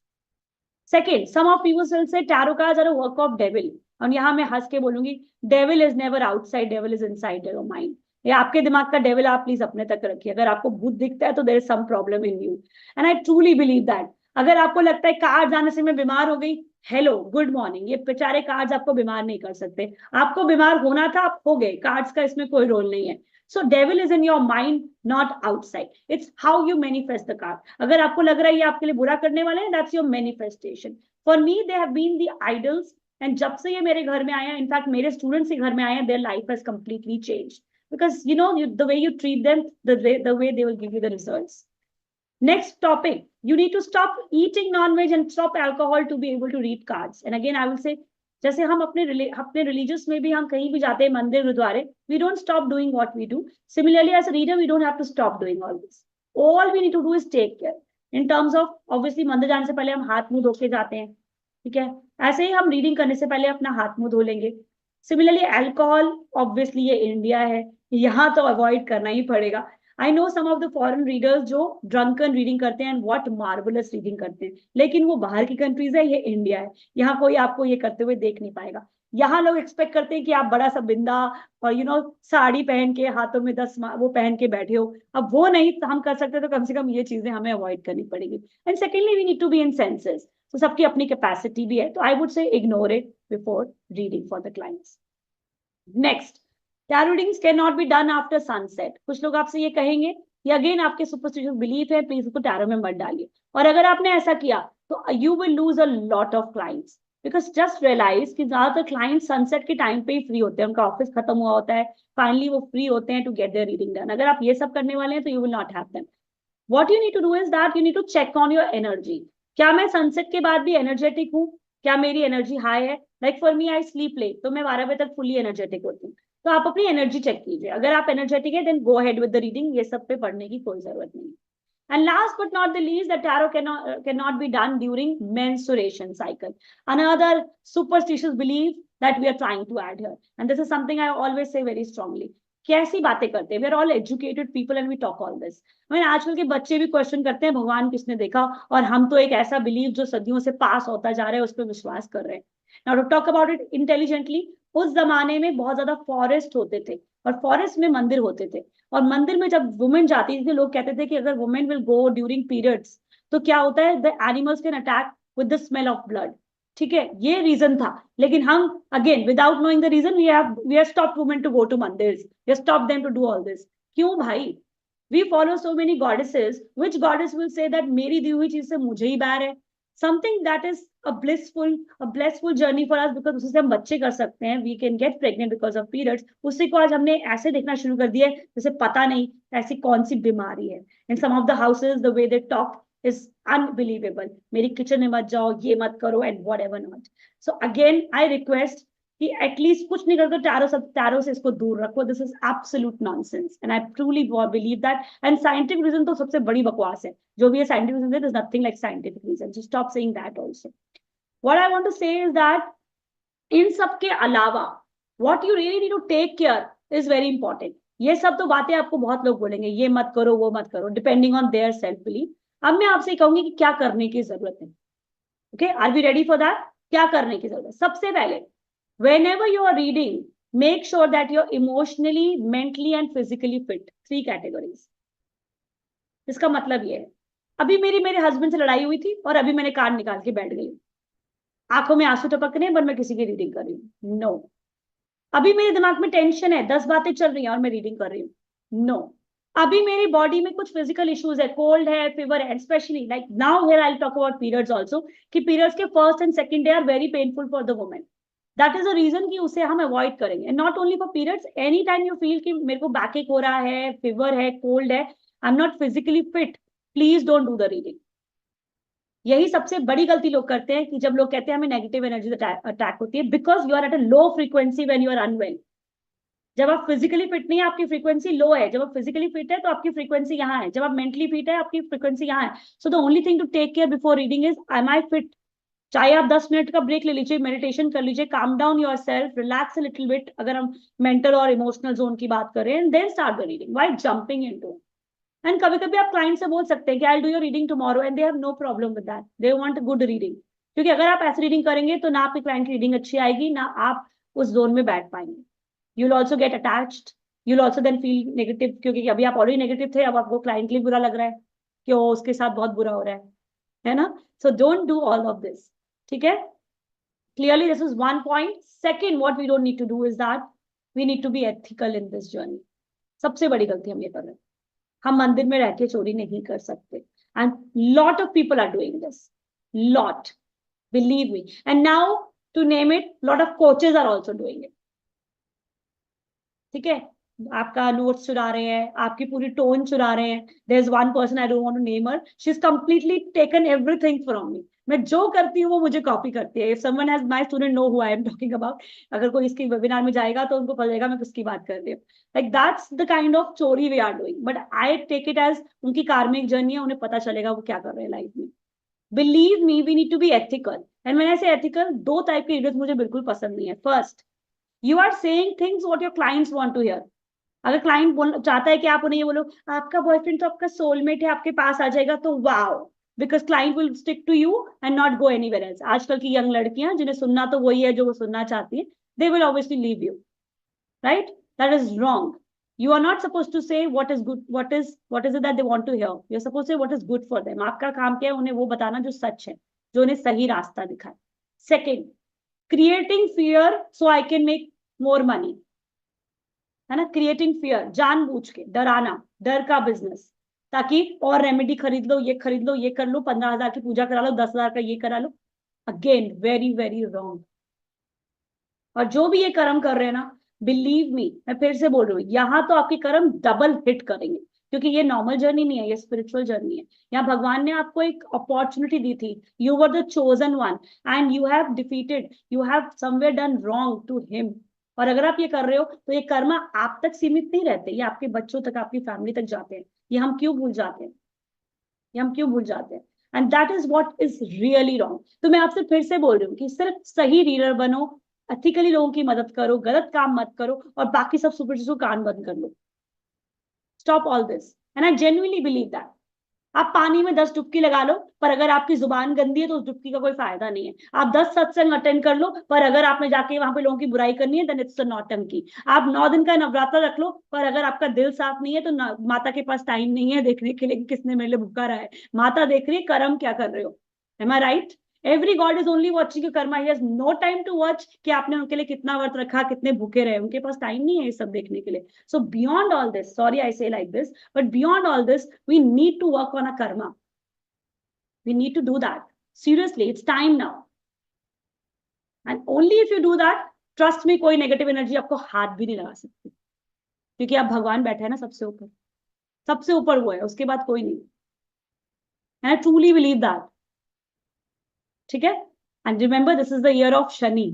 Second, some of people will say tarot cards are a work of devil. और यहाँ मैं हंस के बोलूंगी, devil is never outside, devil is inside your mind. ये आपके दिमाग का डेविल आप प्लीज अपने तक रखिए। अगर आपको भूत दिखता है तो there is some problem in you, and I truly believe that. अगर आपको लगता है कार्ड आने से मैं बीमार हो गई, हेलो गुड मॉर्निंग, ये बेचारे कार्ड्स आपको बीमार नहीं कर सकते। आपको बीमार होना था, आप हो गए, कार्ड्स का इसमें कोई रोल नहीं है। So devil is in your mind, not outside. It's how you manifest the card. अगर आपको लग रहा है ये आपके लिए बुरा करने वाले हैं, that's your manifestation. For me they have been the idols, and जब से ये मेरे घर में आया, इनफैक्ट मेरे स्टूडेंट्स के घर में आए हैं, their life has completely change, because the way you treat them, the way they will give you the results. Next topic, you need to stop eating non-veg and stop alcohol to be able to read cards. And again I will say, जैसे हम अपने religious में भी हम कहीं भी जाते हैं, मंदिर गुरुद्वारे, we don't stop doing what we do. Similarly, as a reader, we don't have to stop doing all this. All we need to do is take care. In terms of, obviously, मंदिर जाने से पहले हम हाथ मुंह धो के जाते हैं, ठीक है? ऐसे ही हम रीडिंग करने से पहले अपना हाथ मुंह धो लेंगे. Similarly, alcohol, obviously ये इंडिया है, यहाँ तो अवॉइड करना ही पड़ेगा. I know some of the foreign readers जो ड्रंकन रीडिंग करते हैं, एंड व्हाट मार्वलस रीडिंग करते हैं, लेकिन वो बाहर की कंट्रीज है, ये इंडिया है, यहाँ कोई आपको ये करते हुए देख नहीं पाएगा. यहाँ लोग एक्सपेक्ट करते हैं कि आप बड़ा सा बिंदा और साड़ी पहन के हाथों में 10 वो पहन के बैठे हो. अब वो नहीं हम कर सकते, तो कम से कम ये चीजें हमें अवॉइड करनी पड़ेगी. And secondly, we need to be in senses. तो सबकी अपनी कैपेसिटी भी है, तो I would say ignore it before reading for the clients. Next, tarot readings can not be done after sunset. कुछ लोग आपसे ये कहेंगे, ये अगेन आपके सुपरस्टिशियस बिलीफ है, प्लीज उसको टैरो में मत डालिए. और अगर आपने ऐसा किया तो you will lose a lot of clients, because just realise कि ज्यादातर क्लाइंट सनसेट के टाइम पे ही फ्री होते हैं, उनका ऑफिस खत्म हुआ होता है, फाइनली वो फ्री होते हैं to get their reading done. अगर आप ये सब करने वाले हैं तो you will not have them. What you need to do is that you need to check on your energy. क्या मैं सनसेट के बाद भी एनर्जेटिक हूँ? क्या मेरी एनर्जी हाई है? Like for me, I sleep late, तो मैं 12 बजे तक फुली एनर्जेटिक होती हूँ. तो आप अपनी एनर्जी चेक कीजिए. अगर आप एनर्जेटिक है, then go ahead with the reading. ये सब पे पढ़ने की कोई जरूरत नहीं. And last but not the least, the tarot cannot be done during menstruation cycle. Another superstitious belief that we are trying to add here, and this is something I always say very strongly. कैसी बातें करते हैं? We are all educated people and we talk all this. I mean, आजकल के बच्चे भी question करते हैं भगवान किसने देखा, और हम तो एक ऐसा बिलीव जो सदियों से पास होता जा रहा है उस पर विश्वास कर रहे हैं. Now to talk about it intelligently, उस जमाने में बहुत ज्यादा फॉरेस्ट होते थे, और फॉरेस्ट में मंदिर होते थे, और मंदिर में जब वुमेन जाती थी, लोग कहते थे कि अगर women will go during periods तो क्या होता है, the animals can attack with the smell of blood. ठीक है, ये रीजन था. लेकिन हम again without knowing the reason we have stopped women to go to mandirs, we have stopped them to do all this. क्यों भाई? We follow so many goddesses, which goddess will say that मेरी दी हुई चीज से मुझे ही बैर है. something that is a blissful journey for us, because उससे हम बच्चे कर सकते हैं, we can get pregnant because of periods. उसी को आज हमने ऐसे देखना शुरू कर दिया है जैसे पता नहीं ऐसी कौन सी बीमारी है. In some of the houses the way they talk is unbelievable. मेरी किचन में मत जाओ, ये मत करो, and whatever not. So again I request कि एटलीस्ट कुछ नहीं करते टैरो से इसको दूर रखो. This is absolute nonsense, and I truly believe that. And scientific reason तो सबसे बड़ी बकवास है. जो भी है scientific reason, there is nothing like scientific reason. So stop saying that also. What I want to say is that इन सब के अलावा what you really need to take care is very important. ये सब तो बातें आपको बहुत लोग बोलेंगे, ये मत करो, वो मत करो, depending on their self belief. अब मैं आपसे कहूंगी कि क्या करने की जरूरत है. Okay, are we ready for that? क्या करने की जरूरत है? सबसे पहले, whenever you are reading, make sure that you're emotionally, mentally and physically fit. 3 categories. इसका मतलब ये है, अभी मेरे हस्बैंड से लड़ाई हुई थी और अभी मैंने कार्ड निकाल के बैठ गई, आंखों में आंसू टपक रहे हैं, पर मैं किसी की रीडिंग कर रही हूँ. नो. अभी मेरे दिमाग में टेंशन है, 10 बातें चल रही हैं और मैं रीडिंग कर रही हूँ. नो. अभी मेरी बॉडी में कुछ फिजिकल इश्यूज है, कोल्ड है, फीवर है, specially like now here I will talk about periods also, कि पीरियड्स के first and second day are very painful for the women. That is a reason कि उसे हम अवॉइड करेंगे. And not only for periods, any time you feel कि मेरे को back एक हो रहा है, फीवर है, कोल्ड है, I am not physically fit, please don't do the reading. यही सबसे बड़ी गलती लोग करते हैं कि जब लोग कहते हैं हमें नेगेटिव एनर्जी अटैक होती है, because you are at a low frequency when you are unwell. जब आप फिजिकली फिट नहीं है, आपकी फ्रीक्वेंसी लो है. जब आप फिजिकली फिट है तो आपकी फ्रीक्वेंसी यहाँ है. जब आप मेंटली फिट है, आपकी फ्रीक्वेंसी यहाँ है. So the only thing to take care before reading is, am I fit? चाहे आप 10 मिनट का ब्रेक ले लीजिए, मेडिटेशन कर लीजिए, calm down your self, relax a little bit, अगर हम मेंटल और इमोशनल जोन की बात करें, and then start the reading. Why jumping into? And कभी कभी आप क्लाइंट से बोल सकते हैं कि I will do your reading tomorrow, and they have no problem with that. They want a good reading. क्योंकि अगर आप ऐसी रीडिंग करेंगे तो ना आपके क्लाइंट की रीडिंग अच्छी आएगी, ना आप उस जोन में बैठ पाएंगे. You will also get attached, you will also then feel negative, क्योंकि अभी आप ऑलरेडी नेगेटिव थे, अब आपको क्लाइंट के लिए बुरा लग रहा है कि वो उसके साथ बहुत बुरा हो रहा है ना. So don't do all of this. ठीक है, clearly this is one point. Second, what we don't need to do is that we need to be ethical in this journey. सबसे बड़ी गलती हम ये कर रहे हैं, हम मंदिर में रह के चोरी नहीं कर सकते. And lot of people are doing this, lot. Believe me. And now, to name it, lot of coaches are also doing it. ठीक है, आपका नोट्स चुरा रहे हैं, आपकी पूरी टोन चुरा रहे हैं. There is one person, I don't want to name her, she is completely taken everything from me. मैं जो करती हूँ वो मुझे कॉपी करती है. If someone has, my student know who I am talking about. अगर कोई इसकी वेबिनार में जाएगा तो उनको पता चलेगा मैं किसकी बात कर रही हूँ. Like that's the kind of चोरी we are doing. But I take it as उनकी कार्मिक जर्नी है, उन्हें पता चलेगा वो क्या कर रहे हैं लाइफ में. Believe me, we need to be ethical. And when I say ethical, दो टाइप के लीडर्स मुझे बिल्कुल पसंद नहीं है. First, you are saying things what your clients want to hear. अगर क्लाइंट चाहता है कि आप उन्हें ये बोलो आपका बॉयफ्रेंड तो आपका सोलमेट है, आपके पास आ जाएगा, तो wow, because client will stick to you and not go anywhere else. आजकल की यंग लड़कियां जिन्हें सुनना तो वही है जो वो सुनना चाहती है, they will obviously leave you, right? That is wrong. You are not supposed to say what is good, what is it that they want to hear. You're supposed to say what is good for them. आपका काम क्या है? उन्हें वो बताना जो सच है, जो उन्हें सही रास्ता दिखाए. Second, creating fear so I can make more money. है ना, क्रिएटिंग फियर, जानबूझ के डराना, डर का बिजनेस, ताकि और रेमेडी खरीद लो, ये खरीद लो, ये कर लो, 15,000 की पूजा करा लो, 10,000 का ये करा लो. Again very very wrong. और जो भी ये कर्म कर रहे हैं ना, बिलीव मी, मैं फिर से बोल रही हूँ, यहाँ तो आपके कर्म डबल हिट करेंगे, क्योंकि ये नॉर्मल जर्नी नहीं है, ये स्पिरिचुअल जर्नी है. यहाँ भगवान ने आपको एक अपॉर्चुनिटी दी थी. You were the chosen one and you have defeated, you have somewhere done wrong to him. और अगर आप ये कर रहे हो तो ये कर्म आप तक सीमित नहीं रहते, ये आपके बच्चों तक, आपकी फैमिली तक जाते हैं. ये हम क्यों भूल जाते हैं, ये हम क्यों भूल जाते हैं? And that is what is really wrong. तो मैं आपसे फिर से बोल रही हूँ कि सिर्फ सही रीडर बनो, एथिकली लोगों की मदद करो, गलत काम मत करो, और बाकी सब सुपरस्टिशन कान बंद कर लो. Stop all this. And I genuinely believe that. आप पानी में 10 डुबकी लगा लो, पर अगर आपकी जुबान गंदी है तो उस डुबकी का कोई फायदा नहीं है. आप 10 सत्संग अटेंड कर लो, पर अगर आपने जाके वहां पे लोगों की बुराई करनी है, देन इट्स अ नौटंकी. आप 9 दिन का नवरात्र रख लो, पर अगर आपका दिल साफ नहीं है तो माता के पास टाइम नहीं है देखने के लिए कि किसने मेरे लिए भूखा रहा है. माता देख रही है कर्म क्या कर रहे हो. Am I right? Every god is only watching your karma. He has no time to watch कि आपने उनके लिए कितना व्रत रखा, कितने भूखे रहे. उनके पास टाइम नहीं है ये सब देखने के लिए. So beyond all this, sorry I say like this, but beyond all this we need to work on a karma. We need to do that. Seriously, it's time now. And only if you do that, trust me, कोई negative energy आपको हाथ भी नहीं लगा सकती, क्योंकि आप भगवान बैठे हैं ना सबसे ऊपर. सबसे ऊपर वो है, उसके बाद कोई नहीं. And I truly believe that. ठीक है? And remember, this is the year of Shani.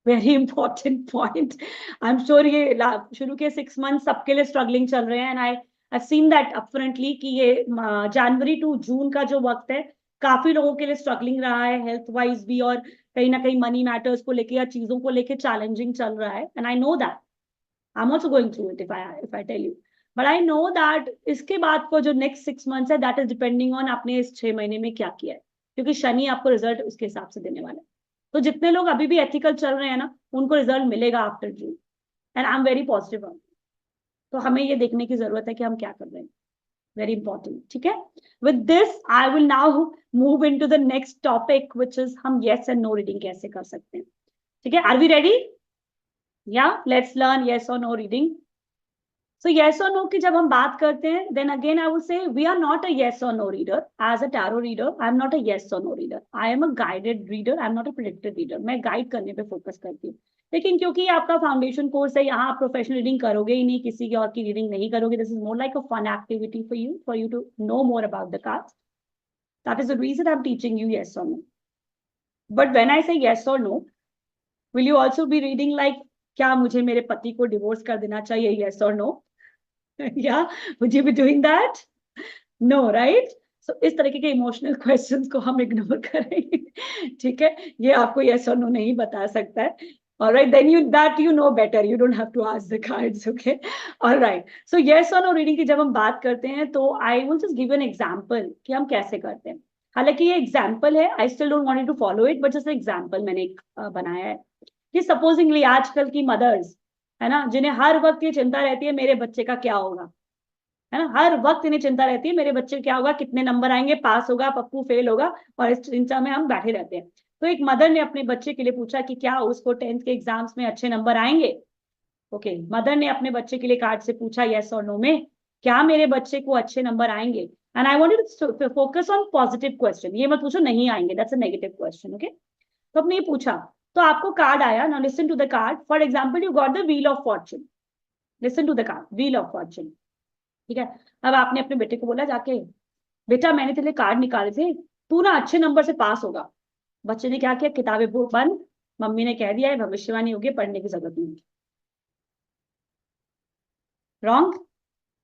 Very important point. I'm sure ये शुरू के 6 months सबके लिए स्ट्रगलिंग चल रहे हैं. And I've seen that upfrontly कि ये जनवरी टू जून का जो वक्त है, काफी लोगों के लिए स्ट्रगलिंग रहा है, हेल्थ वाइज भी, और कहीं ना कहीं मनी मैटर्स को लेके या चीजों को लेके चैलेंजिंग चल रहा है. And I know that, I am also going through it if I tell you. But I know that इसके बाद को जो नेक्स्ट 6 months है, दैट इज डिपेंडिंग ऑन आपने इस 6 महीने में क्या किया है, क्योंकि शनि आपको रिजल्ट उसके हिसाब से देने वाला है. तो जितने लोग अभी भी एथिकल चल रहे हैं ना, उनको रिजल्ट मिलेगा after June. And I am very positive. तो हमें ये देखने की जरूरत है कि हम क्या कर रहे हैं. Very important. ठीक है? With this I will now move into the next topic, which is हम यस एंड नो रीडिंग कैसे कर सकते हैं. ठीक है? Are we ready? या लेट्स लर्न यस और no reading. So yes or no की जब हम बात करते हैं, then again I would say we are not a yes or no reader. As a tarot reader, I am not a yes or no reader. I am a guided reader. I am not a predicted reader. मैं guide करने पे focus करती हूँ. लेकिन क्योंकि ये आपका foundation course है, यहाँ आप प्रोफेशनल रीडिंग करोगे ही नहीं, किसी की और की रीडिंग नहीं करोगे. This is more like a fun activity for you to know more about the cards. That is the reason I am teaching you yes or no. But when I say yes or no, will you also be reading like क्या मुझे मेरे पति को divorce कर देना चाहिए, yes or no? Yeah, would you be doing that? No, right? So इस तरीके के इमोशनल क्वेश्चंस को हम इग्नोर करेंगे. ठीक है? ये आपको yes or no नहीं बता सकता है. All right, then you know better. You don't have to ask the cards, okay? All right. So yes or no reading की जब हम बात करते हैं, तो I will just give you an example कि हम कैसे करते हैं. हालांकि ये एग्जाम्पल है, I still don't want you to follow it, but just an example मैंने एक बनाया है कि सपोजिंगली आजकल की मदर्स है ना, जिन्हें हर वक्त ये चिंता रहती है मेरे बच्चे का क्या होगा, है ना, हर वक्त इन्हें चिंता रहती है मेरे बच्चे क्या होगा, कितने नंबर आएंगे, पास होगा, पप्पू फेल होगा, और इस चिंता में हम बैठे रहते हैं. तो एक मदर ने अपने बच्चे के लिए पूछा कि क्या उसको 10th के एग्जाम्स में अच्छे नंबर आएंगे. ओके, मदर ने अपने बच्चे के लिए कार्ड से पूछा यस और नो में, क्या मेरे बच्चे को अच्छे नंबर आएंगे. And I wanted to focus on positive question. ये मत पूछो नहीं आएंगे, that's a negative question. Okay, तो आपने ये पूछा, तो आपको कार्ड आया. Now listen to the card. For example you got the wheel of fortune. Listen to the card, wheel of fortune. ठीक है, अब आपने अपने बेटे को बोला जाके, बेटा मैंने तेरे लिए कार्ड निकाले थे, तू ना अच्छे नंबर से पास होगा. बच्चे ने क्या किया, किताबें बंद, मम्मी ने कह दिया है भविष्यवाणी होगी, पढ़ने की जरूरत नहीं. Wrong,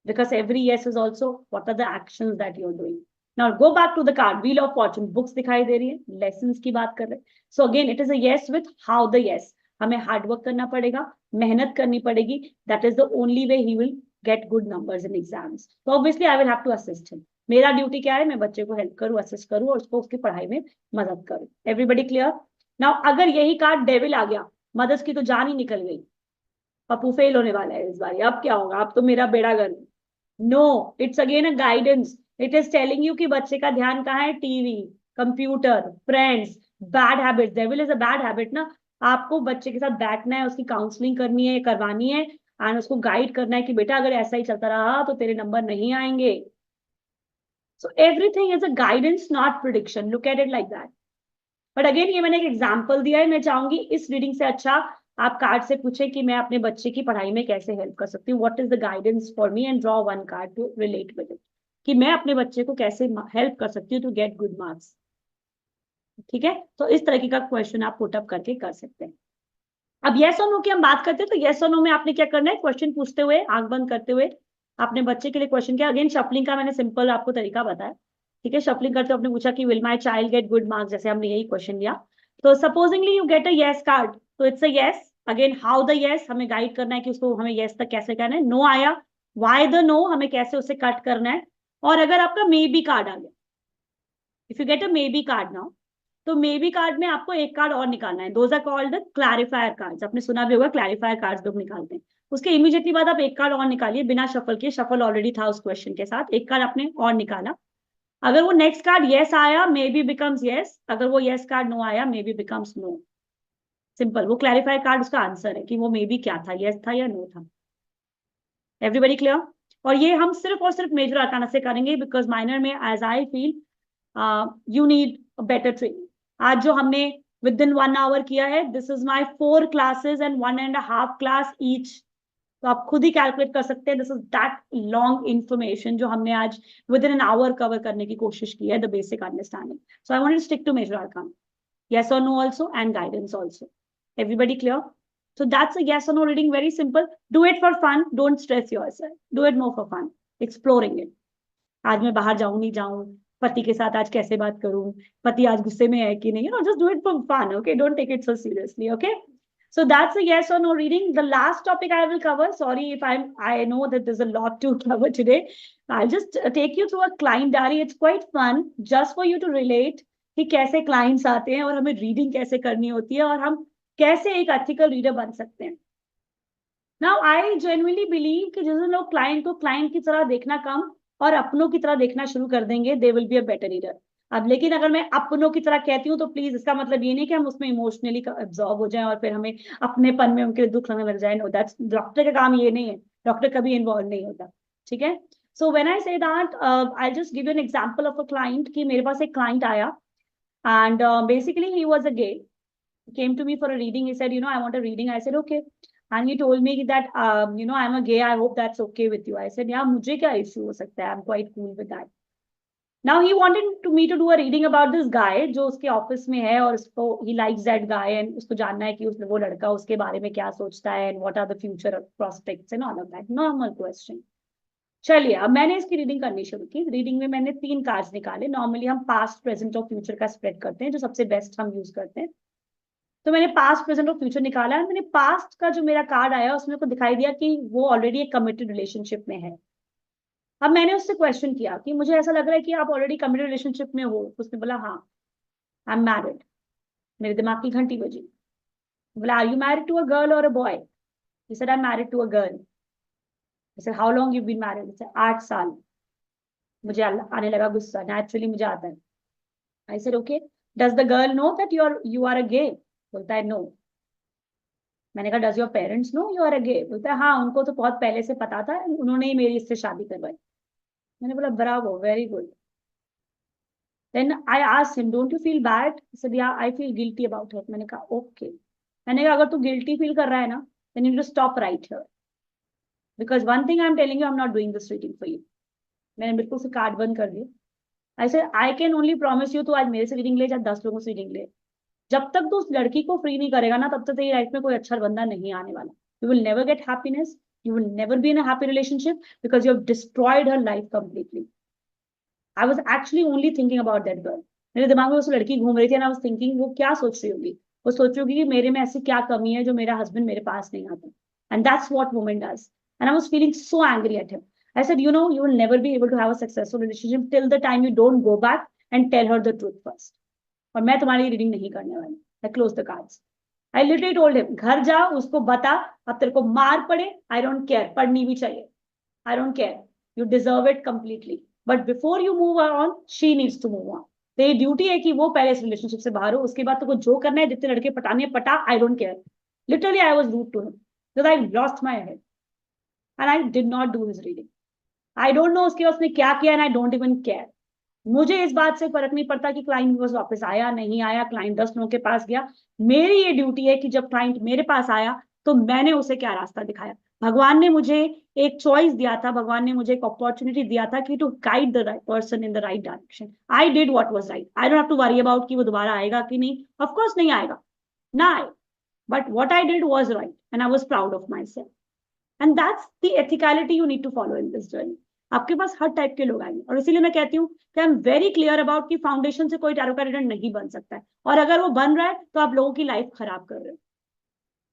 because every yes is also what are the actions that you're doing. Now go back to the card, wheel of fortune. Books दिखाई दे रही है, lessons की बात कर रहे हैं. So again it is a yes with how the yes. हमें hard work करना पड़ेगा, मेहनत करनी पड़ेगी. That is the only way he will get good numbers in exams. So obviously I will have to assist him. मेरा duty क्या है, मैं बच्चे को हेल्प करूँ, असिस्ट करूँ और उसको उसकी पढ़ाई में मदद करूँ. Everybody clear? नाउ अगर यही कार्ड डेविल आ गया, मदद की तो जान ही निकल गई, पप्पू फेल होने वाला है इस बार, अब क्या होगा, अब तो मेरा बेड़ा गर्क. No, it's again a guidance. It is telling you कि बच्चे का ध्यान कहाँ है, TV, computer, friends, bad habit. Devil is a bad habit ना. आपको बच्चे के साथ बैठना है, उसकी काउंसलिंग करनी है, करवानी है, एंड उसको गाइड करना है कि बेटा अगर ऐसा ही चलता रहा तो तेरे नंबर नहीं आएंगे. So everything is a guidance, not prediction. Look at it like that. But again ये मैंने एक एग्जाम्पल दिया है. मैं चाहूंगी इस रीडिंग से अच्छा आप कार्ड से पूछे कि मैं अपने बच्चे की पढ़ाई में कैसे हेल्प कर सकती हूँ. What is the guidance for me, and draw one card to relate with it, कि मैं अपने बच्चे को कैसे हेल्प कर सकती हूँ टू गेट गुड मार्क्स. ठीक है, तो इस तरीके का क्वेश्चन आप पुट अप करके कर सकते हैं. अब येस और नो की हम बात करते हैं, तो येस और नो में आपने क्या करना है, क्वेश्चन पूछते हुए, आंख बंद करते हुए अपने बच्चे के लिए क्वेश्चन किया. अगेन शफलिंग का मैंने सिंपल आपको तरीका बताया. ठीक है, शफलिंग करते आपने पूछा कि will my child get good marks, जैसे हमने यही क्वेश्चन लिया. तो supposingly you get a yes card, तो it's a yes. Again how the yes, हमें गाइड करना है कि उसको हमें येस तक कैसे करना है. नो आया, वाई द नो, हमें कैसे उसे कट करना है. और अगर आपका मे बी कार्ड आ गया, if you get a may be card now, तो मे बी कार्ड में आपको एक कार्ड और निकालना है. Those are called the clarifier cards. आपने सुना भी होगा क्लैरिफायर कार्ड्स लोग निकालते हैं. उसके इमीडिएटली बाद आप एक कार्ड और निकालिए बिना शफल किए. शफल ऑलरेडी था उस क्वेश्चन के साथ, एक कार्ड आपने और निकाला. अगर वो नेक्स्ट कार्ड यस आया, मे बी बिकम्स यस. अगर वो यस कार्ड नो आया, maybe becomes no. Simple. वो क्लैरिफायर कार्ड उसका आंसर है कि वो मे बी क्या था, यस था या नो था. Everybody clear? और ये हम सिर्फ और सिर्फ मेजर आर्काना से करेंगे, बिकॉज माइनर में as I feel you need better training. आज जो हमने विद इन 1 आवर किया है, this is my 4 classes and 1.5 class each. तो आप खुद ही कैलकुलेट कर सकते हैं. This is that long information जो हमने आज within an hour cover करने की कोशिश की है, the basic understanding. So I want to stick to major arcana. Yes or no also, and guidance also. Everybody clear? So that's a yes or no reading. Very simple. Do it for fun. Don't stress yourself. Do it more for fun. Exploring it. आज मैं बाहर जाऊं नहीं जाऊं, पति के साथ आज कैसे बात करूं, पति आज गुस्से में है कि नहीं, just do it for fun. Okay, don't take it so seriously. Okay, so that's a yes or no reading. The last topic I will cover, sorry if I know that there's a lot to cover today. I'll just take you through a client diary. It's quite fun just for you to relate कि कैसे clients आते हैं और हमें reading कैसे करनी होती है और हम कैसे एक एथिकल रीडर बन सकते हैं. नाउ आई जेन्युइनली बिलीव कि जिस लोग क्लाइंट को क्लाइंट की तरह देखना कम और अपनों की तरह देखना शुरू कर देंगे, they will be a better reader. अब लेकिन अगर मैं अपनों की तरह कहती हूँ तो प्लीज इसका मतलब ये नहीं कि हम उसमें इमोशनली एब्जॉर्ब हो जाएं और फिर हमें अपनेपन में उनके दुख लगने लग जाए. नो, दैट्स डॉक्टर का काम, ये नहीं है. डॉक्टर कभी इन्वॉल्व नहीं होता. ठीक है, so when I say that I just give you an example of a client. कि मेरे पास एक क्लाइंट आया and basically he was a gay. He came to me for a reading. He said, I want a reading. I said, okay. And he told me that, I'm a gay. I hope that's okay with you. I said, yeah, mujhe kya issue ho sakta hai? I'm quite cool with that. Now he wanted me to do a reading about this guy जो उसके office में है और उसको he likes that guy and उसको जानना है कि वो लड़का उसके बारे में क्या सोचता है and what are the future prospects and all of that. Normal question. चलिए, अब मैंने इसकी रीडिंग करनी शुरू की. रीडिंग में मैंने 3 कार्ड्स निकाले. नॉर्मली हम पास्ट, प्रेजेंट और फ्यूचर का स्प्रेड करते हैं, जो सबसे बेस्ट हम यूज करते हैं. तो मैंने पास्ट, प्रेजेंट और फ्यूचर निकाला है. मैंने पास्ट का जो मेरा कार्ड आया उसमें को दिखाई दिया कि वो ऑलरेडी एक कमिटेड रिलेशनशिप में है. अब मैंने उससे क्वेश्चन किया कि मुझे ऐसा लग रहा है कि आप ऑलरेडी कमिटेड रिलेशनशिप में हो. उसने बोला हाँ, आई एम मैरिड. मेरे दिमाग की घंटी बजी. बोला are you married to a girl और a boy? He said I am married to a girl. I said, how long you've been married? He said, 8 साल. मुझे आने लगा गुस्सा. नेचुरली मुझे आता है. I said, okay. Does the girl know that you are a gay? बोलता है no. मैंने कहा does your parents know you are a gay? बोलता है हाँ, उनको तो बहुत पहले से पता था, उन्होंने ही मेरी इससे शादी करवाई. मैंने बोला bravo, very good. Then I asked him, don't you feel bad? He said, yeah, I feel guilty about it. मैंने कहा okay. मैंने कहा अगर तू guilty feel कर रहा है ना, then you need to stop right here. Because one thing I'm telling you, I'm not doing this reading for you. मैंने बिल्कुल से कार्ड बंद कर दिया. I said, I can only promise you, तू आज मेरे से रीडिंग ले, चाहे 10 लोगों से रीडिंग ले. जब तक तू उस लड़की को फ्री नहीं करेगा ना, तब तक तेरी लाइफ में कोई अच्छा बंदा नहीं आने वाला. You will never get happiness. You will never be in a happy relationship because you have destroyed her life completely. I was actually only thinking about that girl. मेरे दिमाग में उस लड़की घूम रही थी and I was thinking वो क्या सोच रही होगी. वो सोच रही होगी कि मेरे में ऐसी क्या कमी है जो मेरा हस्बैंड मेरे पास नहीं आता. And that's what woman does. And I was feeling so angry at him. I said, you know, you will never be able to have a successful relationship till the time you don't go back and tell her the truth first. और मैं तुम्हारी reading नहीं करने वाली. I closed the cards. I literally told him, घर जा, उसको बता, अब तेरे को मार पड़े, I don't care, पढ़नी भी चाहिए. I don't care. You deserve it completely. But before you move on, she needs to move on. तेरी ड्यूटी है कि वो पहले इस रिलेशनशिप से बाहर हो, उसके बाद तो को जो करना है, जितने लड़के पटाने पटा, I don't care. Literally, I was rude to him because I lost my head and I did not do his reading. I don't know उसके बाद उसने क्या किया and I don't even care. मुझे इस बात से फर्क नहीं पड़ता कि क्लाइंट बस वापस आया नहीं आया, क्लाइंट 10 लोगों के पास गया. मेरी ये ड्यूटी है कि जब क्लाइंट मेरे पास आया तो मैंने उसे क्या रास्ता दिखाया. भगवान ने मुझे एक चॉइस दिया था, भगवान ने मुझे एक अपॉर्चुनिटी दिया था कि to guide the right person in the right direction. I did what was right. I don't have to worry about कि वो दोबारा आएगा कि नहीं. ऑफ कोर्स नहीं आएगा, ना आए, but what I did was right and I was proud of myself. And that's the ethicality you need to follow in this journey. आपके पास हर टाइप के लोग आएंगे और इसीलिए मैं कहती हूँ कि I am very clear about कि फाउंडेशन से कोई टैरो का रीडर नहीं बन सकता है. और अगर वो बन रहा है तो आप लोगों की लाइफ खराब कर रहे हो.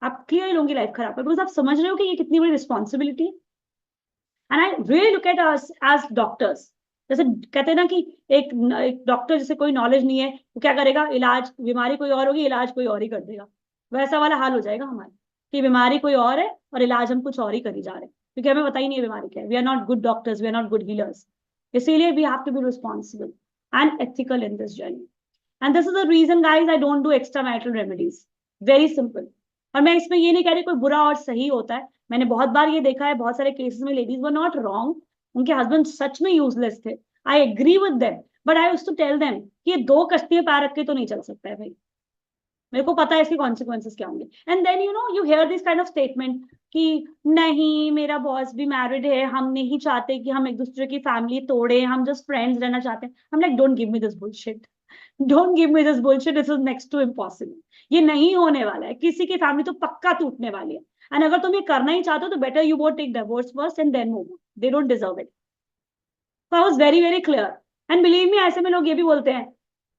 आप क्लियर लोगों की लाइफ खराब कर रहे हो बिकॉज आप समझ रहे हो कि ये कितनी बड़ी रिस्पॉन्सिबिलिटी है. And I really look at us as doctors. जैसे कहते हैं ना कि एक डॉक्टर जैसे कोई नॉलेज नहीं है, वो क्या करेगा, इलाज, बीमारी कोई और होगी, इलाज कोई और ही कर देगा. वैसा वाला हाल हो जाएगा हमारा कि बीमारी कोई और है और इलाज हम कुछ और ही करी जा रहे हैं क्योंकि हमें पता ही नहीं है बीमारी क्या है. We are not good doctors, we are not good healers. इसीलिए we have to be responsible and ethical in this journey. And this is the reason guys I don't do extra marital remedies. Very simple. और मैं इसमें ये नहीं कह रही कोई बुरा और सही होता है. मैंने बहुत बार ये देखा है, बहुत सारे केसेस में लेडीज वर नॉट रॉन्ग, उनके हस्बैंड सच में यूजलेस थे. I agree with them, but I used to tell them कि ये 2 कश्तियां पैर रख के तो नहीं चल सकता है भाई. मेरे को पता है इसके कॉन्सिक्वेंसेस क्या होंगे. And then you know you hear this kind of statement कि नहीं मेरा बॉस भी मैरिड है, हम नहीं चाहते कि हम एक दूसरे की फैमिली तोड़े, हम जस्ट फ्रेंड्स रहना चाहते हैं. हम like don't give me this bullshit. Don't give me this bullshit. This is next to impossible. ये नहीं होने वाला है. किसी की फैमिली तो पक्का टूटने वाली है. एंड अगर तुम ये करना ही चाहते हो तो better you both take divorce first and then move. They don't deserve it. So I was very, very clear. And believe me, ऐसे में लोग ये भी बोलते हैं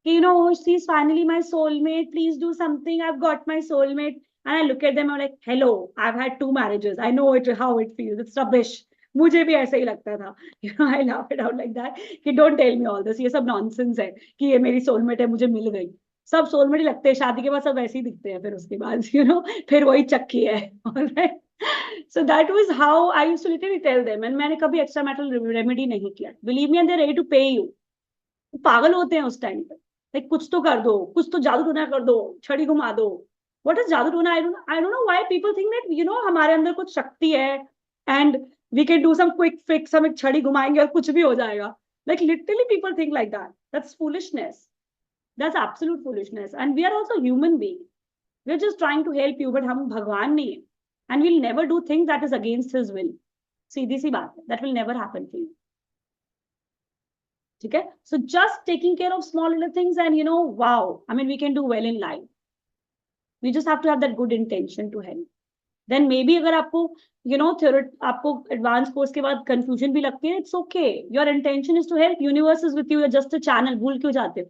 कि you know, she's finally my soulmate. Please do something. I've got my soulmate. And I look at them, I'm like, hello, I've had 2 marriages. I know it, how it feels. It's rubbish. मुझे भी ऐसा ही लगता था. You know, I laugh it out like that. कि don't tell me all this. ये सब nonsense है कि ये मेरी soulmate है, मुझे मिल गई. सब soulmate ही लगते हैं. शादी के बाद सब वैसे ही दिखते हैं. फिर उसके बाद you know, फिर वही चक्की है. Alright. So that was how I used to literally tell them. And मैंने कभी extra marital remedy नहीं किया. Believe me, and they're ready to pay you. पागल होते हैं उस टाइम पे. Like कुछ तो कर दो, कुछ तो जादू टोना कर दो, छड़ी घुमा दो. What is जादू टोना? I don't know why people think that you know हमारे अंदर कुछ शक्ति है and we can do some quick fix. हम एक छड़ी घुमाएंगे और कुछ भी हो जाएगा. Like literally people think like that. That's foolishness. That's absolute foolishness. And we are also human beings. We're just trying to help you, but हम भगवान नहीं है. And we'll never do things that is against his will. सीधी सी बात है. That will never happen for you. ठीक है? So just taking care of small little things and you know, wow, I mean, we can do well in life. We just have to have that good intention to help. Then maybe अगर आपको you know आपको advanced course के बाद confusion भी लगती है, it's okay. Your intention is to help. Universe is with you. You're just a channel. भूल क्यों जाते हो?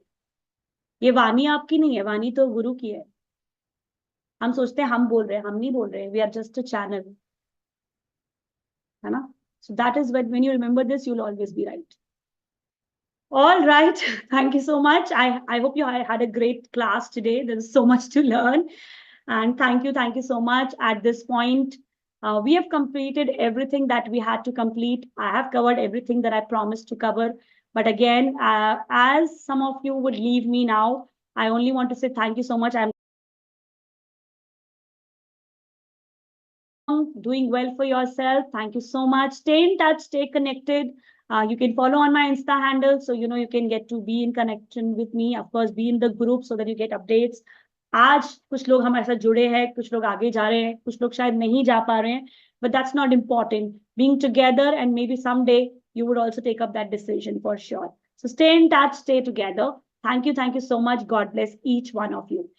ये वाणी आपकी नहीं है, वाणी तो गुरु की है. हम सोचते हैं हम बोल रहे हैं, हम नहीं बोल रहे हैं. We are just a channel. है ना? So that is when you remember this, you'll always be right. All right. Thank you so much. I hope you had a great class today. There's so much to learn. And thank you so much. At this point, we have completed everything that we had to complete. I have covered everything that I promised to cover. But again, as some of you would leave me now, I only want to say thank you so much. I'm doing well for yourself. Thank you so much. Stay in touch, stay connected. You can follow on my Insta handle, so you can get to be in connection with me. Of course, be in the group so that you get updates. आज कुछ लोग हमारे साथ जुड़े हैं, कुछ लोग आगे जा रहे हैं, कुछ लोग शायद नहीं जा पा रहे हैं, but that's not important. Being together, and maybe someday you would also take up that decision for sure. So stay in touch, stay together. Thank you so much. God bless each one of you.